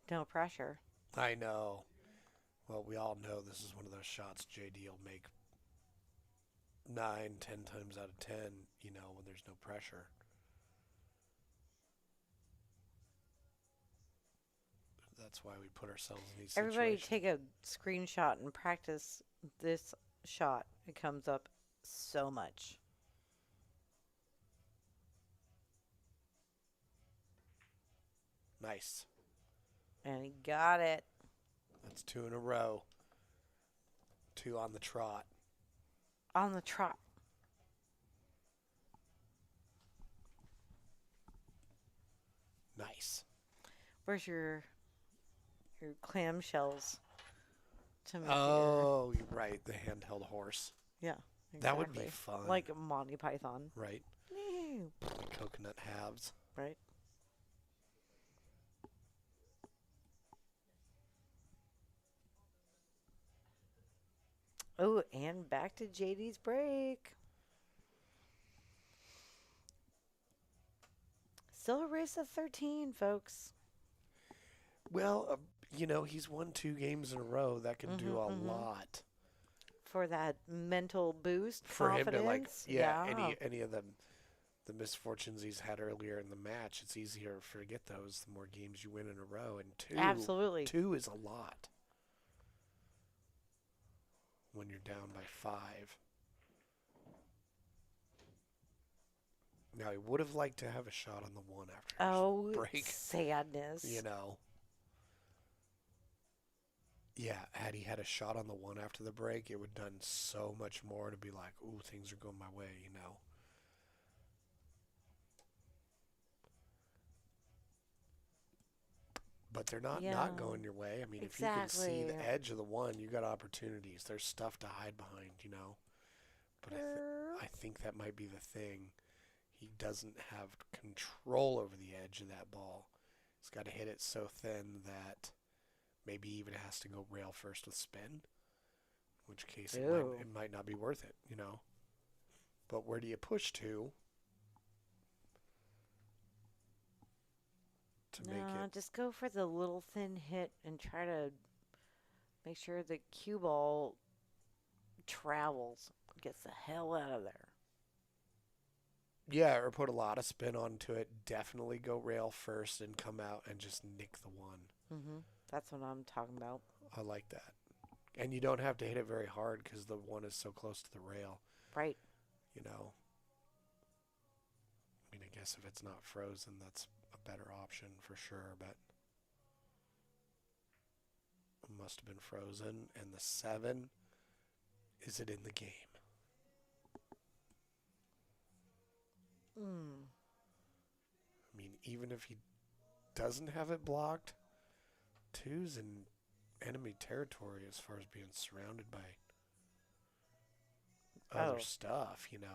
No pressure.
I know. Well, we all know this is one of those shots J.D. will make 9, 10 times out of 10, when there's no pressure. That's why we put ourselves in these
Everybody
situations.
take a screenshot and practice this shot. It comes up so much.
Nice.
And he got it.
That's 2 in a row. 2 on the trot.
On the trot.
Nice.
Where's your clamshells to make your
Oh, you're right. The handheld horse.
yeah,
That would be
exactly.
fun.
Like a Monty Python.
Right. Coconut halves.
Right. Oh, and back to JD's break. Still a race of 13, folks.
Well, he's won 2 games in a row. That can do a lot
For that mental boost,
for him to
confidence.
any of the misfortunes he's had earlier in the match. It's easier to forget those the more games you win in a row. And
Absolutely.
2 is a lot when you're down by 5. Now, he would have liked to have a shot on the 1 after his break.
Sadness.
Yeah, had he had a shot on the 1 after the break, it would have done so much more to be like, ooh, things are going my way. But they're not going your way. I mean, if you can see the edge of the 1, you got opportunities. There's stuff to hide behind. But I think that might be the thing. He doesn't have control over the edge of that ball. He's got to hit it so thin that maybe even has to go rail first with spin, in which case it might not be worth it, But where do you push to make it?
Just go for the little thin hit and try to make sure the cue ball travels, gets the hell out of there.
Yeah, or put a lot of spin onto it. Definitely go rail first and come out and just nick the 1.
Mm-hmm. That's what I'm talking about.
I like that. And you don't have to hit it very hard because the 1 is so close to the rail.
Right.
I mean, I guess if it's not frozen, that's a better option for sure, but it must have been frozen. And the 7, is it in the game? I mean, even if he doesn't have it blocked, 2's in enemy territory as far as being surrounded by other stuff, Okay,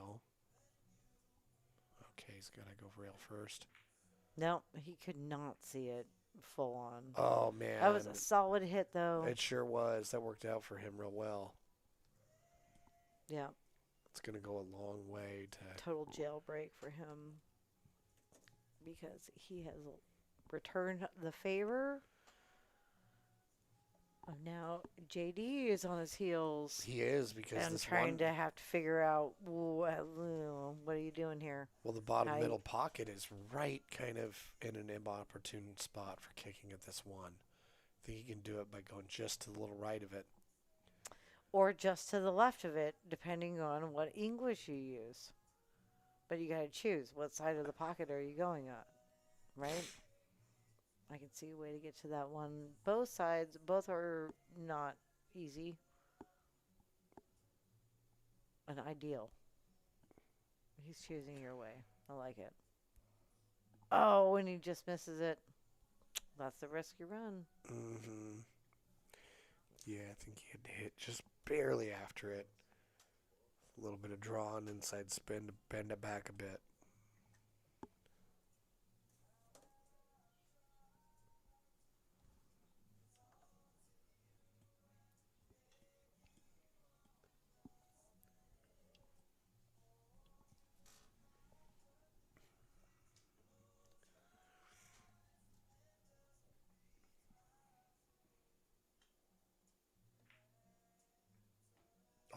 he's got to go rail first.
No, he could not see it full on.
Oh, man.
That was a solid hit, though.
It sure was. That worked out for him real well.
Yeah.
It's going to go a long way to...
Total jailbreak for him because he has returned the favor. Now JD is on his heels.
He is because
and
this
trying to have to figure out what are you doing here?
Well, the bottom middle pocket is right kind of in an inopportune spot for kicking at this 1. I think he can do it by going just to the little right of it.
Or just to the left of it, depending on what English you use. But you got to choose what side of the pocket are you going on, right? I can see a way to get to that 1. Both sides, both are not easy and ideal. He's choosing your way. I like it. Oh, and he just misses it. That's the risk you run.
Mm-hmm. Yeah, I think he had to hit just barely after it. A little bit of draw and inside spin to bend it back a bit.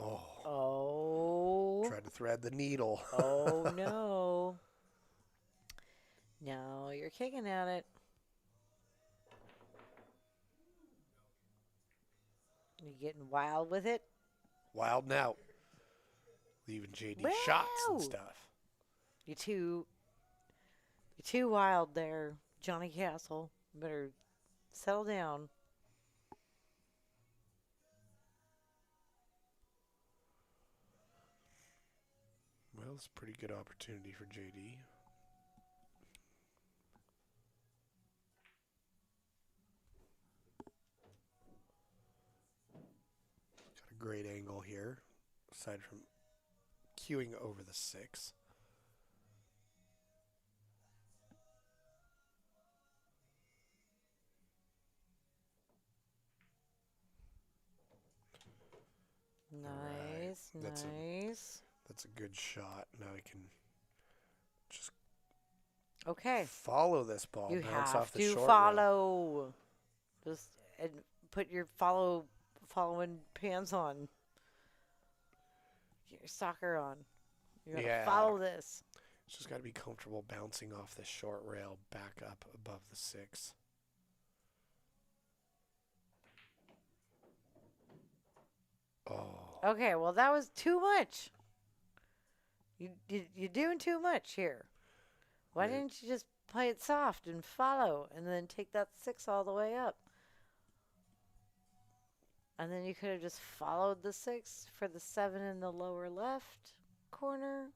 Oh.
Tried to thread the needle.
Oh, no. No, you're kicking at it. You getting wild with it?
Wild and out. Leaving JD shots and stuff.
You're too wild there, Johnny Castle. Better settle down.
Well, it's a pretty good opportunity for JD. great angle here, aside from cueing over the 6.
Nice,
Right.
nice.
That's a good shot. Now we can just follow this ball,
You
bounce
have
off the
to
short rail.
follow. Just and put your following pants on. Get your soccer on. You gotta follow this.
It's just got to be comfortable bouncing off the short rail back up above the 6. Oh.
Okay, well that was too much. You're doing too much here. Why didn't you just play it soft and follow and then take that 6 all the way up? And then you could have just followed the 6 for the 7 in the lower left corner.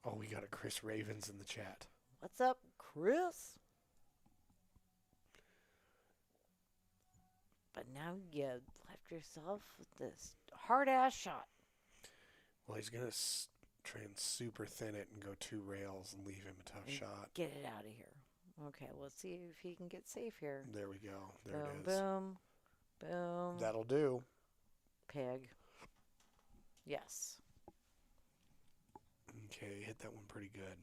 Oh, we got a Chris Ravens in the chat.
What's up, Chris? But now you left yourself with this hard-ass shot.
Well, he's going to try and super thin it and go 2 rails and leave him a tough shot.
Get it out of here. Okay, let's see if he can get safe here.
There we go. There
boom,
it is.
Boom, boom.
That'll do.
Peg. Yes.
Okay, hit that one pretty good.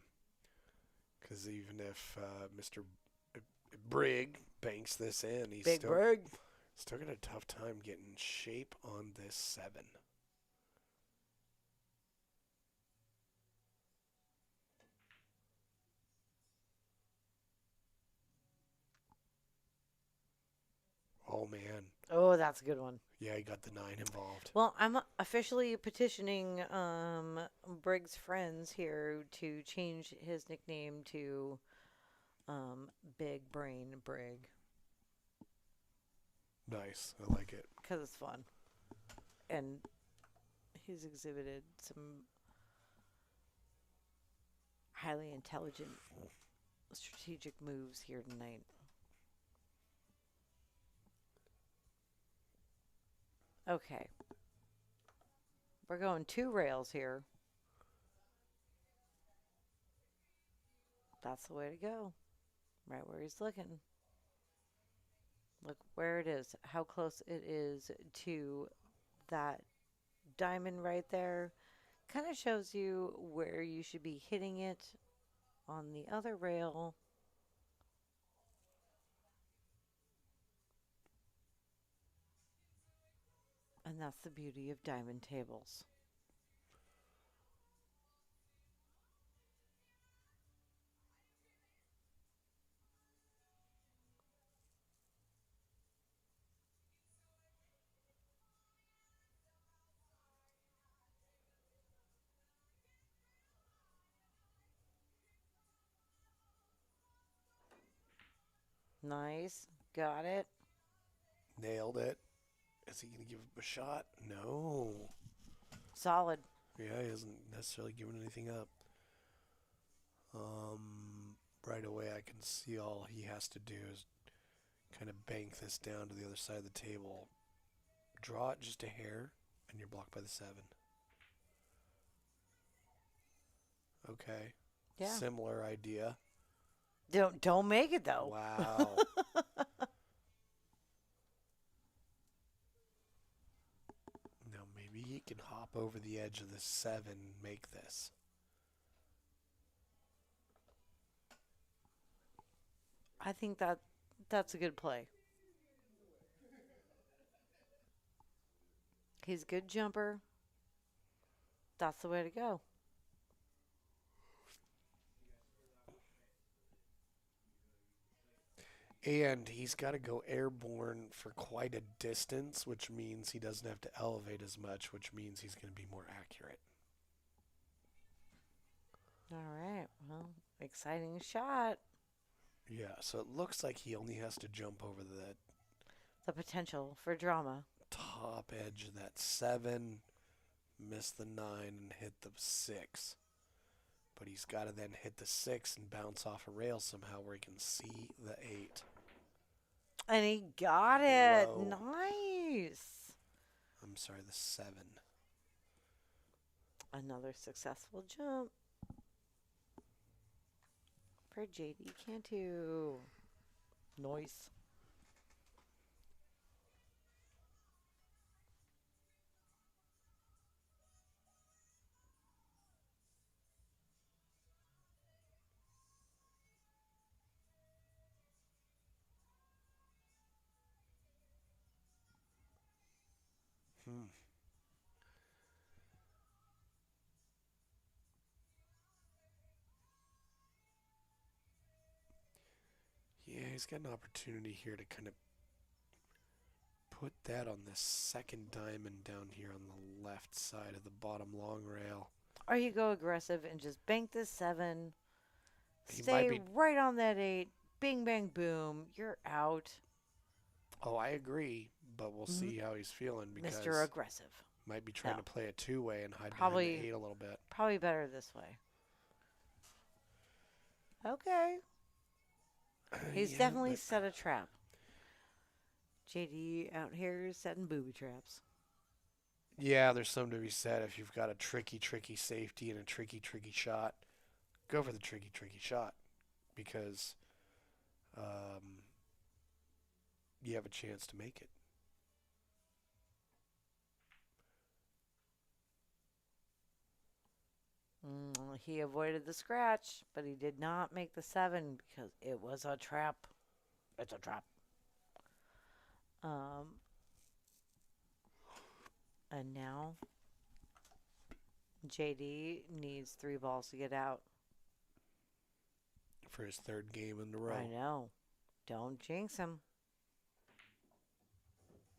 Because even if Mr. Brig banks this in, he's
Big Brig.
Still got a tough time getting shape on this 7. Oh, man.
Oh, that's a good one.
Yeah, he got the 9 involved.
Well, I'm officially petitioning Brig's friends here to change his nickname to Big Brain Brig.
Nice. I like it.
Because it's fun. And he's exhibited some highly intelligent strategic moves here tonight. Okay. We're going 2 rails here. That's the way to go. Right where he's looking. Look where it is. How close it is to that diamond right there. Kind of shows you where you should be hitting it on the other rail. And that's the beauty of diamond tables. Nice. Got it.
Nailed it. Is he going to give him a shot? No.
Solid.
Yeah, he hasn't necessarily given anything up. Right away, I can see all he has to do is kind of bank this down to the other side of the table. Draw it just a hair, and you're blocked by the 7. Okay.
Yeah.
Similar idea.
Don't make it though.
Wow. Now maybe he can hop over the edge of the 7 and make this.
I think that's a good play. He's a good jumper. That's the way to go.
And he's got to go airborne for quite a distance, which means he doesn't have to elevate as much, which means he's going to be more accurate.
All right. Well, exciting shot.
Yeah, so it looks like he only has to jump over
The potential for drama.
top edge of that 7, miss the 9, and hit the 6. But he's got to then hit the 6 and bounce off a rail somehow where he can see the 8.
And he got it.
Low.
Nice.
I'm sorry, the 7.
Another successful jump for JD Cantu. Nice.
Hmm. Yeah, he's got an opportunity here to kind of put that on this second diamond down here on the left side of the bottom long rail.
Or you go aggressive and just bank this 7.
He might
Stay
be.
right on that 8. Bing, bang, boom. You're out.
Oh, I agree, but we'll
Mhm.
see how he's feeling
Mr.
because
Aggressive.
might be trying
No.
to play a two-way and hide behind
Probably
the 8 a little bit.
probably better this way. Okay. He's
Yeah,
definitely
but
set a trap. JD out here setting booby traps.
yeah, there's something to be said if you've got a tricky, tricky safety and a tricky, tricky shot. Go for the tricky, tricky shot because um, you have a chance to make it.
He avoided the scratch, but he did not make the 7 because it was a trap. It's a trap. Um, and now JD needs 3 balls to get out.
For his third game in a row.
I know. Don't jinx him.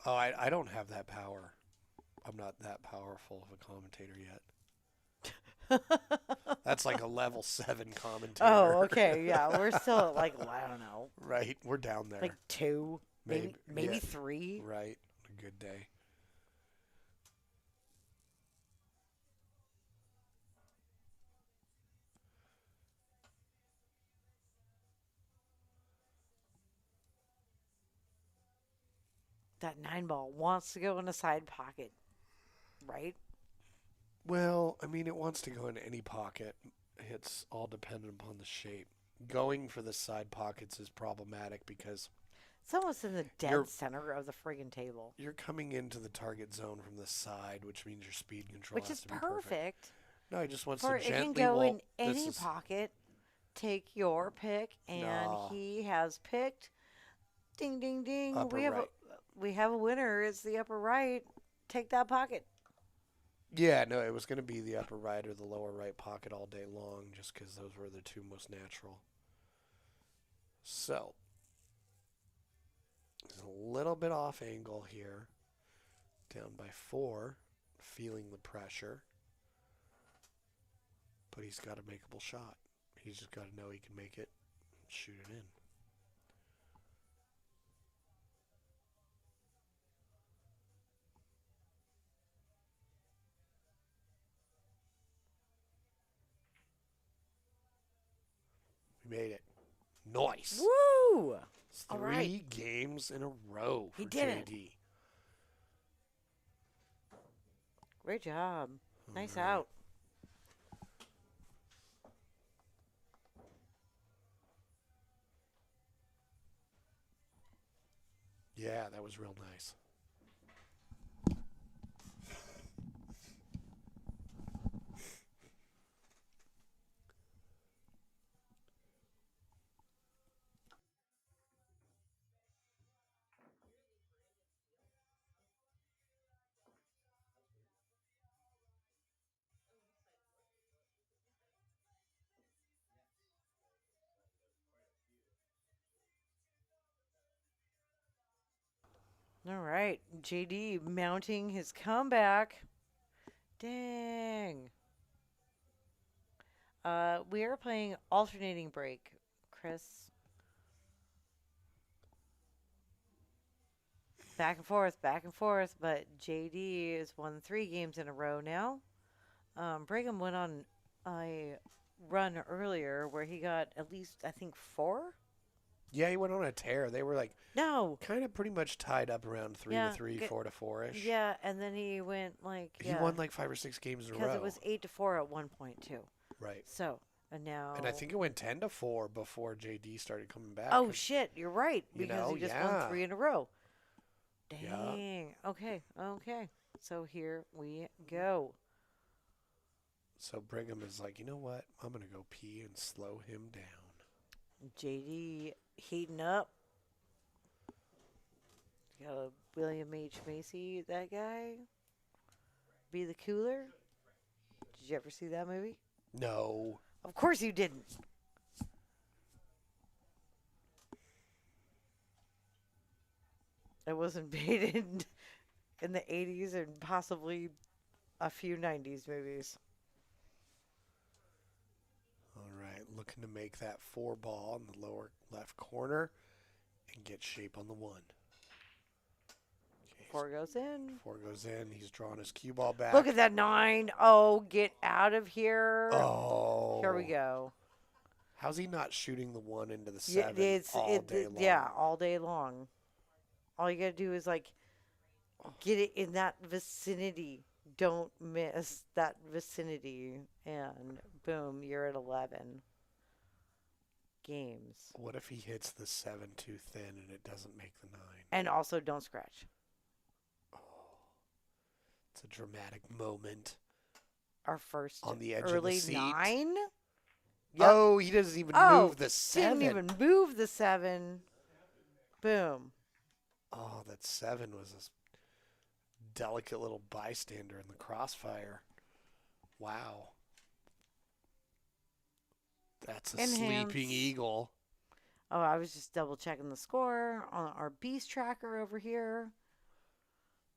Oh, I don't have that power. I'm not that powerful of a commentator yet. That's like a level 7 commentator.
Oh, okay. Yeah, we're still at like, I don't know.
Right, we're down there.
Like 2, maybe
yeah,
3.
right, a good day.
That 9 ball wants to go in a side pocket, right?
Well, I mean, it wants to go in any pocket. It's all dependent upon the shape. Going for the side pockets is problematic because
It's almost in the dead
You're-
center of the friggin' table,
you're coming into the target zone from the side, which means your speed control
which
has
is
to be perfect.
perfect.
No, he just wants
For
to
it can
gently
go
walk.
in any pocket. Take your pick, and
No.
he has picked. Ding, ding, ding.
Upper right.
We have a winner. It's the upper right. Take that pocket.
Yeah, no, it was going to be the upper right or the lower right pocket all day long just because those were the two most natural. So, it's a little bit off angle here. Down by 4, feeling the pressure. But he's got a makeable shot. He's just got to know he can make it and shoot it in. We made it. Nice.
Woo!
It's
All
3
right.
games in a row for
He did it.
JD.
Great job. Nice
All right.
out.
Yeah, that was real nice.
All right. JD mounting his comeback. Dang. We are playing alternating break, Chris. Back and forth, but JD has won 3 games in a row now. Brigham went on a run earlier where he got at least, I think, 4.
Yeah, he went on a tear. They were like
No.
kind of pretty much tied up around 3-3, 4-4-ish.
Yeah, and then he went like
He won like 5 or 6 games in a row.
because it was 8-4 at one point too.
Right.
So and now.
And I think it went 10-4 before JD started coming back.
Oh shit, you're right because he just won
yeah.
3 in a row.
Yeah.
Dang. Okay. So here we go.
So Brigham is like, you know what? I'm gonna go pee and slow him down.
JD heating up. Got a William H. Macy, that guy. Be the Cooler. Did you ever see that movie?
No.
Of course you didn't. It wasn't made in the 80s and possibly a few 90s movies.
All right, looking to make that 4 ball in the lower left corner and get shape on the 1. Okay,
4 goes in.
4 goes in. He's drawing his cue ball back.
Look at that 9. Oh, get out of here.
Oh.
Here we go.
How's he not shooting the 1 into the 7 all day long?
Yeah, all day long. All you got to do is, like, get it in that vicinity. Don't miss that vicinity. And, boom, you're at 11 games.
What if he hits the 7 too thin and it doesn't make the 9?
And also don't scratch.
Oh, it's a dramatic moment.
Our first
on the edge
early
of the seat.
9.
Yep. Oh, he doesn't even move the 7.
Didn't even move the 7. Boom.
Oh, that 7 was a delicate little bystander in the crossfire. Wow. That's a sleeping eagle.
Oh, I was just double checking the score on our beast tracker over here.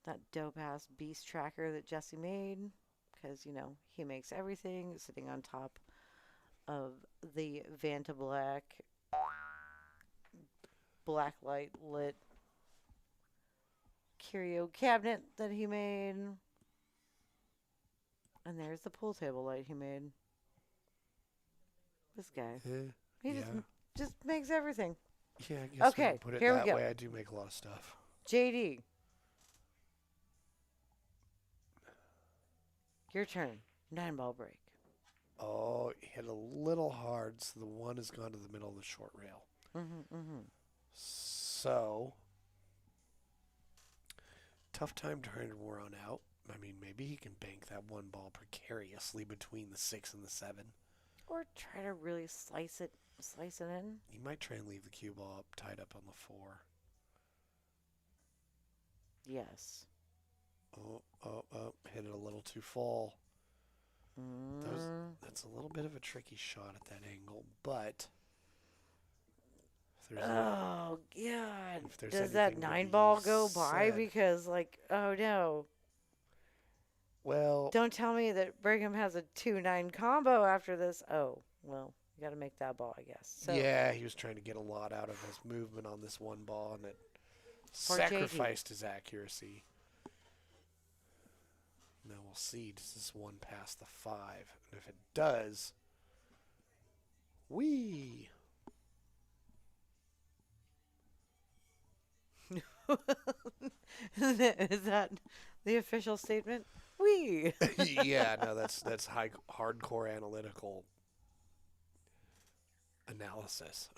That dope ass beast tracker that Jesse made. Because, he makes everything sitting on top of the Vanta black light lit curio cabinet that he made. And there's the pool table light he made. This guy. He just makes everything.
Yeah, I guess
okay,
we put it
here
that
we go.
way. I do make a lot of stuff.
JD. Your turn. 9-ball break.
Oh, hit a little hard, so the 1 has gone to the middle of the short rail. So, tough time trying to run out. I mean, maybe he can bank that 1 ball precariously between the 6 and the 7.
Or try to really slice it in.
He might try and leave the cue ball tied up on the 4.
Yes.
Oh, hit it a little too full. That's a little bit of a tricky shot at that angle, but
oh God!
Does
that 9-ball go by? Because oh no!
Well,
don't tell me that Brigham has a 2-9 combo after this. Oh well, you got to make that ball, I guess. So,
yeah, he was trying to get a lot out of his movement on this 1 ball, and it sacrificed his accuracy. Now we'll see, does this 1 pass the 5? And if it does, wee!
Is that the official statement? Wee!
Yeah, no, that's hardcore analytical analysis.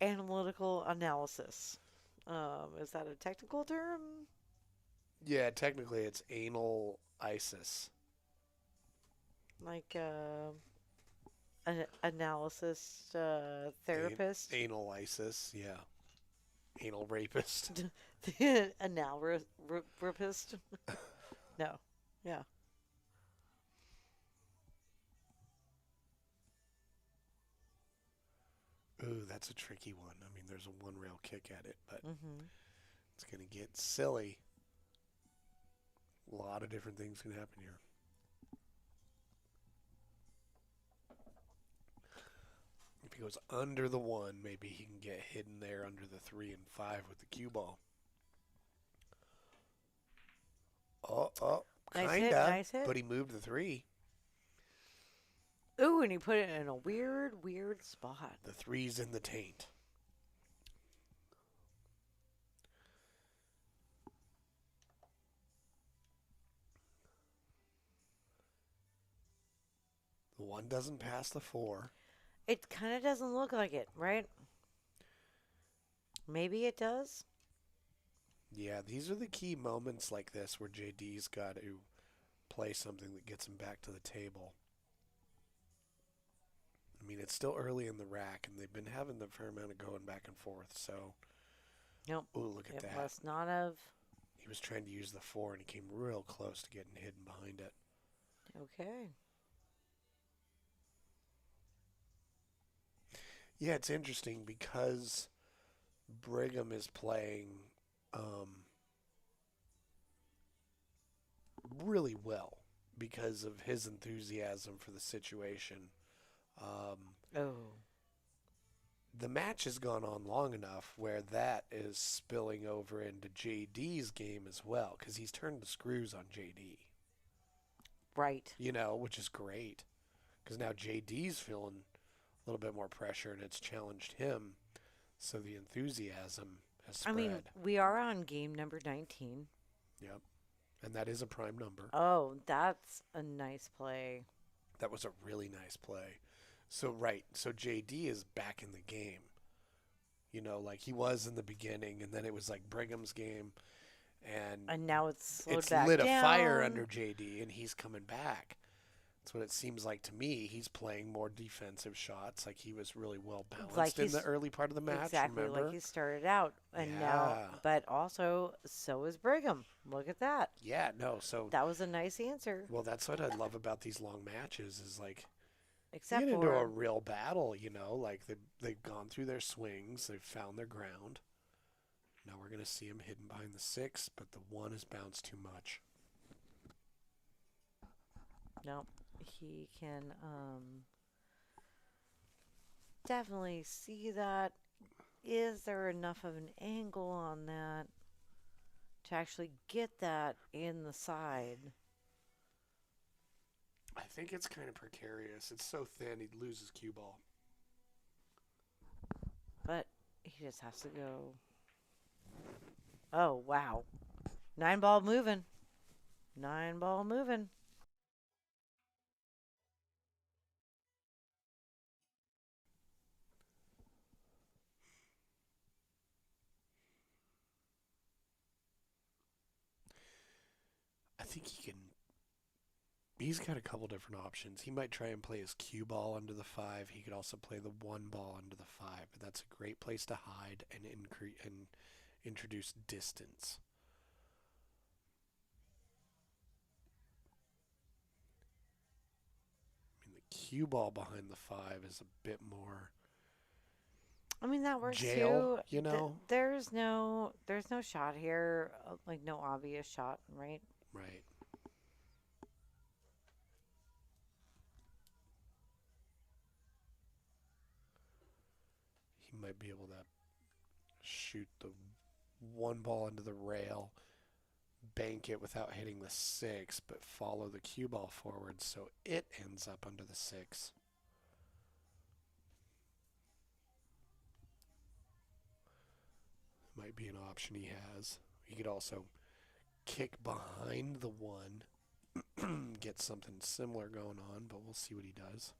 Analytical analysis. Is that a technical term?
Yeah, technically it's anal ISIS.
Like an analysis therapist?
Anal ISIS, yeah. Anal rapist.
The anal rapist? No. Yeah.
Ooh, that's a tricky one. I mean, there's a 1-rail kick at it, but it's going to get silly. A lot of different things can happen here. If he goes under the 1, maybe he can get hidden there under the 3 and 5 with the cue ball. Oh, kinda.
Nice hit.
But he moved the 3.
Ooh, and he put it in a weird, weird spot.
The three's in the taint. The one doesn't pass the four.
It kind of doesn't look like it, right? Maybe it does.
Yeah, these are the key moments like this where JD's got to play something that gets him back to the table. I mean, it's still early in the rack, and they've been having a fair amount of going back and forth. So,
Nope.
ooh, look at
It
that.
must not have.
He was trying to use the four, and he came real close to getting hidden behind it.
Okay.
Yeah, it's interesting because Brigham is playing really well because of his enthusiasm for the situation.
Oh.
The match has gone on long enough where that is spilling over into JD's game as well because he's turned the screws on JD.
Right.
You know, which is great because now JD's feeling a little bit more pressure and it's challenged him. So the enthusiasm has spread.
I mean, we are on game number 19.
Yep. And that is a prime number.
Oh, that's a nice play.
That was a really nice play. So, right. So JD is back in the game. You know, like he was in the beginning, and then it was like Brigham's game. And
now it's slowed
it's
back
lit a fire
down.
under JD, and he's coming back. That's what it seems like to me. He's playing more defensive shots. Like he was really well balanced in the early part of the match.
Exactly,
remember?
like he started out. And now,
Yeah.
but also, so is Brigham. Look at that.
Yeah, no. So
That was a nice answer.
well, that's what I love about these long matches is like you
Except
get into a
for,
real battle, you know, like they've gone through their swings, they've found their ground. Now we're going to see him hidden behind the six, but the one has bounced too much.
no, he can definitely see that. Is there enough of an angle on that to actually get that in the side?
I think it's kind of precarious. It's so thin, he'd lose his cue ball.
But he just has to go. Oh, wow. 9-ball moving. 9-ball moving.
I think he's got a couple different options. He might try and play his cue ball under the five. He could also play the one ball under the five, but that's a great place to hide and introduce distance. I mean, the cue ball behind the five is a bit more
I mean, that works
jail,
too.
you know?
There's no shot here, like no obvious shot, right?
Right. He might be able to shoot the one ball into the rail, bank it without hitting the six, but follow the cue ball forward so it ends up under the six. Might be an option he has. He could also kick behind the one, get something similar going on, but we'll see what he does.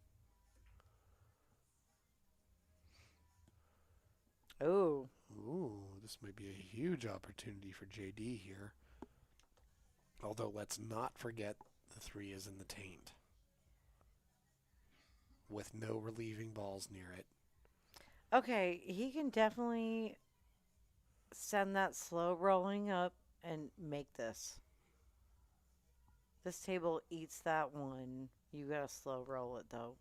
Oh.
Ooh, this might be a huge opportunity for JD here. Although let's not forget the three is in the taint with no relieving balls near it.
Okay, he can definitely send that slow rolling up and make this. This table eats that one. You gotta slow roll it though.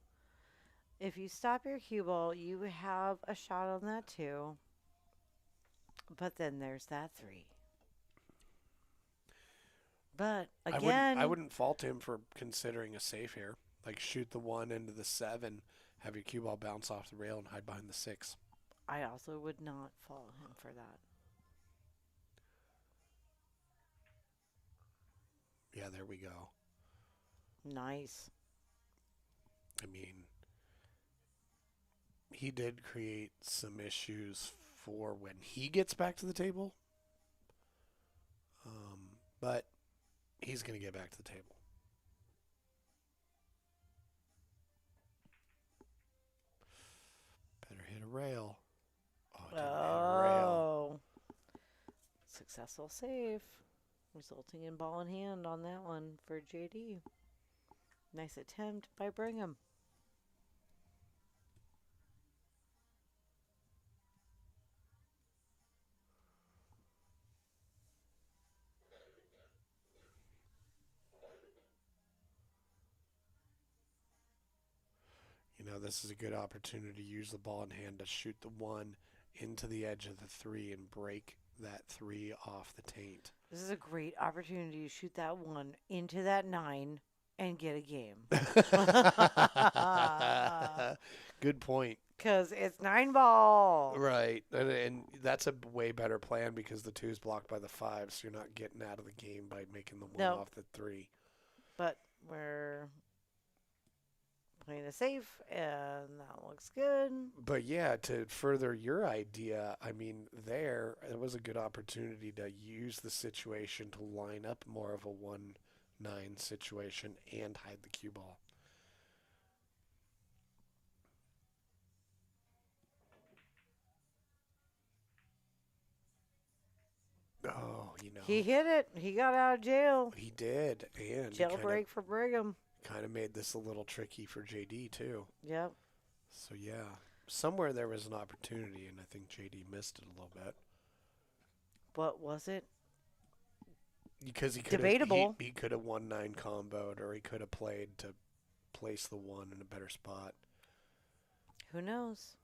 If you stop your cue ball, you have a shot on that too. But then there's that three. But again,
I wouldn't fault him for considering a safe here. Like shoot the one into the seven, have your cue ball bounce off the rail and hide behind the six.
I also would not fault him for that.
Yeah, there we go.
Nice.
I mean, he did create some issues for when he gets back to the table. But he's going to get back to the table. Better hit a rail. Oh, it didn't hit a rail.
Successful save, resulting in ball in hand on that one for JD. Nice attempt by Brigham.
You know, this is a good opportunity to use the ball in hand to shoot the 1 into the edge of the 3 and break that 3 off the taint.
This is a great opportunity to shoot that 1 into that 9 and get a game.
Good point.
Because it's 9 ball.
Right. And that's a way better plan because the 2 is blocked by the 5, so you're not getting out of the game by making the 1 off the 3.
But we're playing it safe, and that looks good.
But yeah, to further your idea, I mean, it was a good opportunity to use the situation to line up more of a 1-9 situation and hide the cue ball. Oh, you know.
He hit it. He got out of jail.
He did. And
jailbreak for Brigham.
Kind of made this a little tricky for JD, too.
Yep.
So, yeah. Somewhere there was an opportunity, and I think JD missed it a little bit.
But was it?
Because he could
debatable.
He could have 1-9 comboed, or he could have played to place the 1 in a better spot.
Who knows?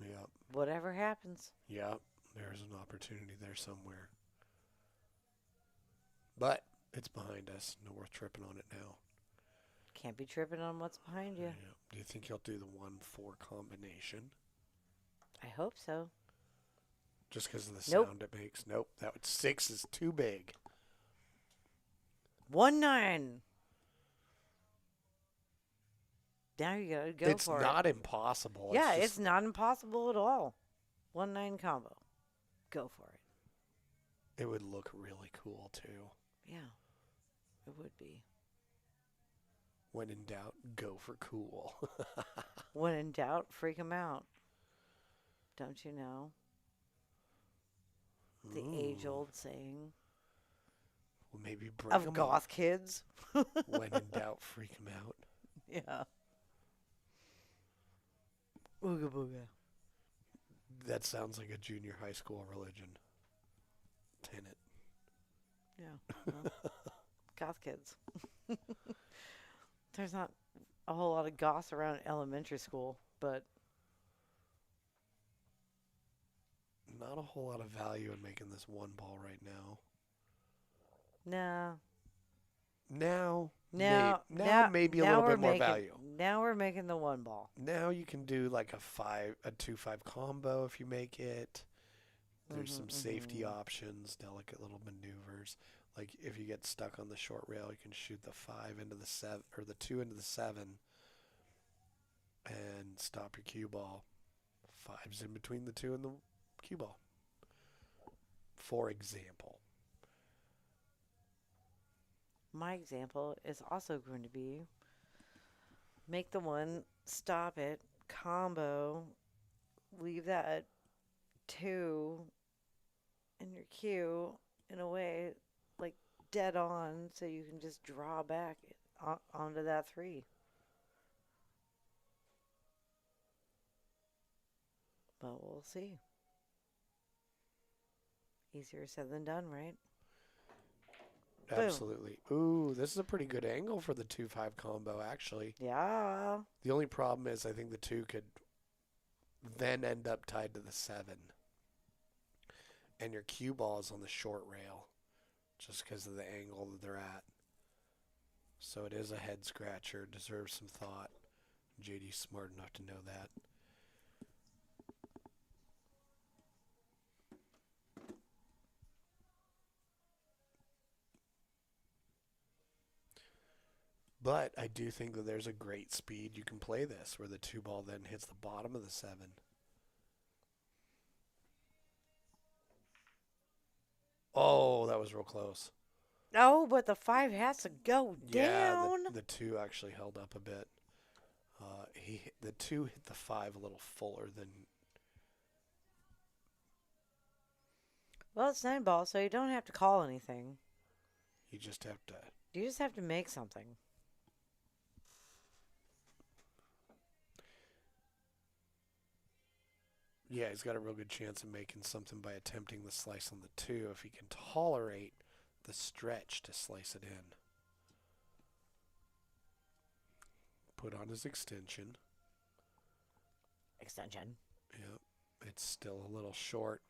Yeah.
Whatever happens.
Yeah. There's an opportunity there somewhere. But it's behind us. No worth tripping on it now.
Can't be tripping on what's behind you.
Yeah. Do you think he'll do the 1-4 combination?
I hope so.
Just because of the sound it makes? Nope. That 6 is too big.
1-9. Now you gotta go for it.
It's not impossible.
Yeah, it's not impossible at all. 1-9 combo. Go for it.
It would look really cool, too.
Yeah, it would be.
When in doubt, go for cool.
When in doubt, freak them out. Don't you know? The age-old saying.
Well, maybe bring
of goth kids.
When in doubt, freak them out.
Yeah. Ooga booga.
That sounds like a junior high school religion. Tenet.
Yeah. Well, goth kids. There's not a whole lot of goths around elementary school, but
not a whole lot of value in making this 1 ball right now.
nah.
Now maybe a
now
little bit more value.
Now we're making the 1 ball.
Now you can do like a 2-5 combo if you make it. There's some safety options, delicate little maneuvers. Like if you get stuck on the short rail, you can shoot the 5 into the 7 or the 2 into the 7 and stop your cue ball. 5's in between the 2 and the cue ball. For example.
My example is also going to be make the 1, stop it, combo, leave that 2 in your cue in a way like dead on so you can just draw back onto that 3. But we'll see. Easier said than done, right?
Absolutely. Boom. Ooh, this is a pretty good angle for the 2-5 combo, actually.
Yeah.
The only problem is I think the 2 could then end up tied to the 7. And your cue ball is on the short rail just because of the angle that they're at. So it is a head scratcher. Deserves some thought. JD's smart enough to know that. But I do think that there's a great speed you can play this, where the 2 ball then hits the bottom of the 7. Oh, that was real close.
Oh, but the 5 has to go
Yeah,
down.
the 2 actually held up a bit. The 2 hit the 5 a little fuller than.
Well, it's 9 ball, so you don't have to call anything.
You just have to.
You just have to make something.
Yeah, he's got a real good chance of making something by attempting the slice on the 2 if he can tolerate the stretch to slice it in. Put on his extension.
Extension.
Yep, it's still a little short.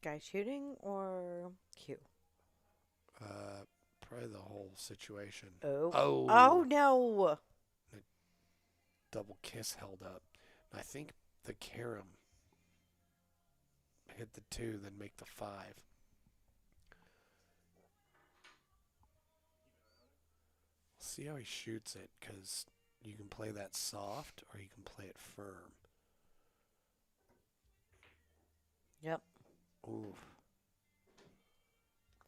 Guy shooting or Q?
Probably the whole situation.
Oh.
Oh.
Oh, no.
Double kiss held up. I think the carom hit the 2, then make the 5. See how he shoots it, because you can play that soft or you can play it firm.
Yep.
Ooh.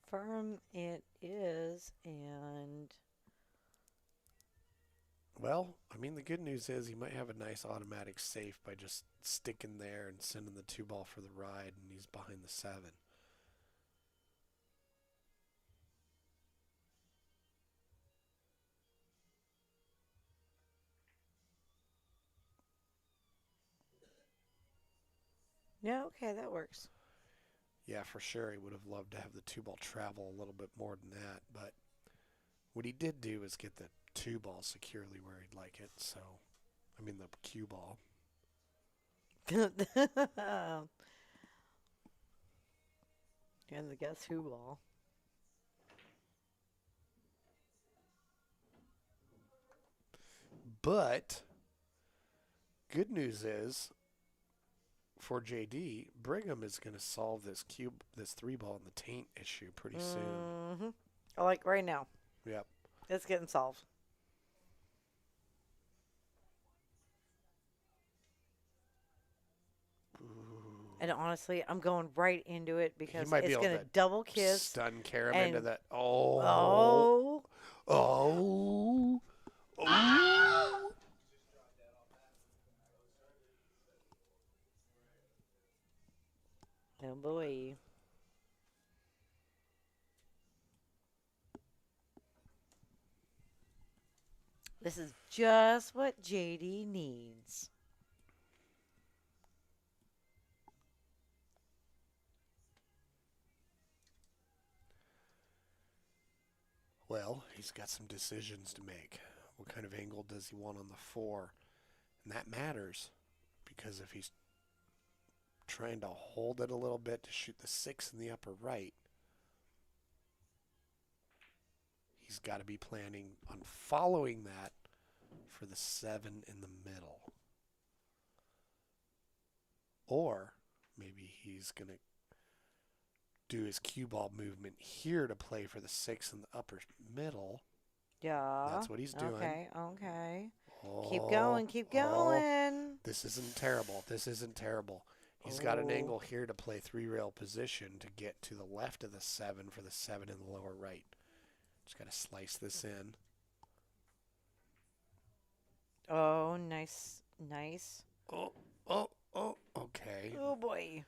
Firm it is, and
Well, I mean, the good news is he might have a nice automatic safe by just sticking there and sending the 2 ball for the ride, and he's behind the 7.
yeah, okay, that works.
Yeah, for sure, he would have loved to have the 2 ball travel a little bit more than that, but what he did do is get the 2 ball securely where he'd like it, so, I mean, the cue ball.
And the guess who ball.
But good news is for JD, Brigham is going to solve this 3 ball in the taint issue pretty soon.
Mm-hmm. Like right now.
Yep.
It's getting solved. And honestly, I'm going right into it because
might be
it's
able
going to
to
double kiss.
Stun Karam
and-
into that. Oh.
Oh.
Oh. Oh.
Oh boy. This is just what JD needs.
Well, he's got some decisions to make. What kind of angle does he want on the 4? And that matters because if he's trying to hold it a little bit to shoot the 6 in the upper right, he's got to be planning on following that for the 7 in the middle. Or maybe he's going to do his cue ball movement here to play for the 6 in the upper middle.
Yeah.
That's what he's doing.
Okay.
Oh,
Keep going.
Oh, this isn't terrible. He's got an angle here to play 3-rail position to get to the left of the 7 for the 7 in the lower right. Just got to slice this in.
Oh, nice.
Oh, okay.
Oh boy.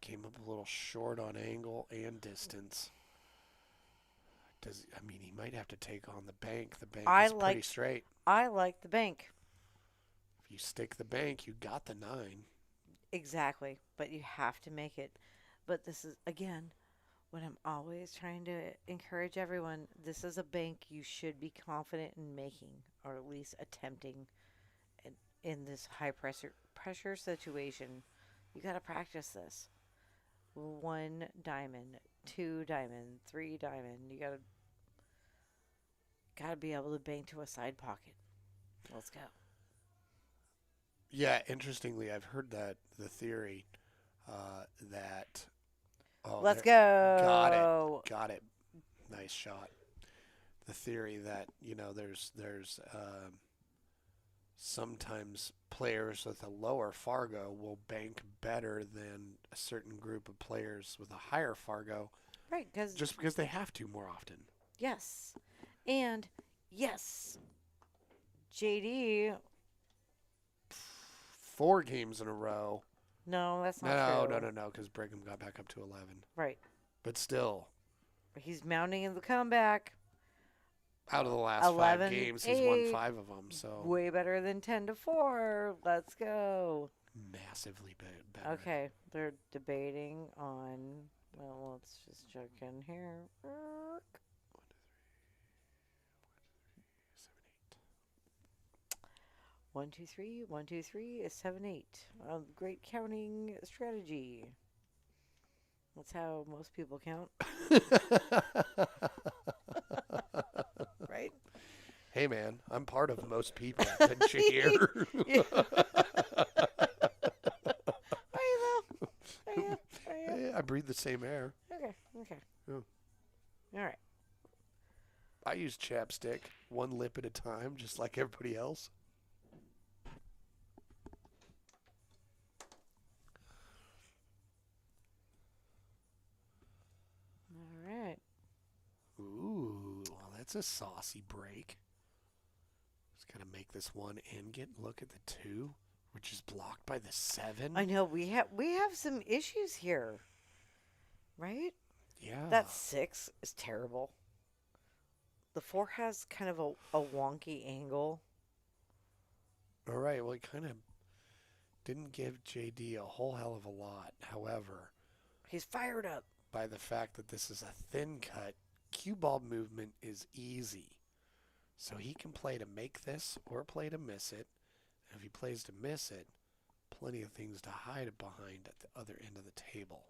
Came up a little short on angle and distance. He might have to take on the bank. The bank is pretty straight.
I like the bank.
If you stick the bank, you got the 9.
Exactly. But you have to make it. But this is, again, what I'm always trying to encourage everyone. This is a bank you should be confident in making, or at least attempting in this high pressure situation. You got to practice this. 1 diamond, 2 diamond, 3 diamond. You gotta be able to bank to a side pocket. Let's go.
Yeah, interestingly, I've heard that the theory that Oh,
Let's
there.
go.
Got it. Nice shot. The theory that there's sometimes players with a lower Fargo will bank better than a certain group of players with a higher Fargo,
Right,
just because they have to more often.
yes. And yes, JD.
4 games in a row.
No, that's not true.
No, because Brigham got back up to 11.
Right.
But still,
He's mounting in the comeback.
out of the last 5
11,
games, he's
8.
won 5 of them. So
Way better than 10-4. Let's go.
massively better.
Okay, they're debating on. Well, let's just check in here. 1, 2, 3. 1, 2, 3 is 7, 8. Great counting strategy. That's how most people count. Right?
Hey, man, I'm part of most people. Didn't you hear?
Are you though? Are you?
Hey, I breathe the same air.
Okay.
Yeah.
All right.
I use chapstick, one lip at a time, just like everybody else.
All right.
Ooh, well, that's a saucy break. Just gotta make this one and look at the 2, which is blocked by the 7.
I know we have some issues here. Right?
Yeah.
That 6 is terrible. The 4 has kind of a wonky angle.
All right, well, it kind of didn't give JD a whole hell of a lot. However,
he's fired up.
By the fact that this is a thin cut, cue ball movement is easy. So he can play to make this or play to miss it. And if he plays to miss it, plenty of things to hide it behind at the other end of the table.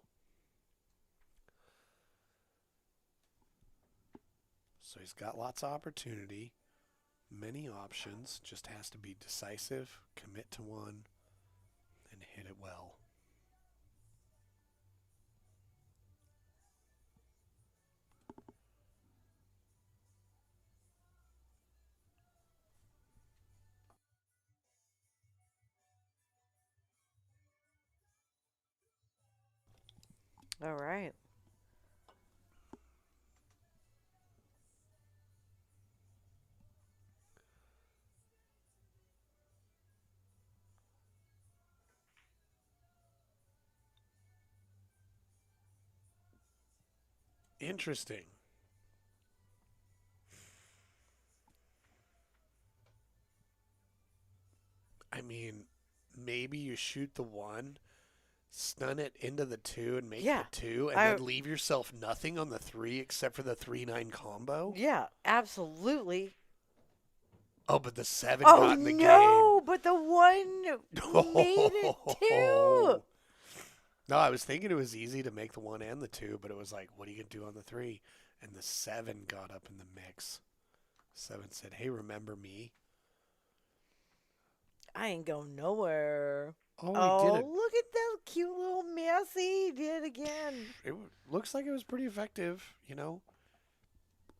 So he's got lots of opportunity, many options, just has to be decisive, commit to one, and hit it well.
All right.
Interesting. I mean, maybe you shoot the 1, stun it into the 2 and make the 2, and then leave yourself nothing on the 3 except for the 3-9 combo?
Yeah, absolutely.
Oh, but the 7 got in the game.
Oh, no, but the 1 made it too.
No, I was thinking it was easy to make the 1 and the 2, but it was like, what are you going to do on the 3? And the 7 got up in the mix. 7 said, hey, remember me?
I ain't going nowhere.
Oh, he did it.
Look at that cute little messy. He did it again.
It looks like it was pretty effective,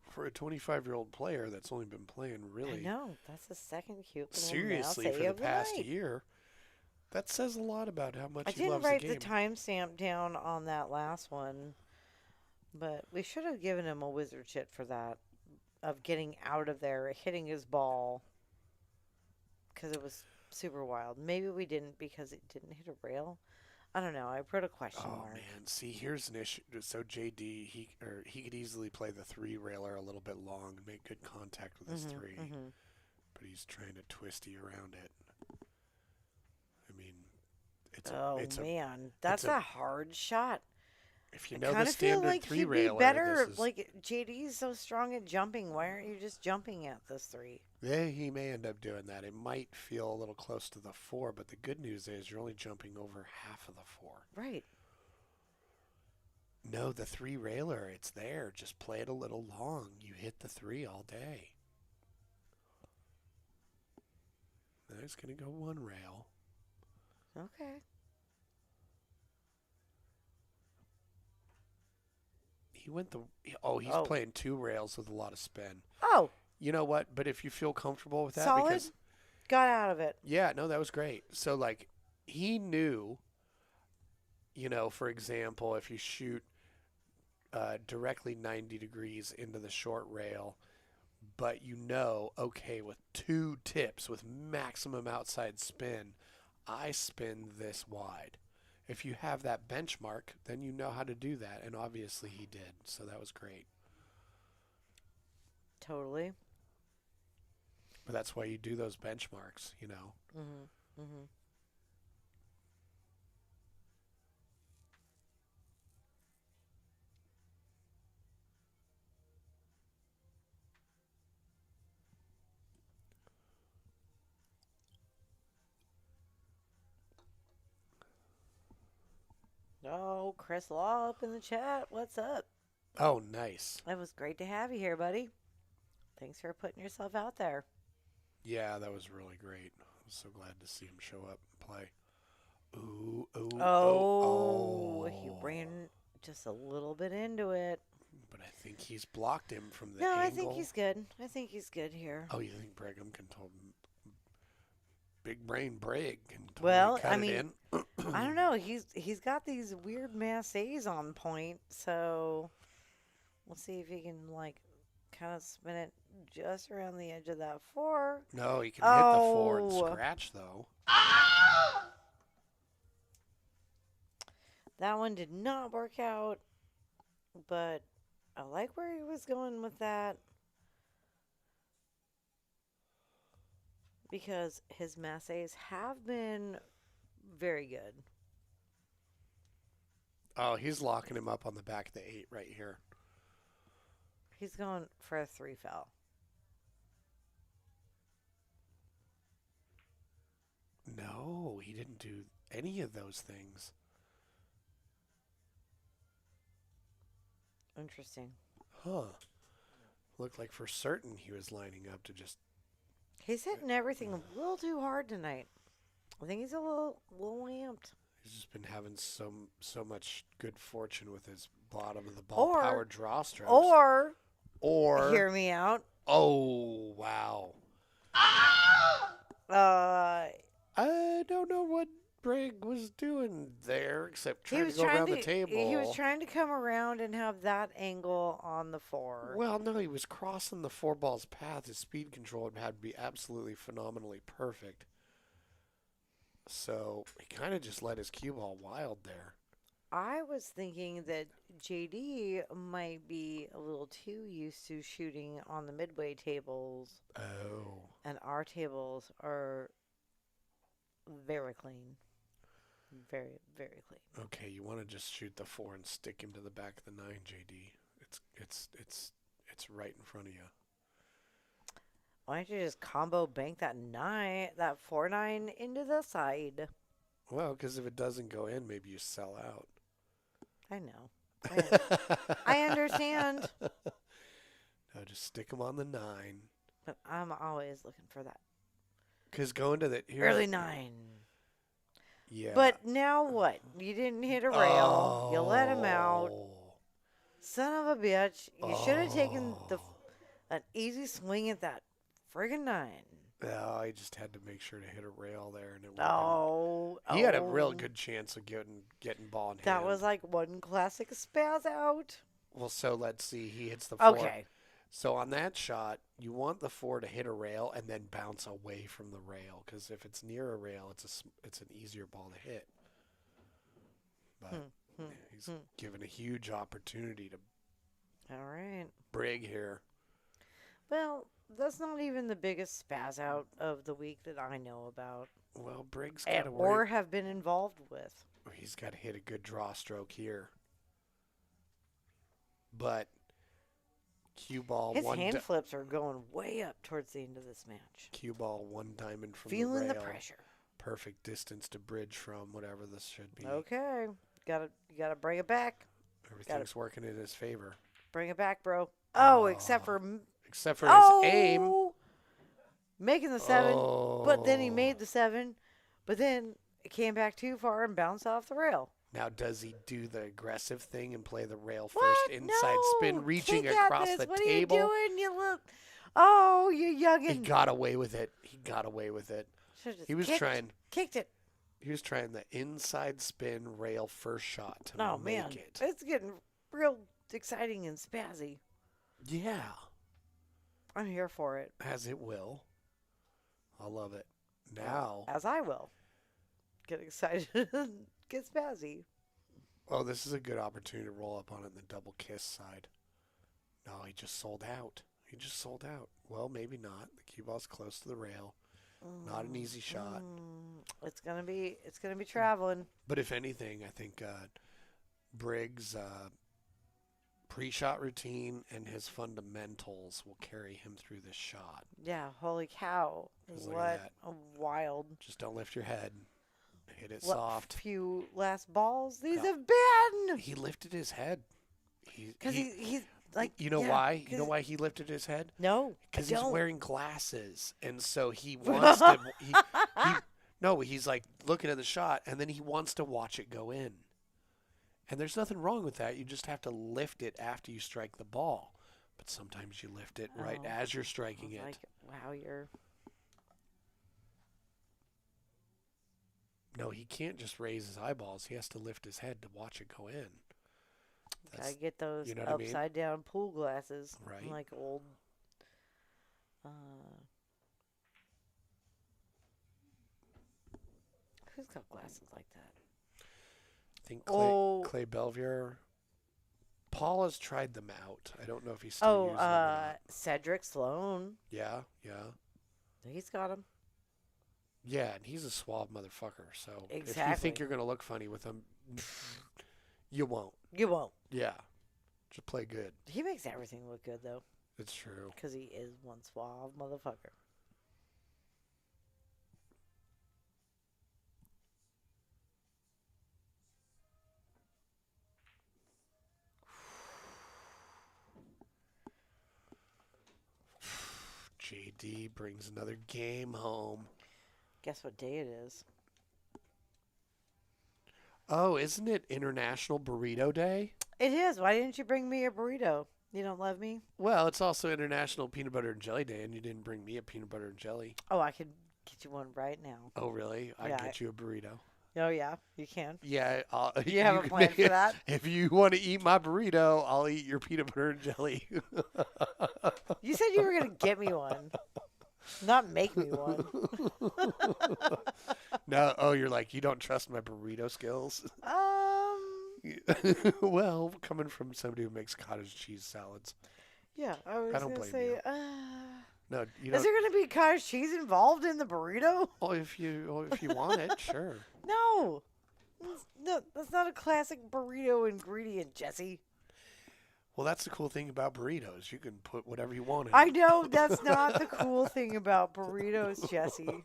for a 25-year-old player that's only been playing really.
I know. That's the second cute little
seriously for the past year. That says a lot about how much he loves the game.
I didn't write the timestamp down on that last one, but we should have given him a wizard chit for that, of getting out of there, hitting his ball, because it was super wild. Maybe we didn't because it didn't hit a rail. I don't know. I put a question mark.
Oh man, see, here's an issue. So JD, he could easily play the 3 railer a little bit long and make good contact with his 3, but he's trying to twist you around it. I mean,
that's a hard shot.
If you know the standard 3 railer,
better. Like JD's so strong at jumping. Why aren't you just jumping at this 3?
Yeah, he may end up doing that. It might feel a little close to the 4, but the good news is you're only jumping over half of the 4.
Right.
No, the 3 railer, it's there. Just play it a little long. You hit the 3 all day. Now he's going to go 1 rail.
Okay.
He went the. Oh, he's playing 2 rails with a lot of spin.
Oh,
You know what? But if you feel comfortable with that,
solid.
because
Got out of it.
yeah, no, that was great. So like, he knew. For example, if you shoot directly 90 degrees into the short rail, but okay, with 2 tips with maximum outside spin, I spin this wide. If you have that benchmark, then you know how to do that, and obviously he did, so that was great.
Totally.
But that's why you do those benchmarks,
Mm-hmm. Mm-hmm. Oh, Chris Law up in the chat. What's up?
Oh, nice.
It was great to have you here, buddy. Thanks for putting yourself out there.
Yeah, that was really great. I'm so glad to see him show up and play. Ooh,
He ran just a little bit into it.
But I think he's blocked him from the
No,
angle.
I think he's good. I think he's good here.
Oh, you think Brigham can tell Big Brain Brig can totally cut it in?
I don't know. He's got these weird masses on point, so we'll see if he can kind of spin it just around the edge of that 4.
No, he can hit the 4 and scratch though.
That one did not work out, but I like where he was going with that because his masses have been very good.
Oh, he's locking him up on the back of the 8 right here.
He's going for a 3 foul.
No, he didn't do any of those things.
Interesting.
Huh. Looked like for certain he was lining up to just...
He's hitting everything a little too hard tonight. I think he's a little amped.
He's just been having so much good fortune with his bottom of the ball power draw strokes. Or
hear me out.
Oh, wow. I don't know what Brig was doing there except trying to go around the table.
He was trying to come around and have that angle on the 4.
Well, no, he was crossing the 4 ball's path. His speed control had to be absolutely phenomenally perfect. So he kind of just let his cue ball wild there.
I was thinking that JD might be a little too used to shooting on the midway tables.
Oh.
And our tables are very clean. Very, very clean.
Okay, you want to just shoot the 4 and stick him to the back of the 9, JD. It's right in front of you.
Why don't you just combo bank that 4-9 into the side?
Well, because if it doesn't go in, maybe you sell out.
I know. I understand.
No, just stick him on the 9.
But I'm always looking for that.
Because going to the...
Early 9.
Yeah.
But now what? You didn't hit a rail. You let him out. Son of a bitch. You should have taken an easy swing at that friggin' 9.
No, I just had to make sure to hit a rail there, and it he had a real good chance of getting ball in hand.
That was like one classic spaz out.
Well, so let's see. He hits the 4.
Okay.
So on that shot, you want the 4 to hit a rail and then bounce away from the rail, because if it's near a rail, it's an easier ball to hit. But he's given a huge opportunity to Brig here.
Well, that's not even the biggest spaz out of the week that I know about.
Well, Briggs got to
or have been involved with.
He's got to hit a good draw stroke here. But cue ball
his hand flips are going way up towards the end of this match.
Cue ball 1 diamond from
feeling
the rail.
The pressure.
Perfect distance to bridge from whatever this should be.
Okay, you gotta bring it back.
Everything's working in his favor.
Bring it back, bro. Oh, except for
his aim.
Making the 7, but then he made the 7, but then it came back too far and bounced off the rail.
Now, does he do the aggressive thing and play the rail first
What?
inside
No.
spin, reaching
Kick at
across
this.
the
What
table?
are you doing, you little... Oh, you
He
youngin'.
got away with it. He got away with it.
Should've just
He was trying.
Kicked it.
He was trying the inside spin rail first shot to
Oh,
make
man.
it.
It's getting real exciting and spazzy.
Yeah,
I'm here for it.
as it will. I love it. Now,
As I will. Get excited and get spazzy.
oh, this is a good opportunity to roll up on it in the double kiss side. No, he just sold out. He just sold out. Well, maybe not. The cue ball's close to the rail. Not an easy shot.
It's gonna be traveling.
But if anything, I think Briggs' pre-shot routine and his fundamentals will carry him through this shot.
Yeah, holy cow.
'Cause look at
What
that.
a wild
Just don't lift your head. Hit it
what
soft.
few last balls these
Yeah.
have been.
He lifted his head.
Because he's like,
You know
yeah,
why? You know why he lifted his head?
No,
Because
I
he's
don't.
wearing glasses, and so he wants to. No, he's like looking at the shot, and then he wants to watch it go in. And there's nothing wrong with that. You just have to lift it after you strike the ball. But sometimes you lift it right
Oh,
as you're
I
striking
was
it.
like, wow, you're.
No, he can't just raise his eyeballs. He has to lift his head to watch it go in.
Gotta get those
you know what I mean?
upside down pool glasses.
Right.
Like old. Who's got glasses like that?
I think
Oh.
Clay Belvier. Paul has tried them out. I don't know if he's still
Oh,
using them or not.
Cedric Sloan.
Yeah.
He's got them.
Yeah, and he's a suave motherfucker. So if you
Exactly.
think you're going to look funny with him, you won't.
You won't.
Yeah. Just play good.
He makes everything look good, though.
It's true.
Because he is one suave motherfucker.
JD brings another game home.
Guess what day it is?
Oh, isn't it International Burrito Day?
It is. Why didn't you bring me a burrito? You don't love me?
Well, it's also International Peanut Butter and Jelly Day, and you didn't bring me a peanut butter and jelly.
Oh, I could get you one right now.
Oh, really? I'd
Yeah,
get you a burrito.
Oh, yeah. You can.
Yeah.
You have a
can
plan for that?
If you want to eat my burrito, I'll eat your peanut butter and jelly.
You said you were going to get me one. Not make me one.
No. Oh, you're like, you don't trust my burrito skills? Well, coming from somebody who makes cottage cheese salads.
Yeah, I was
don't
going to
blame
say,
you. No, you
is
don't.
there going to be cottage cheese involved in the burrito?
Oh, if you want it, sure.
No. No, that's not a classic burrito ingredient, Jesse.
Well, that's the cool thing about burritos. You can put whatever you want in.
I know that's not the cool thing about burritos, Jesse.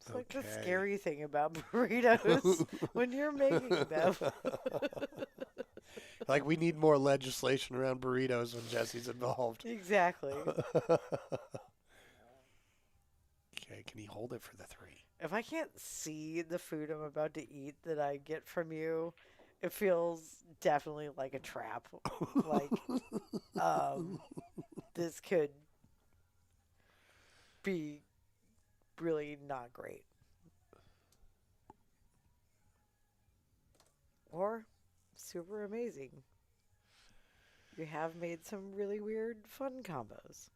It's like the
Okay.
scary thing about burritos when you're making them.
Like, we need more legislation around burritos when Jesse's involved.
Exactly.
Okay, can he hold it for the 3?
If I can't see the food I'm about to eat that I get from you, it feels definitely like a trap. Like, this could be really not great. Or super amazing. You have made some really weird, fun combos.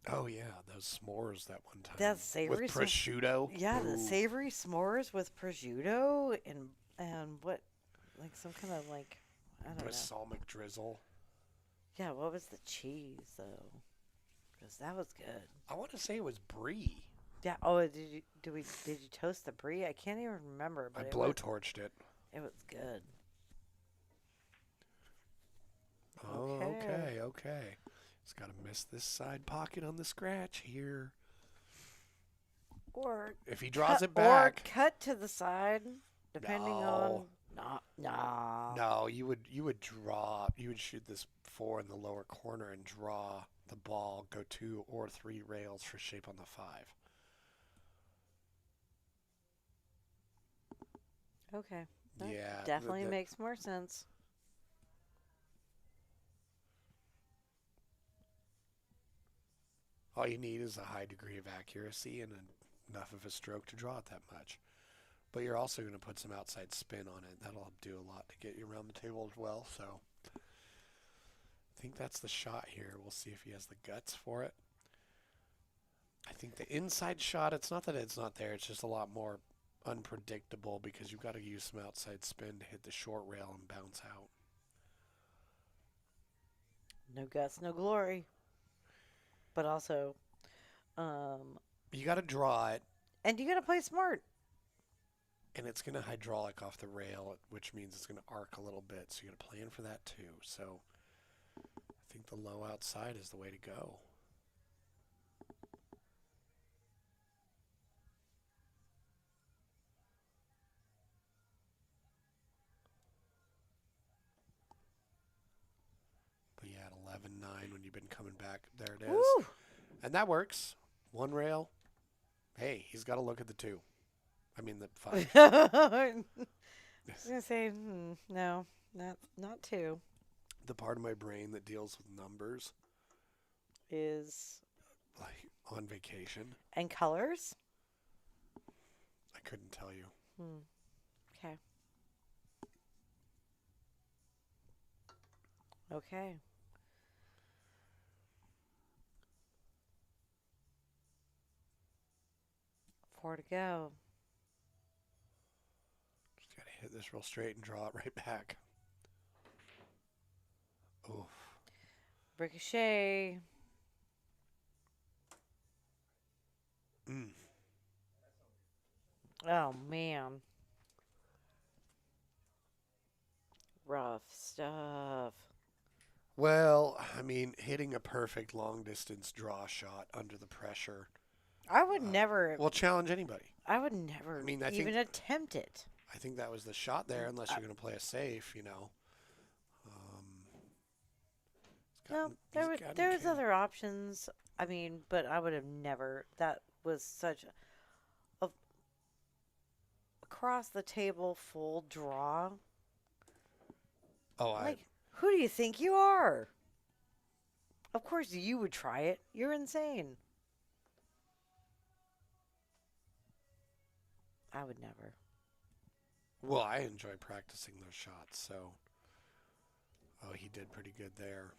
Oh, yeah, those s'mores that one time.
That savory
with prosciutto.
Yeah, the
Ooh.
savory s'mores with prosciutto and what, like some kind of like, I don't know.
Balsamic drizzle.
Yeah, what was the cheese though? Because that was good.
I want to say it was brie.
Yeah. Oh, did you toast the brie? I can't even remember.
I
But
blowtorched it.
It was good.
Oh,
Okay.
okay. Just got to miss this side pocket on the scratch here.
Or
If he draws it
or
back.
cut to the side, depending on.
No.
Nah.
No, you would draw. You would shoot this 4 in the lower corner and draw the ball go 2 or 3 rails for shape on the 5.
Okay. That
Yeah,
definitely makes more sense.
all you need is a high degree of accuracy and enough of a stroke to draw it that much. But you're also going to put some outside spin on it. That'll do a lot to get you around the table as well. So I think that's the shot here. We'll see if he has the guts for it. I think the inside shot, it's not that it's not there. It's just a lot more unpredictable because you've got to use some outside spin to hit the short rail and bounce out.
No guts, no glory. But also, um,
You got to draw it,
and you got to play smart.
and it's going to hydraulic off the rail, which means it's going to arc a little bit. So you got to plan for that too. So I think the low outside is the way to go. But yeah, at 11-9 when you've been coming back, there it is.
Woo!
And that works. One rail. Hey, he's got to look at the 2. I mean the 5.
I was gonna say no, not 2.
The part of my brain that deals with numbers,
Is
like on vacation,
and colors.
I couldn't tell you.
Okay. Okay. 4 to go.
Just got to hit this real straight and draw it right back. Oof.
Ricochet. Oh man. Rough stuff.
Well, I mean, hitting a perfect long distance draw shot under the pressure
I would never.
will challenge anybody.
I would never
I mean, I
even
think-
attempt it.
I think that was the shot there, unless you're going to play a safe,
No, there was other options. I mean, but I would have never. That was such a across the table full draw.
Oh,
Like, who do you think you are? Of course you would try it. You're insane. I would never.
well, I enjoy practicing those shots, so. Oh, he did pretty good there.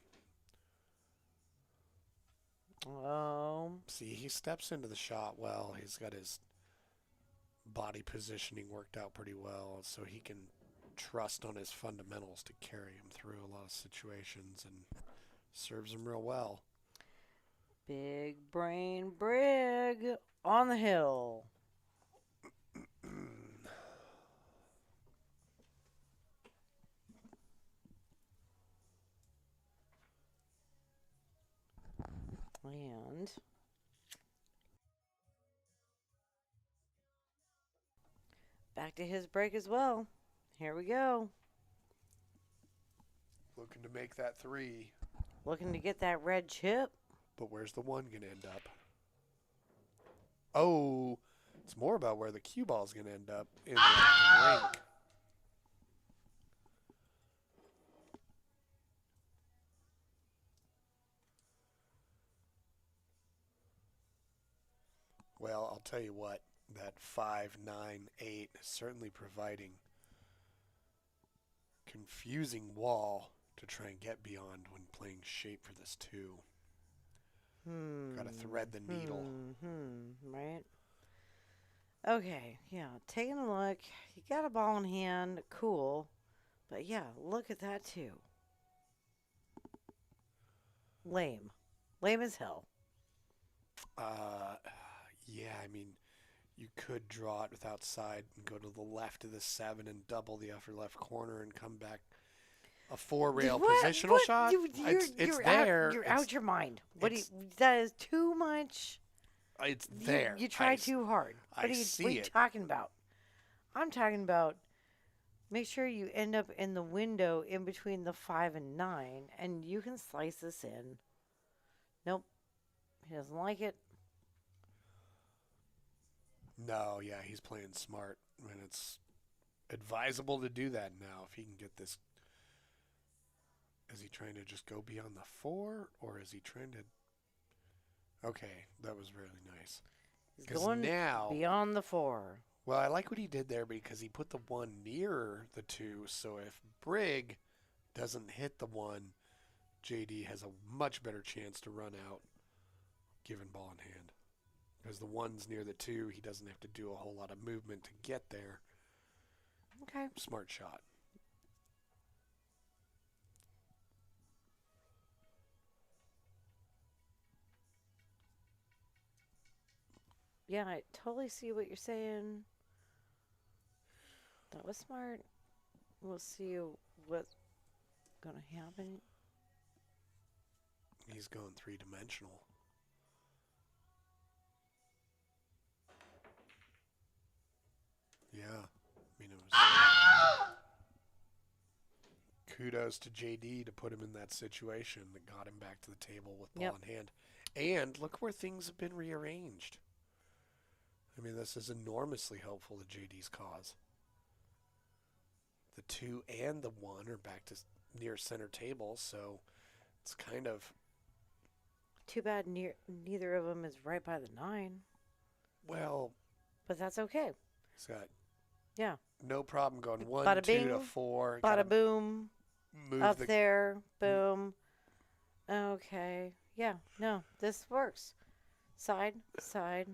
See, he steps into the shot well. He's got his body positioning worked out pretty well, so he can trust on his fundamentals to carry him through a lot of situations and serves him real well.
Big brain Brig on the hill. And back to his break as well. Here we go.
Looking to make that 3,
Looking to get that red chip.
but where's the 1 going to end up? Oh, it's more about where the cue ball's going to end up in the rink. Well, I'll tell you what, that 5, 9, 8 is certainly providing confusing wall to try and get beyond when playing shape for this 2. Got to thread the needle.
Right? Okay, yeah. Taking a look. You got a ball in hand. Cool. But yeah, look at that too. Lame. Lame as hell.
Yeah, I mean, you could draw it with outside and go to the left of the 7 and double the upper left corner and come back a 4-rail positional shot. It's there.
You're out your mind. That is too much.
It's there.
You try too hard. What are you talking about? I'm talking about make sure you end up in the window in between the 5 and 9, and you can slice this in Nope. He doesn't like it.
No, yeah, he's playing smart. And it's advisable to do that now if he can get this. Is he trying to just go beyond the 4? Or is he trying to... Okay, that was really nice.
He's going
now,
beyond the 4.
Well, I like what he did there because he put the 1 nearer the 2. So if Brig doesn't hit the 1, JD has a much better chance to run out given ball in hand. Because the 1's near the 2, he doesn't have to do a whole lot of movement to get there.
Okay.
Smart shot.
Yeah, I totally see what you're saying. That was smart. We'll see what's going to happen.
He's going 3-dimensional. Yeah. I mean, it was... Kudos to JD to put him in that situation that got him back to the table with ball in hand. And look where things have been rearranged. I mean, this is enormously helpful to JD's cause. The 2 and the 1 are back to near center table, so it's kind of...
Too bad neither of them is right by the 9.
Well...
But that's okay.
He's got...
Yeah.
No problem going 1,
bada
2
bing,
to 4.
Bada boom.
Move
Up there. Boom. Okay. Yeah. No, this works. Side, side,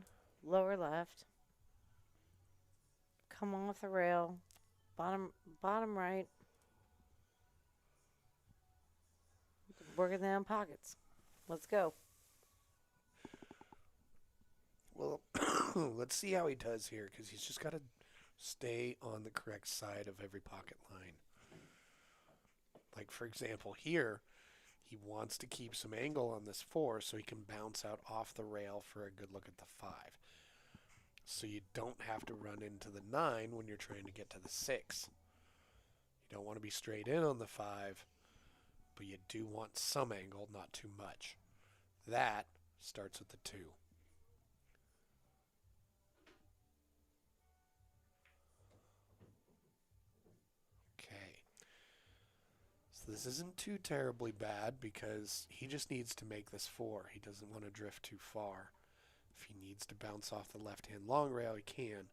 lower left. Come off the rail. Bottom right. Working them pockets. Let's go.
Well, let's see how he does here, because he's just got to stay on the correct side of every pocket line. Like, for example, here, he wants to keep some angle on this 4 so he can bounce out off the rail for a good look at the 5. So you don't have to run into the 9 when you're trying to get to the 6. You don't want to be straight in on the 5, but you do want some angle, not too much. That starts with the 2. So this isn't too terribly bad because he just needs to make this 4. He doesn't want to drift too far. If he needs to bounce off the left-hand long rail, he can.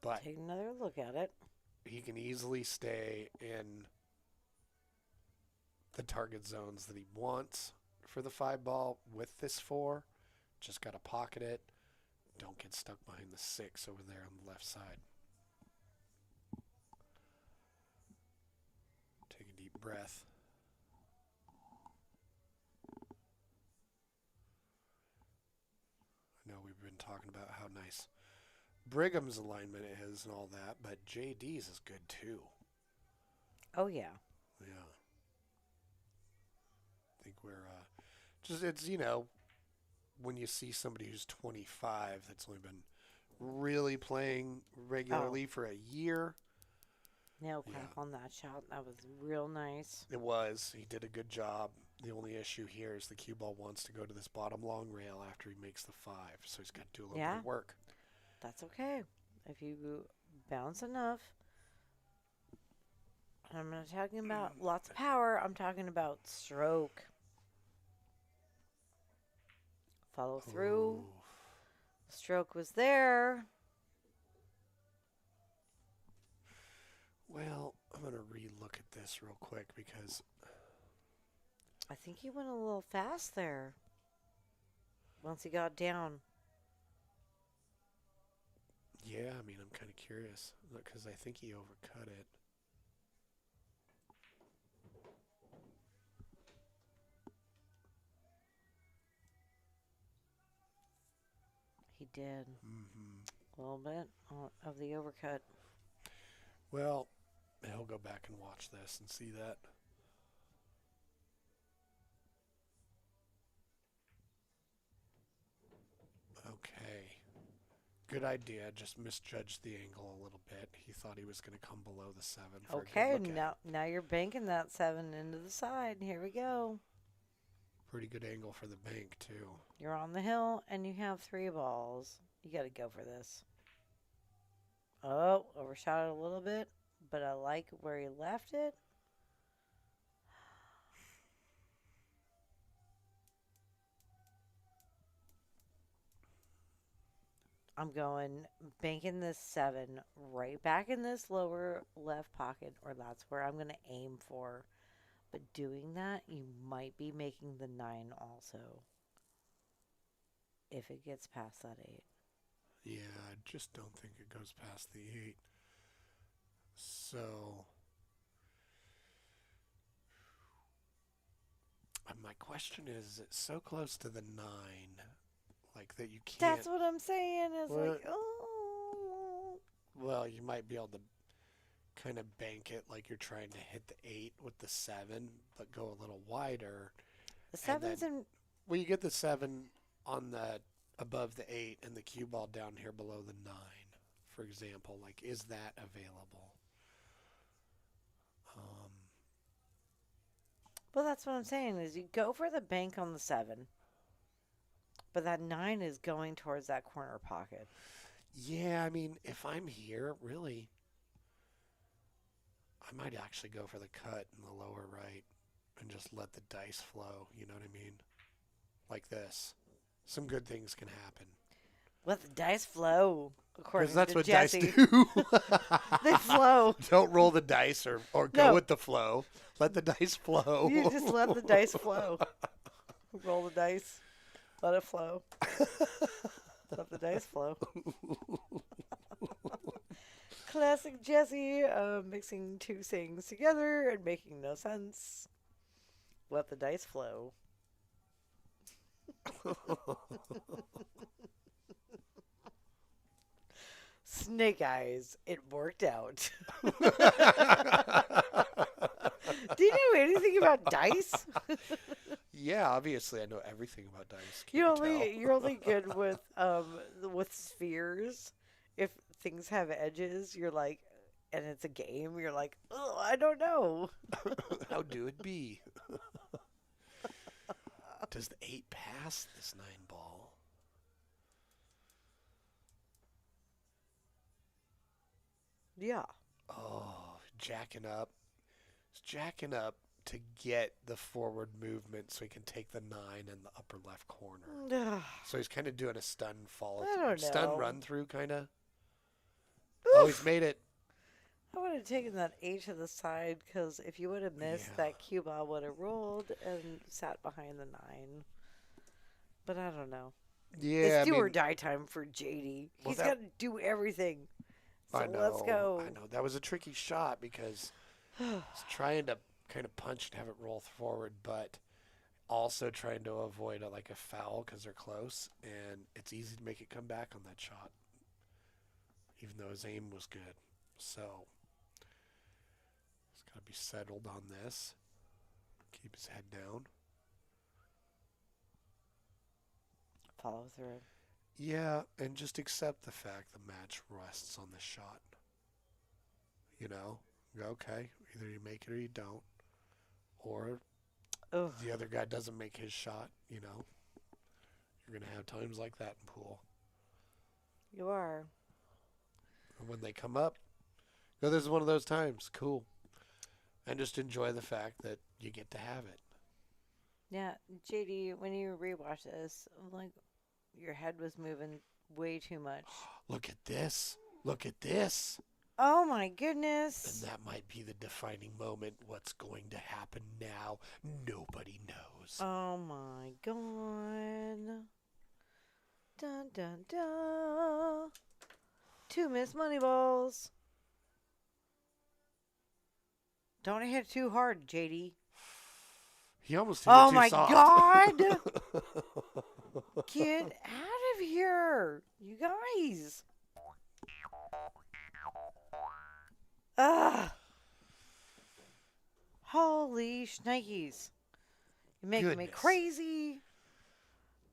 But
take another look at it.
He can easily stay in the target zones that he wants for the 5 ball with this 4. Just got to pocket it. Don't get stuck behind the 6 over there on the left side. Take a deep breath. I know we've been talking about how nice Brigham's alignment is and all that, but JD's is good too.
Oh, yeah.
Yeah. I think we're just, it's, you know, when you see somebody who's 25 that's only been really playing regularly for a year.
Nail crack on that shot. That was real nice.
It was. He did a good job. The only issue here is the cue ball wants to go to this bottom long rail after he makes the 5, so he's got to do a little bit of work.
That's okay. If you bounce enough, I'm not talking about lots of power. I'm talking about stroke. Follow through.
Ooh.
Stroke was there.
Well, I'm going to re-look at this real quick because
I think he went a little fast there once he got down.
yeah, I mean, I'm kind of curious because I think he overcut it.
He did.
Mm-hmm.
A little bit of the overcut.
Well, he'll go back and watch this and see that. Okay. Good idea. Just misjudged the angle a little bit. He thought he was going to come below the 7. For
Okay,
a good look at.
now you're banking that 7 into the side. Here we go.
Pretty good angle for the bank, too.
You're on the hill, and you have 3 balls. You got to go for this. Oh, overshot it a little bit, but I like where he left it. I'm going banking this 7 right back in this lower left pocket, or that's where I'm going to aim for. But doing that, you might be making the 9 also. If it gets past that 8.
Yeah, I just don't think it goes past the 8. So, my question is it's so close to the 9, like that you can't.
That's what I'm saying. Is
Well,
like, oh.
Well, you might be able to kind of bank it like you're trying to hit the 8 with the 7, but go a little wider.
The 7's in.
Well, you get the 7 on the above the 8 and the cue ball down here below the 9, for example. Like, is that available?
Well, that's what I'm saying is you go for the bank on the 7, but that 9 is going towards that corner pocket.
Yeah, I mean, if I'm here, really, I might actually go for the cut in the lower right and just let the dice flow. You know what I mean? Like this. Some good things can happen.
Let the dice flow, according
Because that's
to
what
Jesse.
dice do.
They flow.
Don't roll the dice or go
No.
with the flow. Let the dice flow.
You just let the dice flow. Roll the dice. Let it flow. Let the dice flow. Classic Jesse, mixing 2 things together and making no sense. Let the dice flow. Snake eyes. It worked out. Do you know anything about dice?
Yeah, obviously I know everything about dice.
You're only good with spheres. If things have edges, you're like, and it's a game, you're like, oh, I don't know.
How do it be? Does the 8 pass this 9 ball?
Yeah.
Oh, jacking up. He's jacking up to get the forward movement so he can take the 9 in the upper left corner. So he's kind of doing a stun follow
I don't
stun
know.
run through kind of. Oh, he's made it.
I would have taken that 8 to the side because if you would have missed, that cue ball would have rolled and sat behind the 9. But I don't know.
Yeah,
It's do or die time for JD. He's got to do everything. So
I know,
let's go.
I know. That was a tricky shot because he's trying to kind of punch and have it roll forward, but also trying to avoid a foul because they're close, and it's easy to make it come back on that shot, even though his aim was good. So he's got to be settled on this. Keep his head down.
Follow through.
Yeah, and just accept the fact the match rests on this shot. You know, okay, either you make it or you don't, or the other guy doesn't make his shot. You know, you're gonna have times like that in pool.
You are.
And when they come up, this is one of those times. Cool, and just enjoy the fact that you get to have it.
Yeah, JD, when you rewatch this, like, your head was moving way too much.
Look at this. Look at this.
Oh my goodness.
And that might be the defining moment. What's going to happen now? Nobody knows.
Oh my god. Dun dun dun. 2 missed money balls. Don't hit too hard, JD.
He almost hit it too
my
soft.
god. Get out of here, you guys. Ugh. Holy shnikes. You're making me crazy.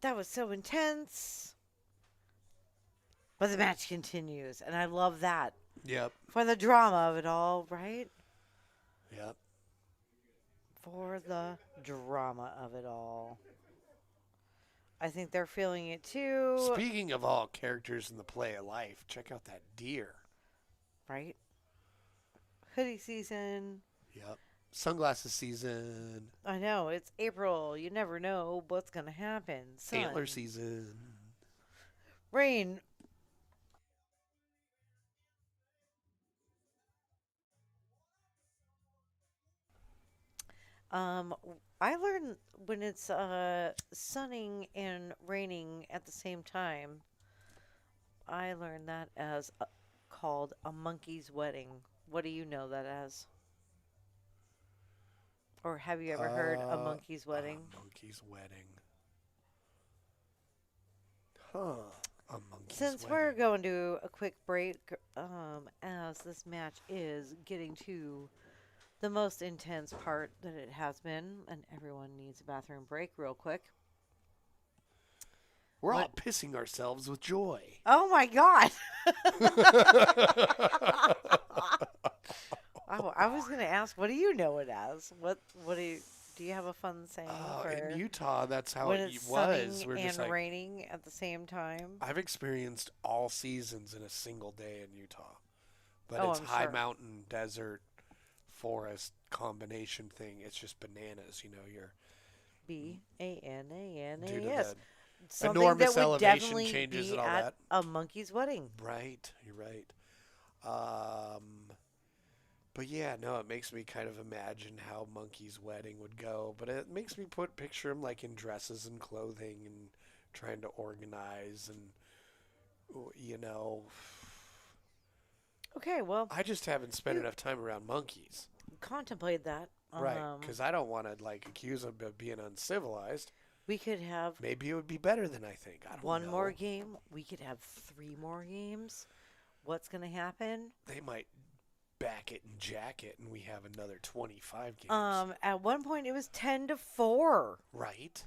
That was so intense. But the match continues, and I love that.
Yep.
For the drama of it all, right?
Yep.
for the drama of it all. I think they're feeling it too.
Speaking of all characters in the play of life, check out that deer.
Right? Hoodie season.
Yep. Sunglasses season.
I know, it's April. You never know what's going to happen. Sun,
Antler season.
rain. I learned when it's sunning and raining at the same time, I learned that as called a monkey's wedding. What do you know that as? Or have you ever heard a monkey's wedding?
A monkey's wedding. Huh. A monkey's
Since
wedding.
we're going to a quick break, as this match is getting to the most intense part that it has been, and everyone needs a bathroom break real quick.
We're all pissing ourselves with joy.
Oh my God! Oh, I was going to ask, what do you know it as? What do you have a fun saying for
In Utah, that's how
when
it
it's
was.
sunning
We're
and
just like,
raining at the same time?
I've experienced all seasons in a single day in Utah. But
Oh,
it's
I'm
high
sure.
mountain, desert, forest combination thing. It's just bananas, you're due to
BANANAS.
the
Something
enormous
that would
elevation
definitely
changes
be
and all
at
that.
a monkey's wedding.
Right, you're right. But yeah, no, it makes me kind of imagine how Monkey's wedding would go. But it makes me picture him like in dresses and clothing and trying to organize and
Okay, well,
I just haven't spent enough time around monkeys.
contemplate that.
Right, because I don't want to accuse him of being uncivilized.
We could have
Maybe it would be better than I think. I don't know.
one more game. We could have 3 more games. What's going to happen?
They might back it and jack it, and we have another 25 games.
At one point it was 10-4,
Right?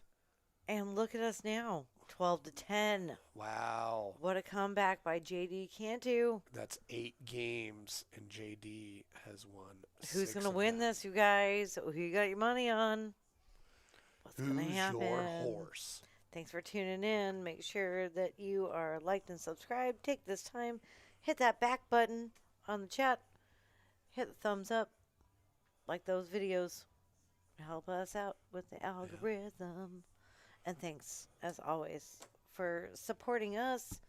and look at us now, 12-10.
Wow.
What a comeback by JD Cantu.
That's 8 games, and JD has won.
Who's
6
going to
of
win
them.
this, you guys? Who you got your money on? What's going to
Who's
happen?
your horse?
Thanks for tuning in. Make sure that you are liked and subscribed. Take this time, hit that back button on the chat. Hit the thumbs up. Like those videos. Help us out with the algorithm. Yeah. And thanks, as always, for supporting us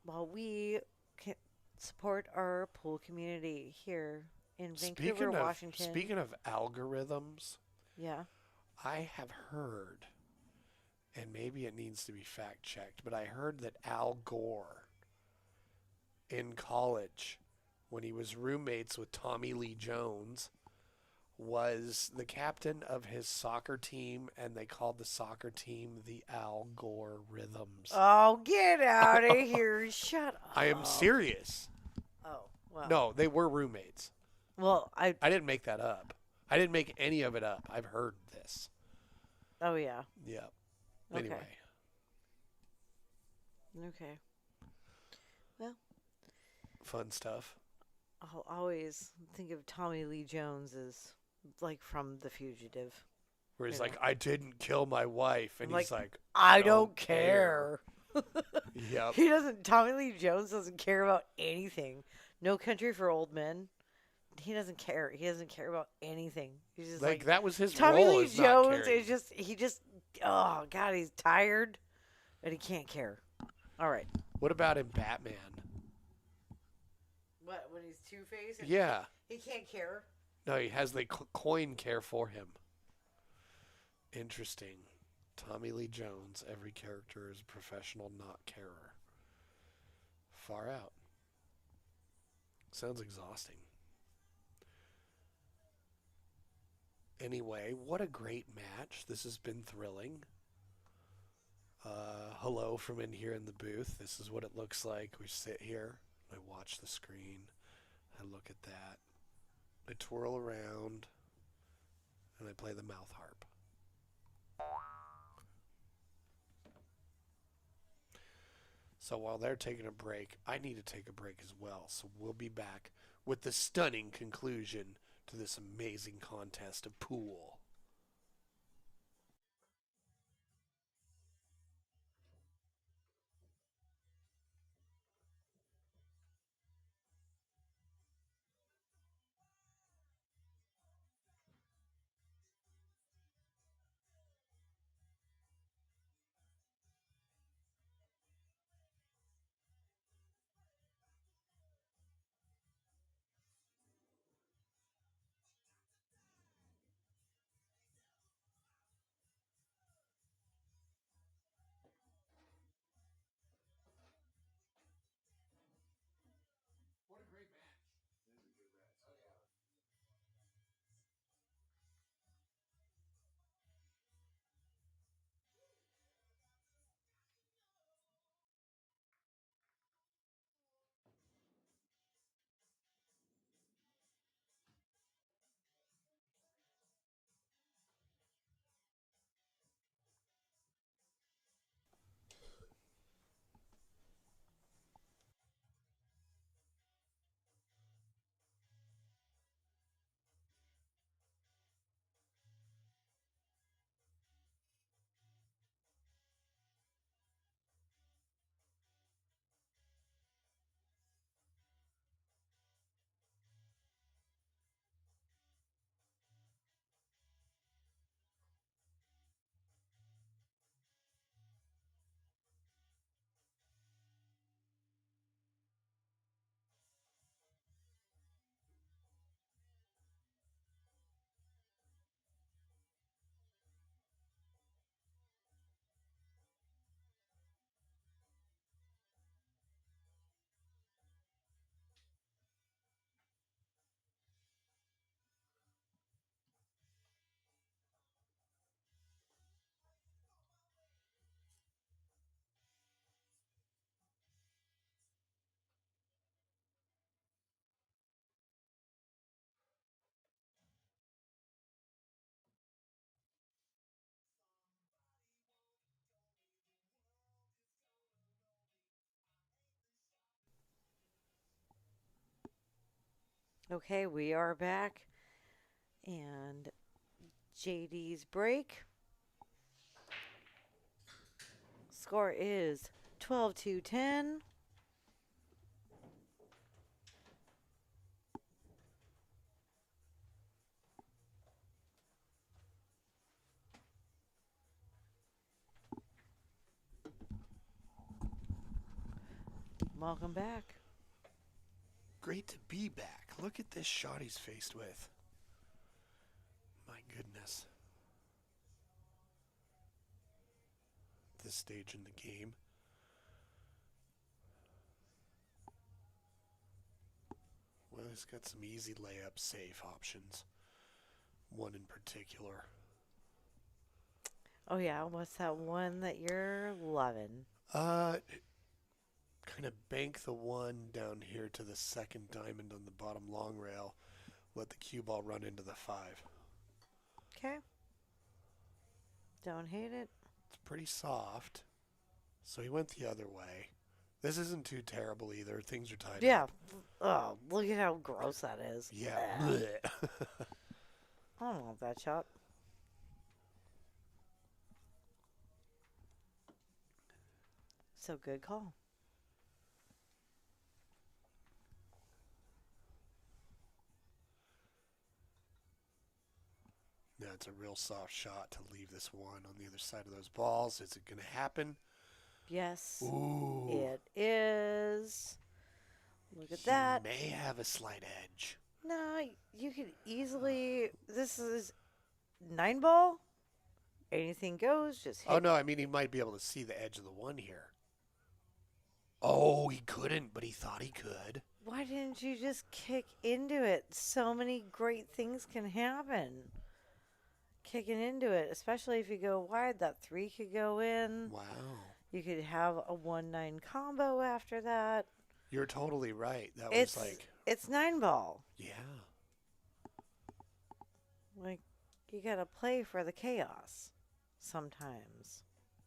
while we can support our pool community here in Vancouver, Washington.
Speaking of algorithms,
yeah,
I have heard, and maybe it needs to be fact checked, but I heard that Al Gore in college, when he was roommates with Tommy Lee Jones, was the captain of his soccer team, and they called the soccer team the Al Gore Rhythms.
Oh, get out of here. Shut up.
I am serious.
Oh, well.
No, they were roommates.
Well,
I didn't make that up. I didn't make any of it up. I've heard this.
Oh, yeah.
Yeah.
Okay.
Anyway.
Okay. Well.
Fun stuff.
I'll always think of Tommy Lee Jones as like from The Fugitive.
Where he's like, I didn't kill my wife. And he's like,
I don't care.
Yep.
Tommy Lee Jones doesn't care about anything. No Country for Old Men. He doesn't care. He doesn't care about anything. He's just like
that was his
Tommy
role.
Lee
Is not
Jones
caring.
is oh God, he's tired and he can't care. All right.
What about in Batman?
What, when he's Two-Face?
Yeah.
He can't care.
No, he has the coin care for him. Interesting. Tommy Lee Jones, every character is a professional not carer. Far out. Sounds exhausting. Anyway, what a great match. This has been thrilling. Hello from in here in the booth. This is what it looks like. We sit here. I watch the screen. I look at that. I twirl around. And I play the mouth harp. So while they're taking a break, I need to take a break as well. So we'll be back with the stunning conclusion to this amazing contest of pool.
Okay, we are back. And JD's break. Score is 12-10. Welcome back.
Great to be back. Look at this shot he's faced with. My goodness. This stage in the game. Well, he's got some easy layup safe options. One in particular.
Oh, yeah. What's that one that you're loving?
Kind of bank the one down here to the second diamond on the bottom long rail. Let the cue ball run into the 5.
Okay. Don't hate it.
It's pretty soft. So he went the other way. This isn't too terrible either. Things are tied
Yeah.
up.
Oh, look at how gross that is.
Yeah.
I don't want that shot. So good call.
Now it's a real soft shot to leave this one on the other side of those balls. Is it going to happen?
Yes.
Ooh.
It is. Look at
He
that.
may have a slight edge.
No, you could easily. This is 9 ball. Anything goes. Just hit.
Oh, no, I mean, he might be able to see the edge of the one here. Oh, he couldn't, but he thought he could.
Why didn't you just kick into it? So many great things can happen. Kicking into it, especially if you go wide, that 3 could go in.
Wow.
You could have a 1-9 combo after that.
You're totally right. That
It's
was like,
it's 9 ball.
yeah.
Like, you gotta play for the chaos sometimes.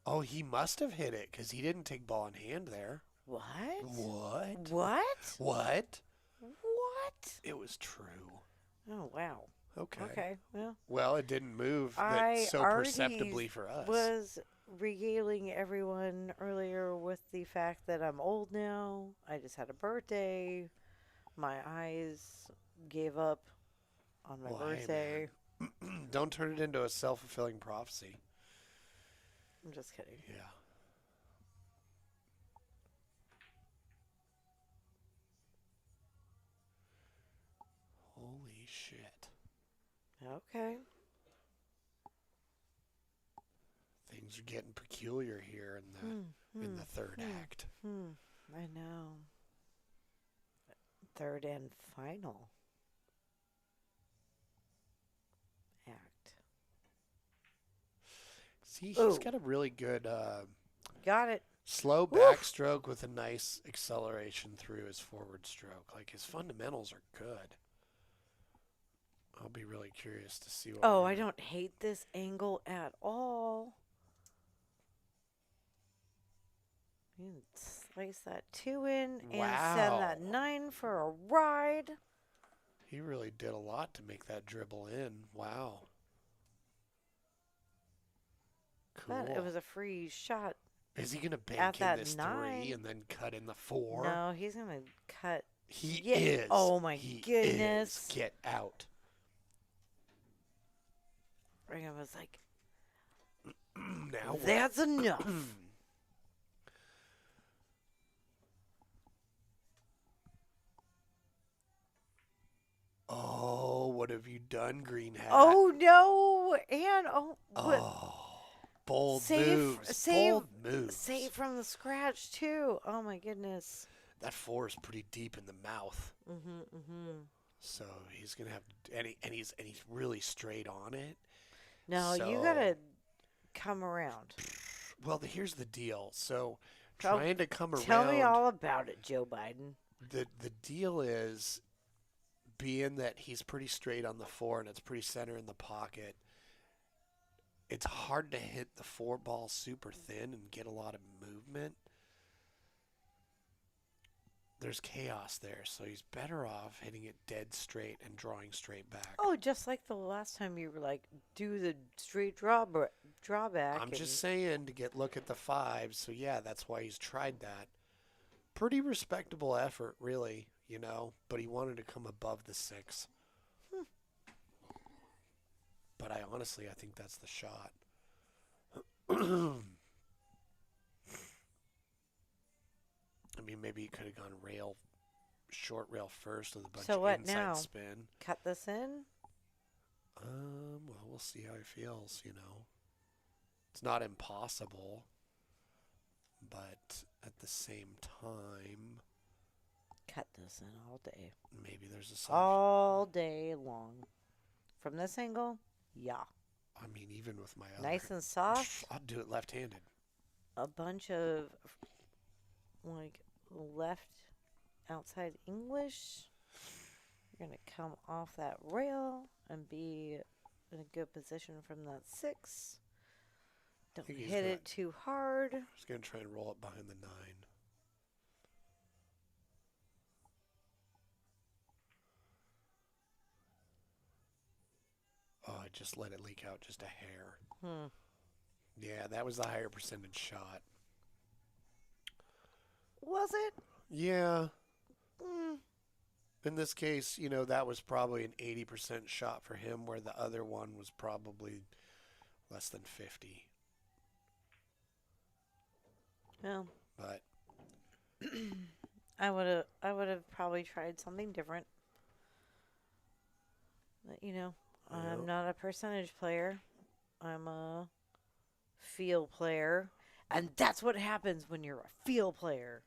Oh, he must have hit it because he didn't take ball in hand there.
What?
What?
What?
What?
What?
It was true.
Oh, wow.
Okay.
Okay, well.
Well, it didn't move
I
so
already
perceptibly for us.
was regaling everyone earlier with the fact that I'm old now. I just had a birthday. My eyes gave up on my
Well, hey,
birthday.
Don't turn it into a self-fulfilling prophecy.
I'm just kidding.
Yeah. Holy shit.
Okay.
Things are getting peculiar here in the third act.
I know. Third and final act.
See, he's
Ooh.
got a really good
Got it.
slow
Woof.
backstroke with a nice acceleration through his forward stroke. Like, his fundamentals are good. I'll be really curious to see what.
Oh, I don't hate this angle at all. You can slice that 2 in and send that
Wow.
9 for a ride.
He really did a lot to make that dribble in. Wow. Cool.
But it was a free shot.
Is he going to
at
bank in
that
this
9.
3 and then cut in the 4?
No, he's going to cut.
He
Yeah.
is.
Oh, my
He
goodness.
is. Get out.
Brigham was like,
Now what?
that's enough.
Oh, what have you done, Green Hat?
Oh, no. And, but
bold
save,
moves.
save,
Bold moves.
save from the scratch, too. Oh, my goodness.
That 4 is pretty deep in the mouth.
Mm-hmm.
So he's gonna have, and he's really straight on it.
No, you
So-
gotta come around.
Well, here's the deal. So trying to come around.
Tell me all about it, Joe Biden.
The deal is, being that he's pretty straight on the 4 and it's pretty center in the pocket, it's hard to hit the 4 ball super thin and get a lot of movement. there's chaos there, so he's better off hitting it dead straight and drawing straight back.
Oh, just like the last time you were like, do the straight drawback.
I'm just saying to look at the 5, so yeah, that's why he's tried that. Pretty respectable effort, really, but he wanted to come above the 6. But I think that's the shot. I mean, maybe he could have gone short rail first with a bunch
So
of
what
inside
now?
spin.
Cut this in?
Well, we'll see how he feels, It's not impossible, but at the same time,
Cut this in all day.
maybe there's a soft...
All day long. From this angle? Yeah.
I mean, even with my other...
Nice and soft.
I'll do it left-handed.
A bunch of, like, left outside English. You're going to come off that rail and be in a good position from that 6. Don't hit it too hard.
He's going to try and roll it behind the 9. Oh, I just let it leak out just a hair. Yeah, that was the higher percentage shot.
Was it?
Yeah. In this case, that was probably an 80% shot for him, where the other one was probably less than 50.
Well,
But
I would have probably tried something different. But, I'm not a percentage player. I'm a feel player. And that's what happens when you're a feel player.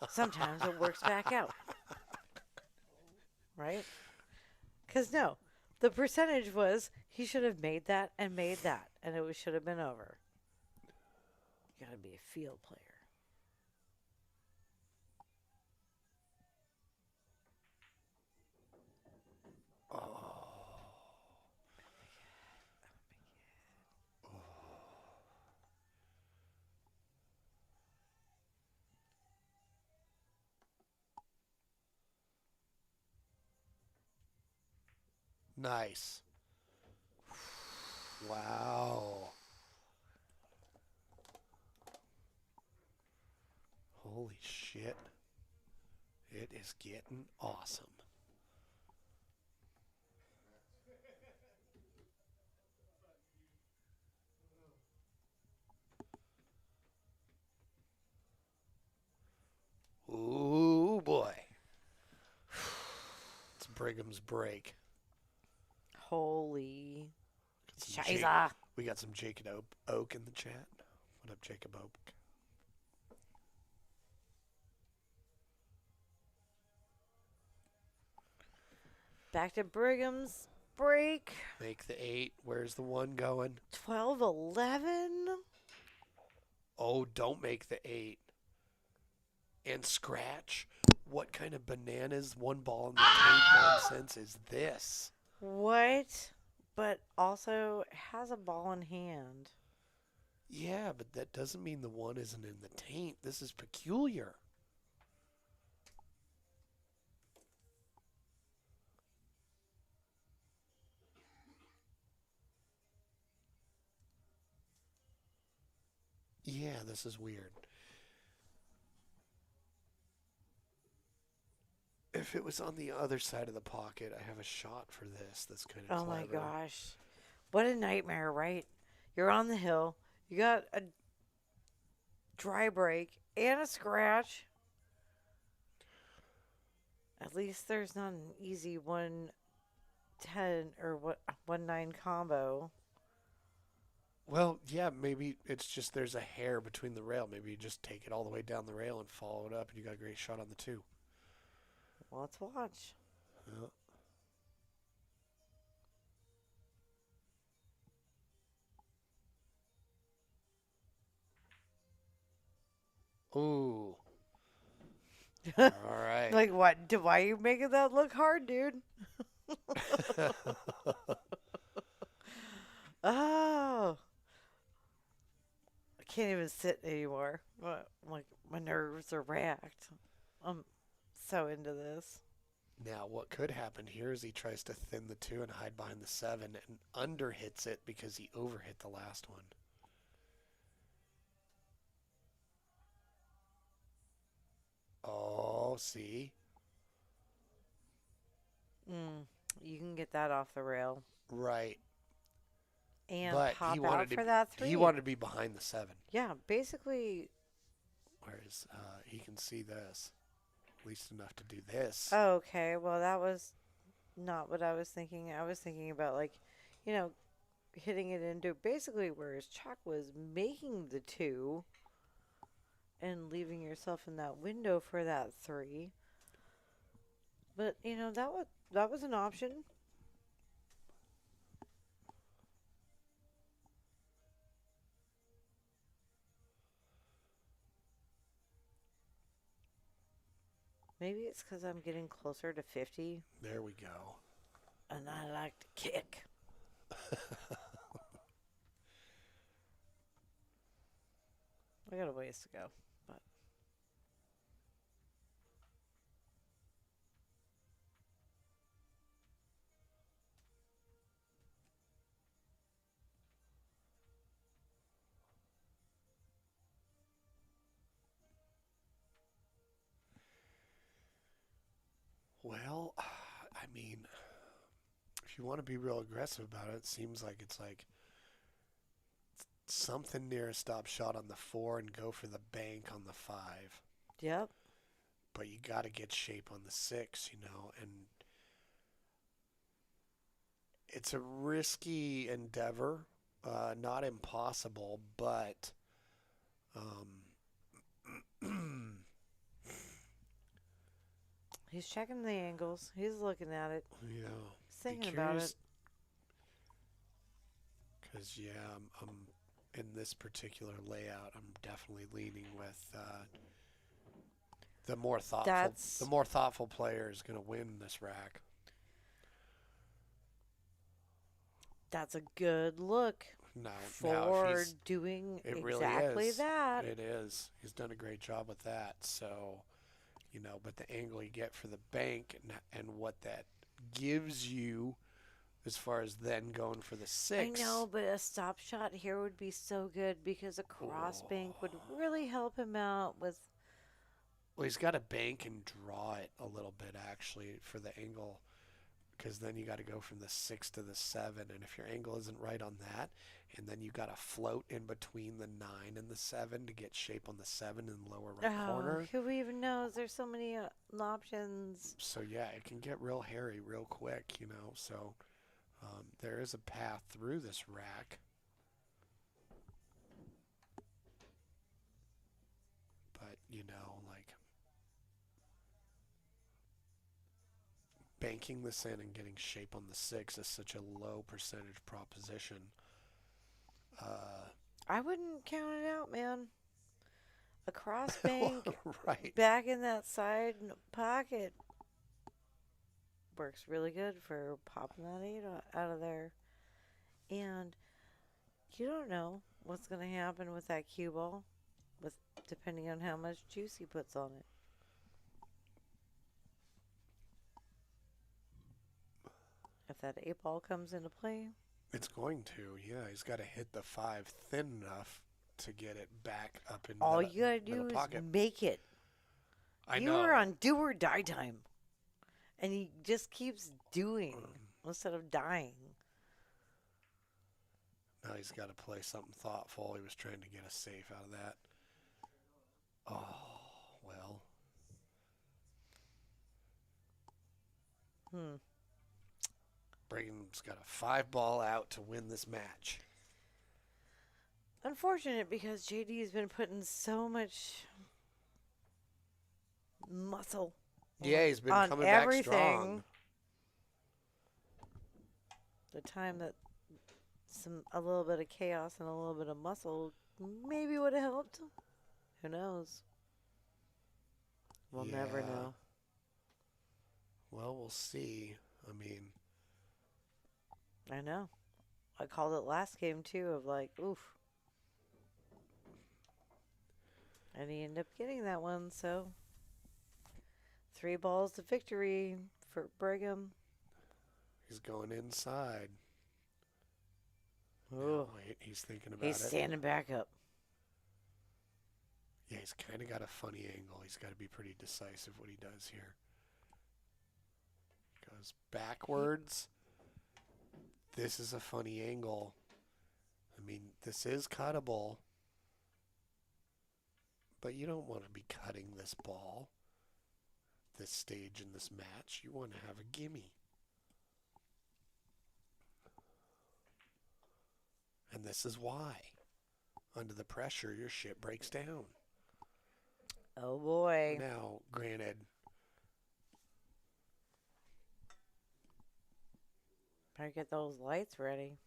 Sometimes it works back out. Right? Because no, the percentage was he should have made that, and it should have been over. You gotta be a feel player.
nice. Wow. Holy shit. It is getting awesome. Ooh, boy. It's Brigham's break.
Holy
Got
shiza.
We got some Jacob Oak in the chat. What up, Jacob Oak?
Back to Brigham's break.
Make the 8. Where's the 1 going?
12-11.
Oh, don't make the 8. And scratch? What kind of bananas, 1 ball in the tape nonsense is this?
What? But also has a ball in hand.
Yeah, but that doesn't mean the 1 isn't in the taint. This is peculiar. Yeah, this is weird. If it was on the other side of the pocket, I have a shot for this. That's kind of
Oh
clever.
my gosh. What a nightmare, right? You're on the hill. You got a dry break and a scratch. At least there's not an easy 1-10 or 1-9 combo.
Well, yeah, maybe it's just there's a hair between the rail. Maybe you just take it all the way down the rail and follow it up, and you got a great shot on the 2.
Well, let's watch.
Yeah. Ooh. All right.
Like what? Why are you making that look hard, dude? Oh. I can't even sit anymore. Like my nerves are racked. I'm so into this.
Now, what could happen here is he tries to thin the 2 and hide behind the 7 and underhits it because he overhit the last one. Oh, see?
You can get that off the rail
Right.
and
But
pop out for that 3.
he wanted to be behind the 7.
Yeah, basically.
Whereas he can see this. At least enough to do this.
Okay, well, that was not what I was thinking. I was thinking about, like, you know, hitting it into basically where his chalk was, making the 2 and leaving yourself in that window for that 3. But, that was an option. Maybe it's because I'm getting closer to 50.
There we go.
And I like to kick. I got a ways to go, but
Well, I mean, if you want to be real aggressive about it, it seems like it's like something near a stop shot on the 4 and go for the bank on the 5.
yep.
But you got to get shape on the 6, and it's a risky endeavor, not impossible, but
He's checking the angles. He's looking at it.
yeah,
He's thinking about it.
Because I'm in this particular layout. I'm definitely leaning with the more thoughtful. The more thoughtful player is going to win this rack.
That's a good look for doing exactly that.
It is. He's done a great job with that. So, but the angle you get for the bank and what that gives you as far as then going for the 6.
I know, but a stop shot here would be so good because a cross bank would really help him out with.
Well, he's got to bank and draw it a little bit, actually, for the angle. Because then you got to go from the 6 to the 7. And if your angle isn't right on that, and then you got to float in between the 9 and the 7 to get shape on the 7 in the lower right corner.
Who even knows? There's so many options.
So, yeah, it can get real hairy real quick, So there is a path through this rack. But, like banking this in and getting shape on the 6 is such a low percentage proposition.
I wouldn't count it out, man. A cross bank
right.
back in that side pocket works really good for popping that 8 out of there. And you don't know what's going to happen with that cue ball, depending on how much juice he puts on it. If that 8 ball comes into play.
It's going to, yeah. He's got to hit the 5 thin enough to get it back up in
all you got to do is make it. You are on do or die time. And he just keeps doing instead of dying.
Now he's got to play something thoughtful. He was trying to get a safe out of that. Oh, well. Brigham's got a 5 ball out to win this match.
Unfortunate because JD has been putting so much muscle.
Yeah, he's been coming back strong.
The time that a little bit of chaos and a little bit of muscle maybe would have helped. Who knows? We'll never know.
Well, we'll see.
I know. I called it last game too of like, oof. And he ended up getting that one, so. 3 balls to victory for Brigham.
He's going inside.
Ooh.
Now, wait, he's thinking about
He's
it.
standing back up.
Yeah, he's kind of got a funny angle. He's got to be pretty decisive what he does here. Goes backwards. This is a funny angle. I mean, this is cuttable. But you don't want to be cutting this ball this stage in this match. You want to have a gimme. And this is why. Under the pressure, your shit breaks down.
Oh, boy.
Now, granted,
Better get those lights ready.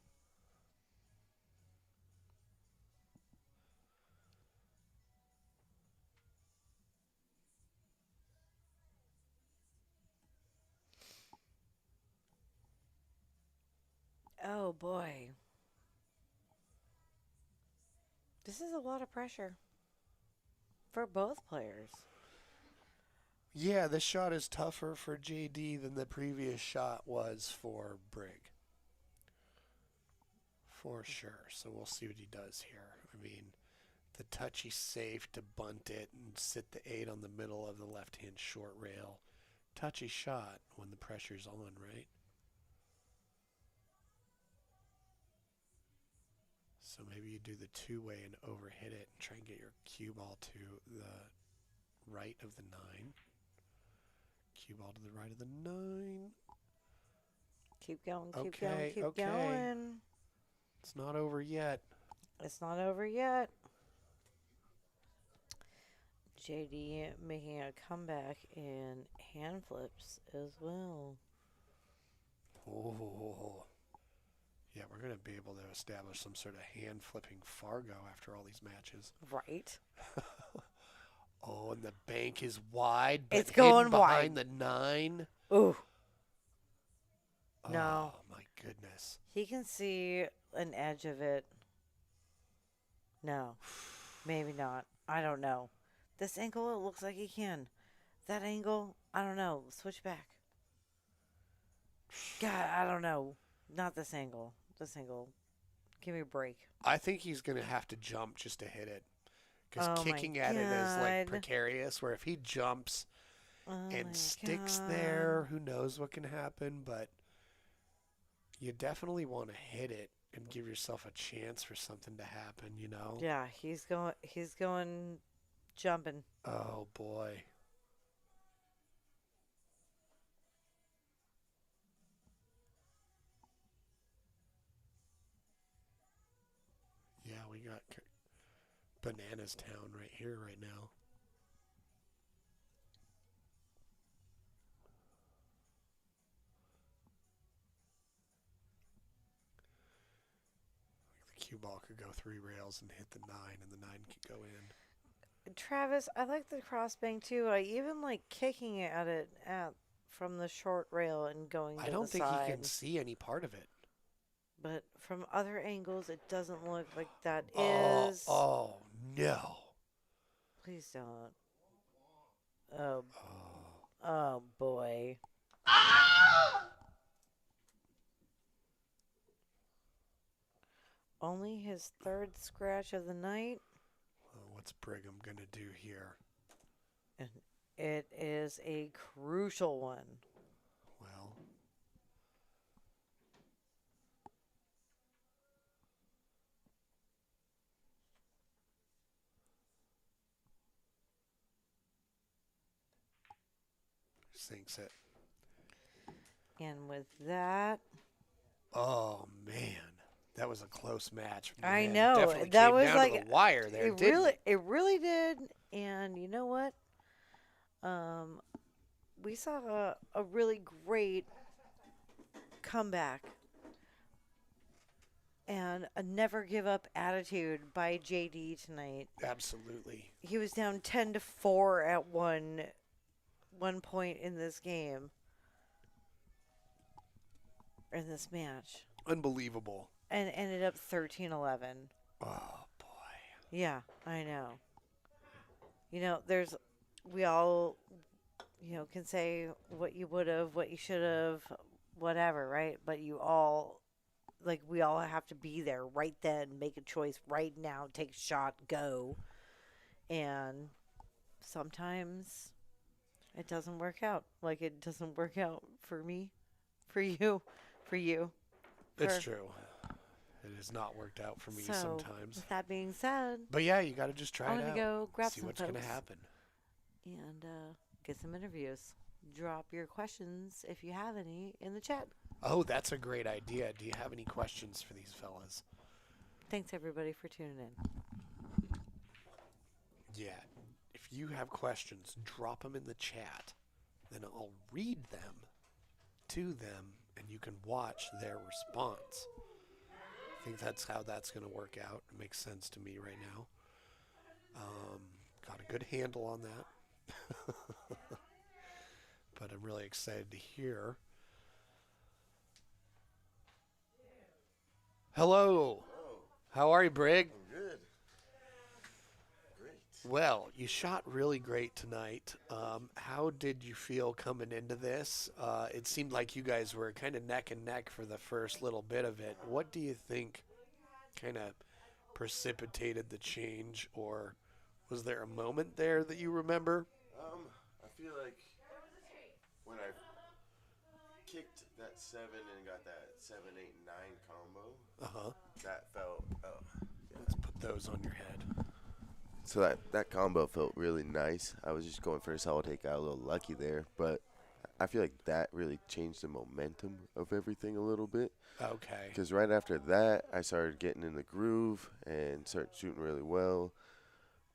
Oh, boy. This is a lot of pressure for both players.
yeah, this shot is tougher for JD than the previous shot was for Brig. For sure. So we'll see what he does here. I mean, the touchy's safe to bunt it and sit the 8 on the middle of the left-hand short rail. Touchy shot when the pressure's on, right? So maybe you do the two-way and overhit it and try and get your cue ball to the right of the 9. Cue ball to the right of the 9.
Keep going, keep
Okay,
going, keep
okay.
going.
It's not over yet.
It's not over yet. JD making a comeback in hand flips as well.
Oh. Yeah, we're going to be able to establish some sort of hand-flipping Fargo after all these matches.
Right.
Oh, and the bank is wide, but
It's going
hidden behind
wide.
the 9.
Ooh.
Oh,
No.
my goodness.
He can see an edge of it. No. Maybe not. I don't know. This angle, it looks like he can. That angle, I don't know. Switch back. God, I don't know. Not this angle. This angle. Give me a break.
I think he's going to have to jump just to hit it. Because
Oh
kicking
my
at it is like
God.
precarious, where if he jumps
Oh
and
my
sticks
God.
there, who knows what can happen. But you definitely want to hit it and give yourself a chance for something to happen, you know?
Yeah, he's going jumping.
Oh, boy. Yeah, we got Bananas Town right here, right now. The cue ball could go 3 rails and hit the 9, and the 9 could go in.
Travis, I like the crossbank too. I even like kicking at it from the short rail and going to
I don't
the
think
side.
he can see any part of it.
But from other angles, it doesn't look like that is.
Oh, no.
Please don't. Oh,
Oh.
oh boy. Only his 3rd scratch of the night.
Well, what's Brigham going to do here?
And it is a crucial one.
Well, sinks it.
And with that,
Oh, man. That was a close match.
I
Man,
know
definitely
that
came
was
down
like
to the wire there,
it really did. And you know what? We saw a really great comeback and a never give up attitude by JD tonight.
Absolutely.
He was down 10-4 at one point in this game, in this match,
Unbelievable.
and ended up 13-11.
Oh, boy.
Yeah, I know. You know, we all can say what you would have, what you should have, whatever, right? But you all, like, we all have to be there right then, make a choice right now, take a shot, go. And sometimes it doesn't work out. Like, it doesn't work out for me, for you, for you.
It's
For
true. It has not worked out for me
So,
sometimes.
with that being said,
But yeah, you got to just try
I'm
it
gonna
out.
go grab
See
some
what's going to
folks
happen.
and get some interviews. Drop your questions if you have any in the chat.
Oh, that's a great idea. Do you have any questions for these fellas?
Thanks everybody for tuning in.
Yeah. If you have questions, drop them in the chat. Then I'll read them to them, and you can watch their response. I think that's how that's going to work out. It makes sense to me right now. Got a good handle on that. But I'm really excited to hear. Hello. How are you, Brig?
I'm good. Great.
Well, you shot really great tonight. How did you feel coming into this? It seemed like you guys were kind of neck and neck for the first little bit of it. What do you think kind of precipitated the change, or was there a moment there that you remember?
I feel like when I kicked that 7 and got that 7, 8, 9 combo, that felt.
Let's put those on your head.
So that combo felt really nice. I was just going for a solid take, got a little lucky there, but I feel like that really changed the momentum of everything a little bit.
Okay.
Because right after that, I started getting in the groove and started shooting really well.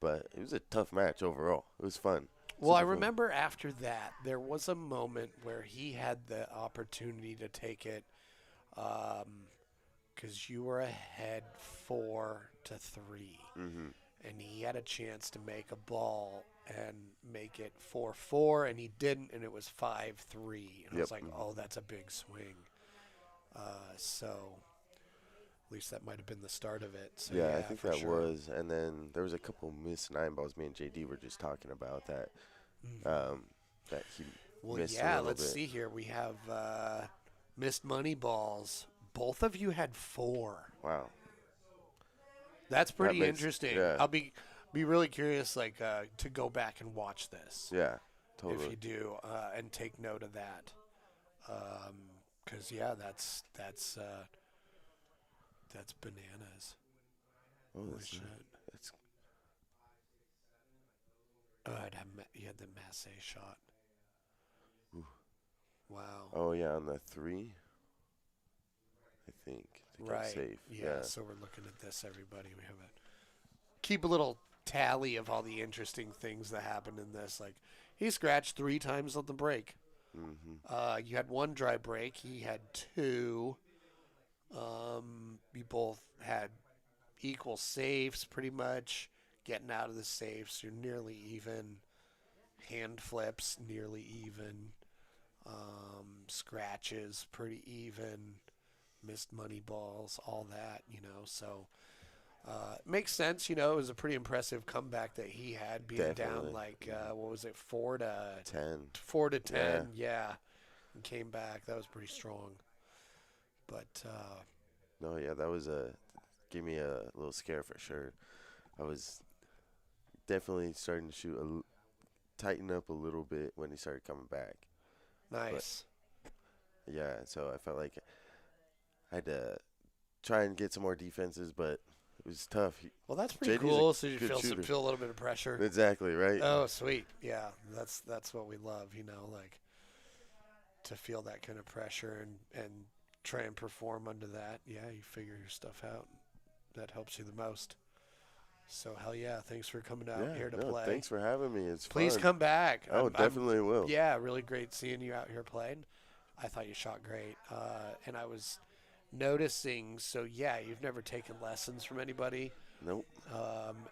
But it was a tough match overall. It was fun.
Well, I
Super fun.
remember after that, there was a moment where he had the opportunity to take it because you were ahead 4-3.
Mm-hmm.
And he had a chance to make a ball and make it 4-4, and he didn't, and it was 5-3. And I was like, oh, that's a big swing. So at least that might have been the start of it. So,
yeah, I think
for
that
sure.
was. And then there was a couple missed 9 balls. Me and JD were just talking about that. That he missed a little
let's
bit.
see here. We have missed money balls. Both of you had 4.
Wow.
That's pretty
That makes-
interesting.
yeah.
I'll be really curious, like, to go back and watch this.
Yeah,
If
totally.
you do, and take note of that. Because, that's bananas.
Oh,
Holy
that's
shit.
That's
You had the Massey shot.
Ooh.
Wow.
Oh, yeah, on the 3, I think.
Right.
Safe.
Yeah, so we're looking at this, everybody. We have keep a little tally of all the interesting things that happened in this. Like, he scratched 3 times on the break.
Mm-hmm.
You had 1 dry break. He had 2. You both had equal safes, pretty much. Getting out of the safes, you're nearly even. Hand flips, nearly even. Scratches, pretty even. Missed money balls, all that, So it makes sense, It was a pretty impressive comeback that he had, being
Definitely.
down like, what was it, 4-10.
10.
Yeah. And came back. That was pretty strong. But
No, yeah, that was gave me a little scare for sure. I was definitely starting to shoot, tighten up a little bit when he started coming back.
nice.
Yeah, so I felt like I had to try and get some more defenses, but it was tough.
Well, that's pretty
JD's a
cool. So you
good shooter.
feel a little bit of pressure.
Exactly, right?
Oh, sweet. Yeah, that's what we love, like to feel that kind of pressure and try and perform under that. Yeah, you figure your stuff out. That helps you the most. So, hell yeah, thanks for coming out here to play.
Thanks for having me. It's
Please
fun.
come back.
Oh, definitely will.
Yeah, really great seeing you out here playing. I thought you shot great. And I was noticing, so yeah, you've never taken lessons from anybody.
Nope.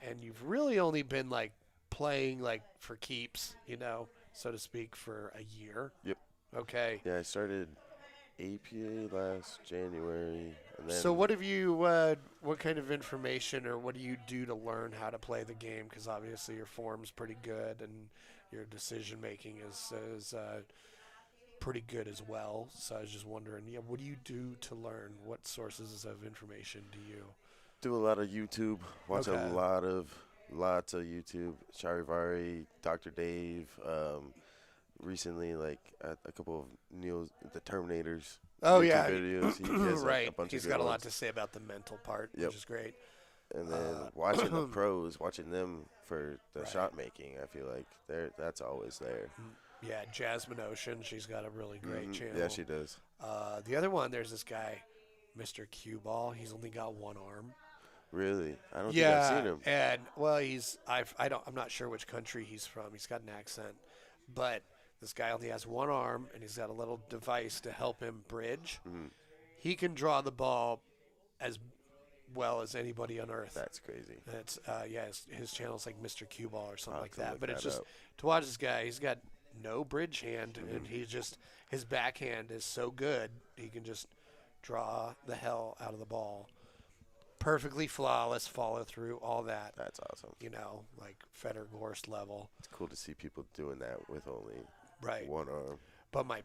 And you've really only been like playing like for keeps, so to speak, for a year.
Yep.
Okay.
Yeah, I started APA last January, And then,
So what have you? What kind of information, or what do you do to learn how to play the game? Because obviously your form's pretty good, and your decision making is pretty good as well. So I was just wondering, yeah, what do you do to learn? What sources of information do you?
do a lot of YouTube. Watch
Okay.
lots of YouTube. Charivari, Dr. Dave. Recently, like a couple of the Terminators.
Oh
YouTube
yeah,
videos. He has like,
right.
a bunch
He's
of good
got a lot
ones.
to say about the mental part,
Yep.
which is great.
And then watching the pros, watching them for the
Right.
shot making, I feel like that's always there.
Yeah, Jasmine Ocean. She's got a really great channel.
Yeah, she does.
The other one, there's this guy, Mr. Cue Ball. He's only got one arm.
Really, I don't think I've seen him.
And well, I'm not sure which country he's from. He's got an accent, but this guy only has one arm, and he's got a little device to help him bridge.
Mm-hmm.
He can draw the ball as well as anybody on earth.
That's crazy.
It's his channel's like Mr. Cue Ball or something
I'll
like
have to
that.
look
But it's
that
just
up.
to watch this guy. He's got no bridge hand, and his backhand is so good. He can just draw the hell out of the ball. Perfectly flawless follow through, all that.
That's awesome.
Like Feder Gorst level.
It's cool to see people doing that with only
Right.
one arm.
But my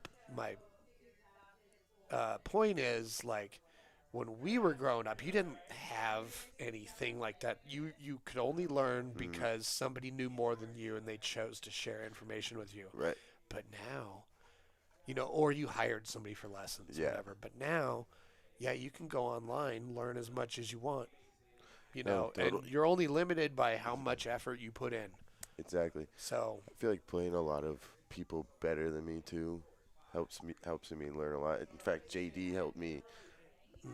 point is, like, when we were growing up, you didn't have anything like that. You could only learn because somebody knew more than you, and they chose to share information with you.
Right.
But now, or you hired somebody for lessons, or
Yeah.
whatever. But now, yeah, you can go online, learn as much as you want.
No,
and
totally.
you're only limited by how much effort you put in.
Exactly.
So,
I feel like playing a lot of people better than me too helps me learn a lot. In fact, JD helped me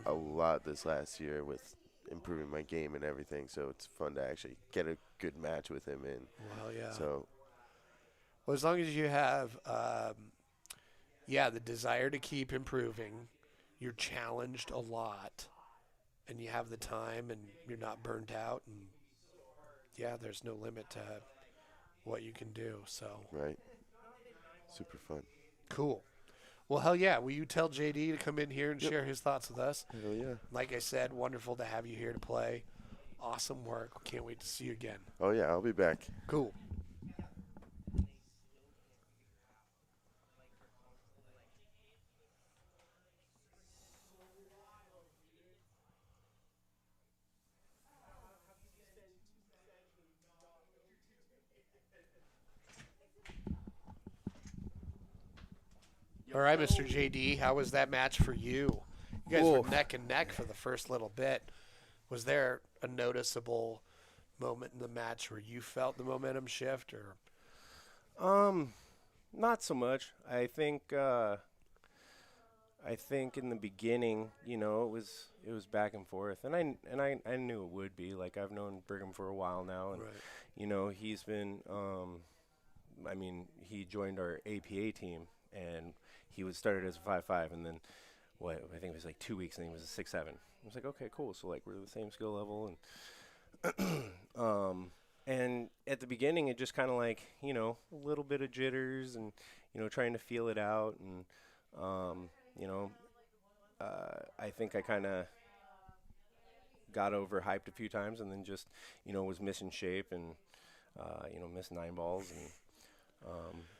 a lot this last year with improving my game and everything. So it's fun to actually get a good match with him in.
well, yeah.
So
Well, as long as you have, the desire to keep improving, you're challenged a lot, and you have the time, and you're not burnt out, and there's no limit to what you can do. So
right, super fun.
cool. Well, hell yeah. Will you tell JD to come in here and share his thoughts with us?
Hell yeah.
Like I said, wonderful to have you here to play. Awesome work. Can't wait to see you again.
Oh yeah, I'll be back.
Cool. All right, Mr. JD, how was that match for you? You guys were neck and neck for the first little bit. Was there a noticeable moment in the match where you felt the momentum shift, or?
Not so much. I think in the beginning, it was back and forth, and I knew it would be. Like, I've known Brigham for a while now, and
Right.
he's been he joined our APA team, and he was started as a 5'5", and then I think it was like 2 weeks, and he was a 6'7". I was like, okay, cool. So like we're the same skill level, and and at the beginning it just kind of like a little bit of jitters and trying to feel it out, and I think I kind of got overhyped a few times, and then just was missing shape, and missed 9 balls, and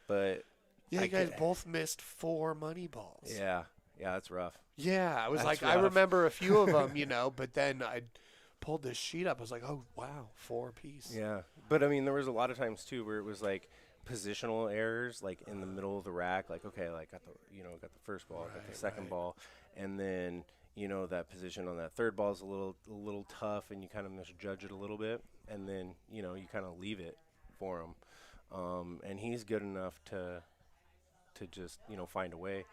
but
Yeah,
I
you guys
ca-
both missed 4 money balls.
yeah, that's rough.
Yeah, I was
That's
like, I
rough.
remember a few of them, but then I pulled this sheet up. I was like, oh, wow, 4 apiece.
Yeah, but I mean, there was a lot of times too where it was like positional errors, like in the middle of the rack. Like, okay, like got the first ball, got the
Right,
second
right.
ball, and then that position on that third ball is a little tough, and you kind of misjudge it a little bit, and then you kind of leave it for him, and he's good enough to just find a way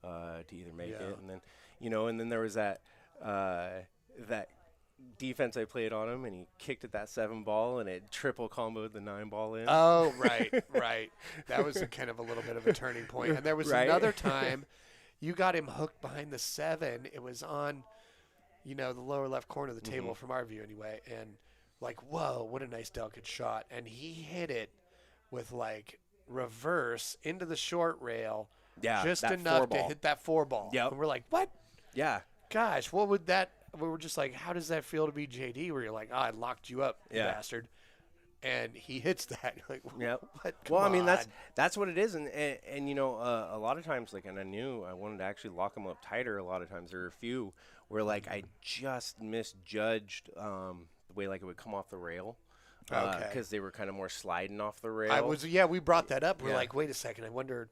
to either make
Yeah.
it, and then and then there was that defense I played on him, and he kicked at that 7 ball, and it triple comboed the 9 ball in.
Oh, right. That was kind of a little bit of a turning point. And there was
Right.
another time you got him hooked behind the 7. It was on, the lower left corner of the table from our view anyway. And like, whoa, what a nice delicate shot. And he hit it with like reverse into the short rail.
Yeah,
Just
that
enough
4
to
ball.
hit that 4 ball.
Yep.
And we're like, what?
Yeah,
gosh, what would that? We were just like, how does that feel to be JD? Where you're like, I locked you up, you
Yeah.
bastard, and he hits that. You're like,
Yep.
what?
Well, I
Come
mean
on.
that's what it is, and you know, a lot of times, like, and I knew I wanted to actually lock him up tighter. A lot of times, there were a few where like I just misjudged the way like it would come off the rail,
Okay.
because they were kind of more sliding off the rail.
I was, yeah, we brought that up. We're
Yeah.
like, wait a second. I wonder,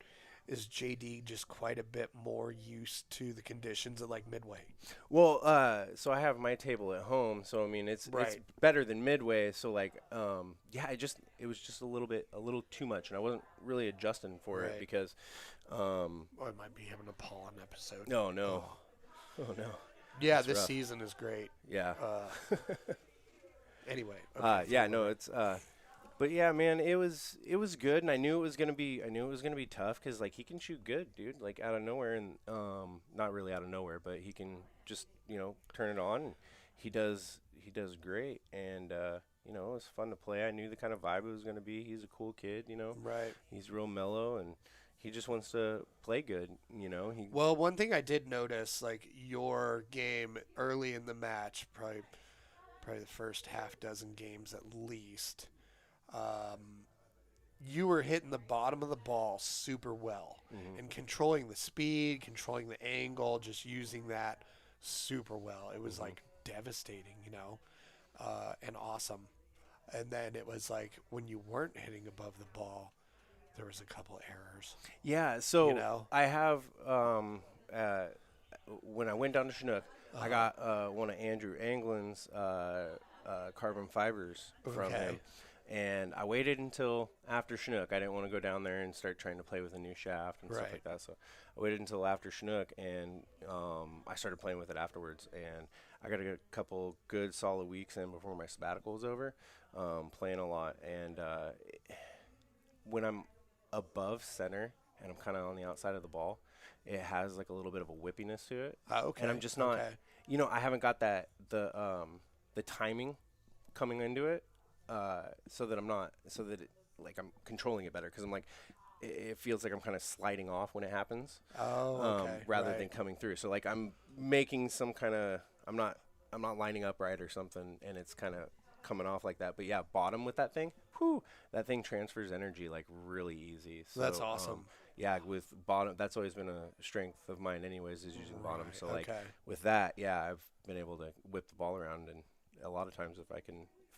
is JD just quite a bit more used to the conditions at like Midway?
Well, so I have my table at home, so I mean it's
Right.
better than Midway. So like, yeah, it was just a little too much, and I wasn't really adjusting for
Right.
it because,
Oh, I might be having a pollen episode.
no, oh no,
Yeah,
That's
this
rough.
season is great.
yeah.
Anyway. Okay,
Yeah, no, it's but yeah, man, it was good, and I knew it was gonna be tough because like he can shoot good, dude, like out of nowhere, and not really out of nowhere, but he can just turn it on. And he does great, and you know, it was fun to play. I knew the kind of vibe it was gonna be. He's a cool kid,
Right.
He's real mellow, and he just wants to play good, He
Well, one thing I did notice, like your game early in the match, probably the first half dozen games at least, you were hitting the bottom of the ball super well and controlling the speed, controlling the angle, just using that super well. It was like devastating, and awesome. And then it was like when you weren't hitting above the ball, there was a couple errors.
Yeah, so
You know?
I have when I went down to Chinook, I got one of Andrew Anglin's carbon fibers from
Okay.
him, and I waited until after Chinook. I didn't want to go down there and start trying to play with a new shaft and stuff
Right.
like that. So I waited until after Chinook, and I started playing with it afterwards. And I got a couple good solid weeks in before my sabbatical was over, playing a lot. And when I'm above center and I'm kind of on the outside of the ball, it has like a little bit of a whippiness to it.
Okay.
And I'm just not,
Okay.
I haven't got the timing coming into it, so that I'm controlling it better, because I'm like, it feels like I'm kind of sliding off when it happens,
Oh, okay.
rather
right.
than coming through. So like I'm making some kind of, I'm not lining up right or something, and it's kind of coming off like that. But yeah, bottom with that thing, that thing transfers energy like really easy. So
That's awesome.
yeah, with bottom, that's always been a strength of mine anyways, is using bottom.
Right,
So like
okay.
with that, yeah, I've been able to whip the ball around, and a lot of times if I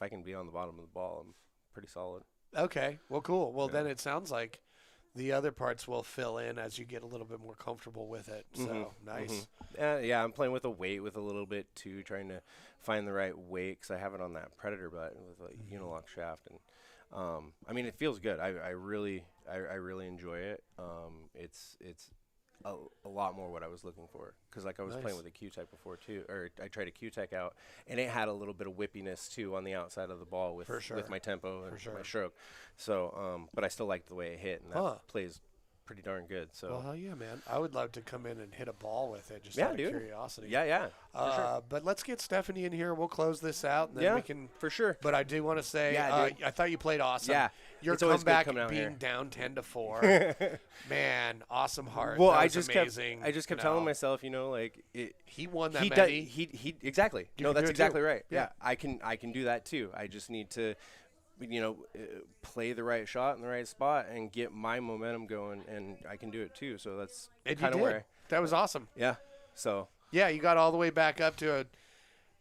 can be on the bottom of the ball, I'm pretty solid.
Okay. Well, cool. Well,
Yeah.
then it sounds like the other parts will fill in as you get a little bit more comfortable with it. So nice.
Yeah, I'm playing with a weight with a little bit too, trying to find the right weight, because I have it on that Predator button with a unilock shaft, and I mean, it feels good. I really enjoy it. It's a lot more what I was looking for, because like I was
Nice.
playing with a Q-Tech before too, or I tried a Q-Tech out, and it had a little bit of whippiness too on the outside of the ball with
For sure.
with my tempo and
For sure.
my stroke. So, but I still liked the way it hit, and that
Huh.
plays pretty darn good. So
Well, hell yeah, man. I would love to come in and hit a ball with it, just
Yeah,
out of
dude.
curiosity.
yeah, for sure.
But let's get Stephanie in here. We'll close this out, and then
Yeah,
we can.
for sure.
But I do want to say,
Yeah, dude.
I thought you played awesome.
Yeah,
Your
it's always good
comeback
coming out
being
here.
down 10-4, man, awesome heart.
Well,
That
I
was
just
amazing.
kept
you
telling
know.
myself, like
He won that
he
many.
does. He exactly.
You
No,
can
that's
do it
exactly
too.
right.
Yeah.
I can do that too. I just need to, play the right shot in the right spot and get my momentum going, and I can do it too. So that's
And you
kind of
did.
where.
That was awesome.
Yeah. So
Yeah, you got all the way back up to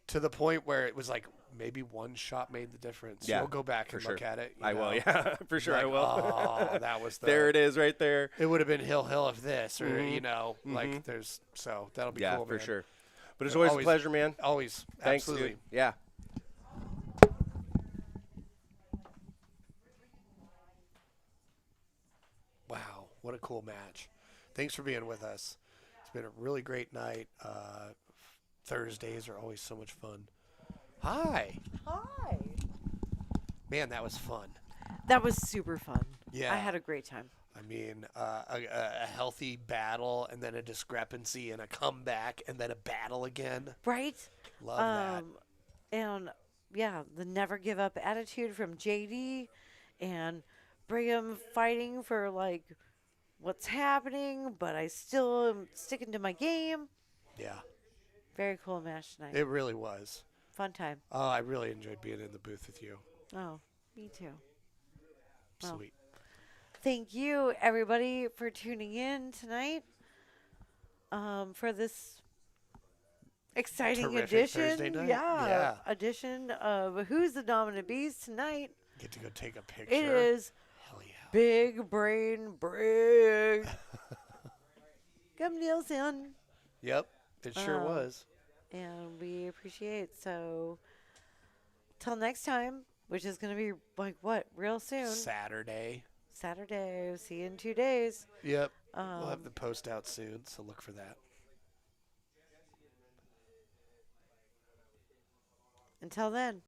the point where it was like maybe one shot made the difference.
Yeah,
You'll go back
for
and
sure.
look at it.
I will. Yeah, for sure I
Like,
will.
Oh, that was the.
There it is, right there.
It would have been Hill if this, or
Mhm.
like there's. So that'll be
Yeah,
cool,
for
man.
sure. But it's always a
Always-
pleasure, man.
Always,
Thanks,
absolutely.
dude. Yeah.
Wow, what a cool match! Thanks for being with us. It's been a really great night. Thursdays are always so much fun. Hi,
Hi.
man, that was fun.
That was super fun.
Yeah.
I had a great time.
I mean, a healthy battle, and then a discrepancy, and a comeback, and then a battle again.
Right?
Love that.
And yeah, the never give up attitude from JD and Brigham fighting for like what's happening, but I still am sticking to my game.
Yeah.
Very cool match tonight.
It really was.
Fun time.
Oh, I really enjoyed being in the booth with you.
Oh, me too. Well,
Sweet.
thank you, everybody, for tuning in tonight for this exciting
Terrific
edition.
Thursday night.
Yeah, edition of Who's the Dominant Beast tonight.
Get to go take a picture.
It is
Hell yeah.
Big Brain Break. Come Nilsen.
Yep, it sure was.
And we appreciate. So, till next time, which is going to be like what? Real soon.
Saturday.
See you in 2 days.
Yep. We'll have the post out soon, so look for that.
Until then.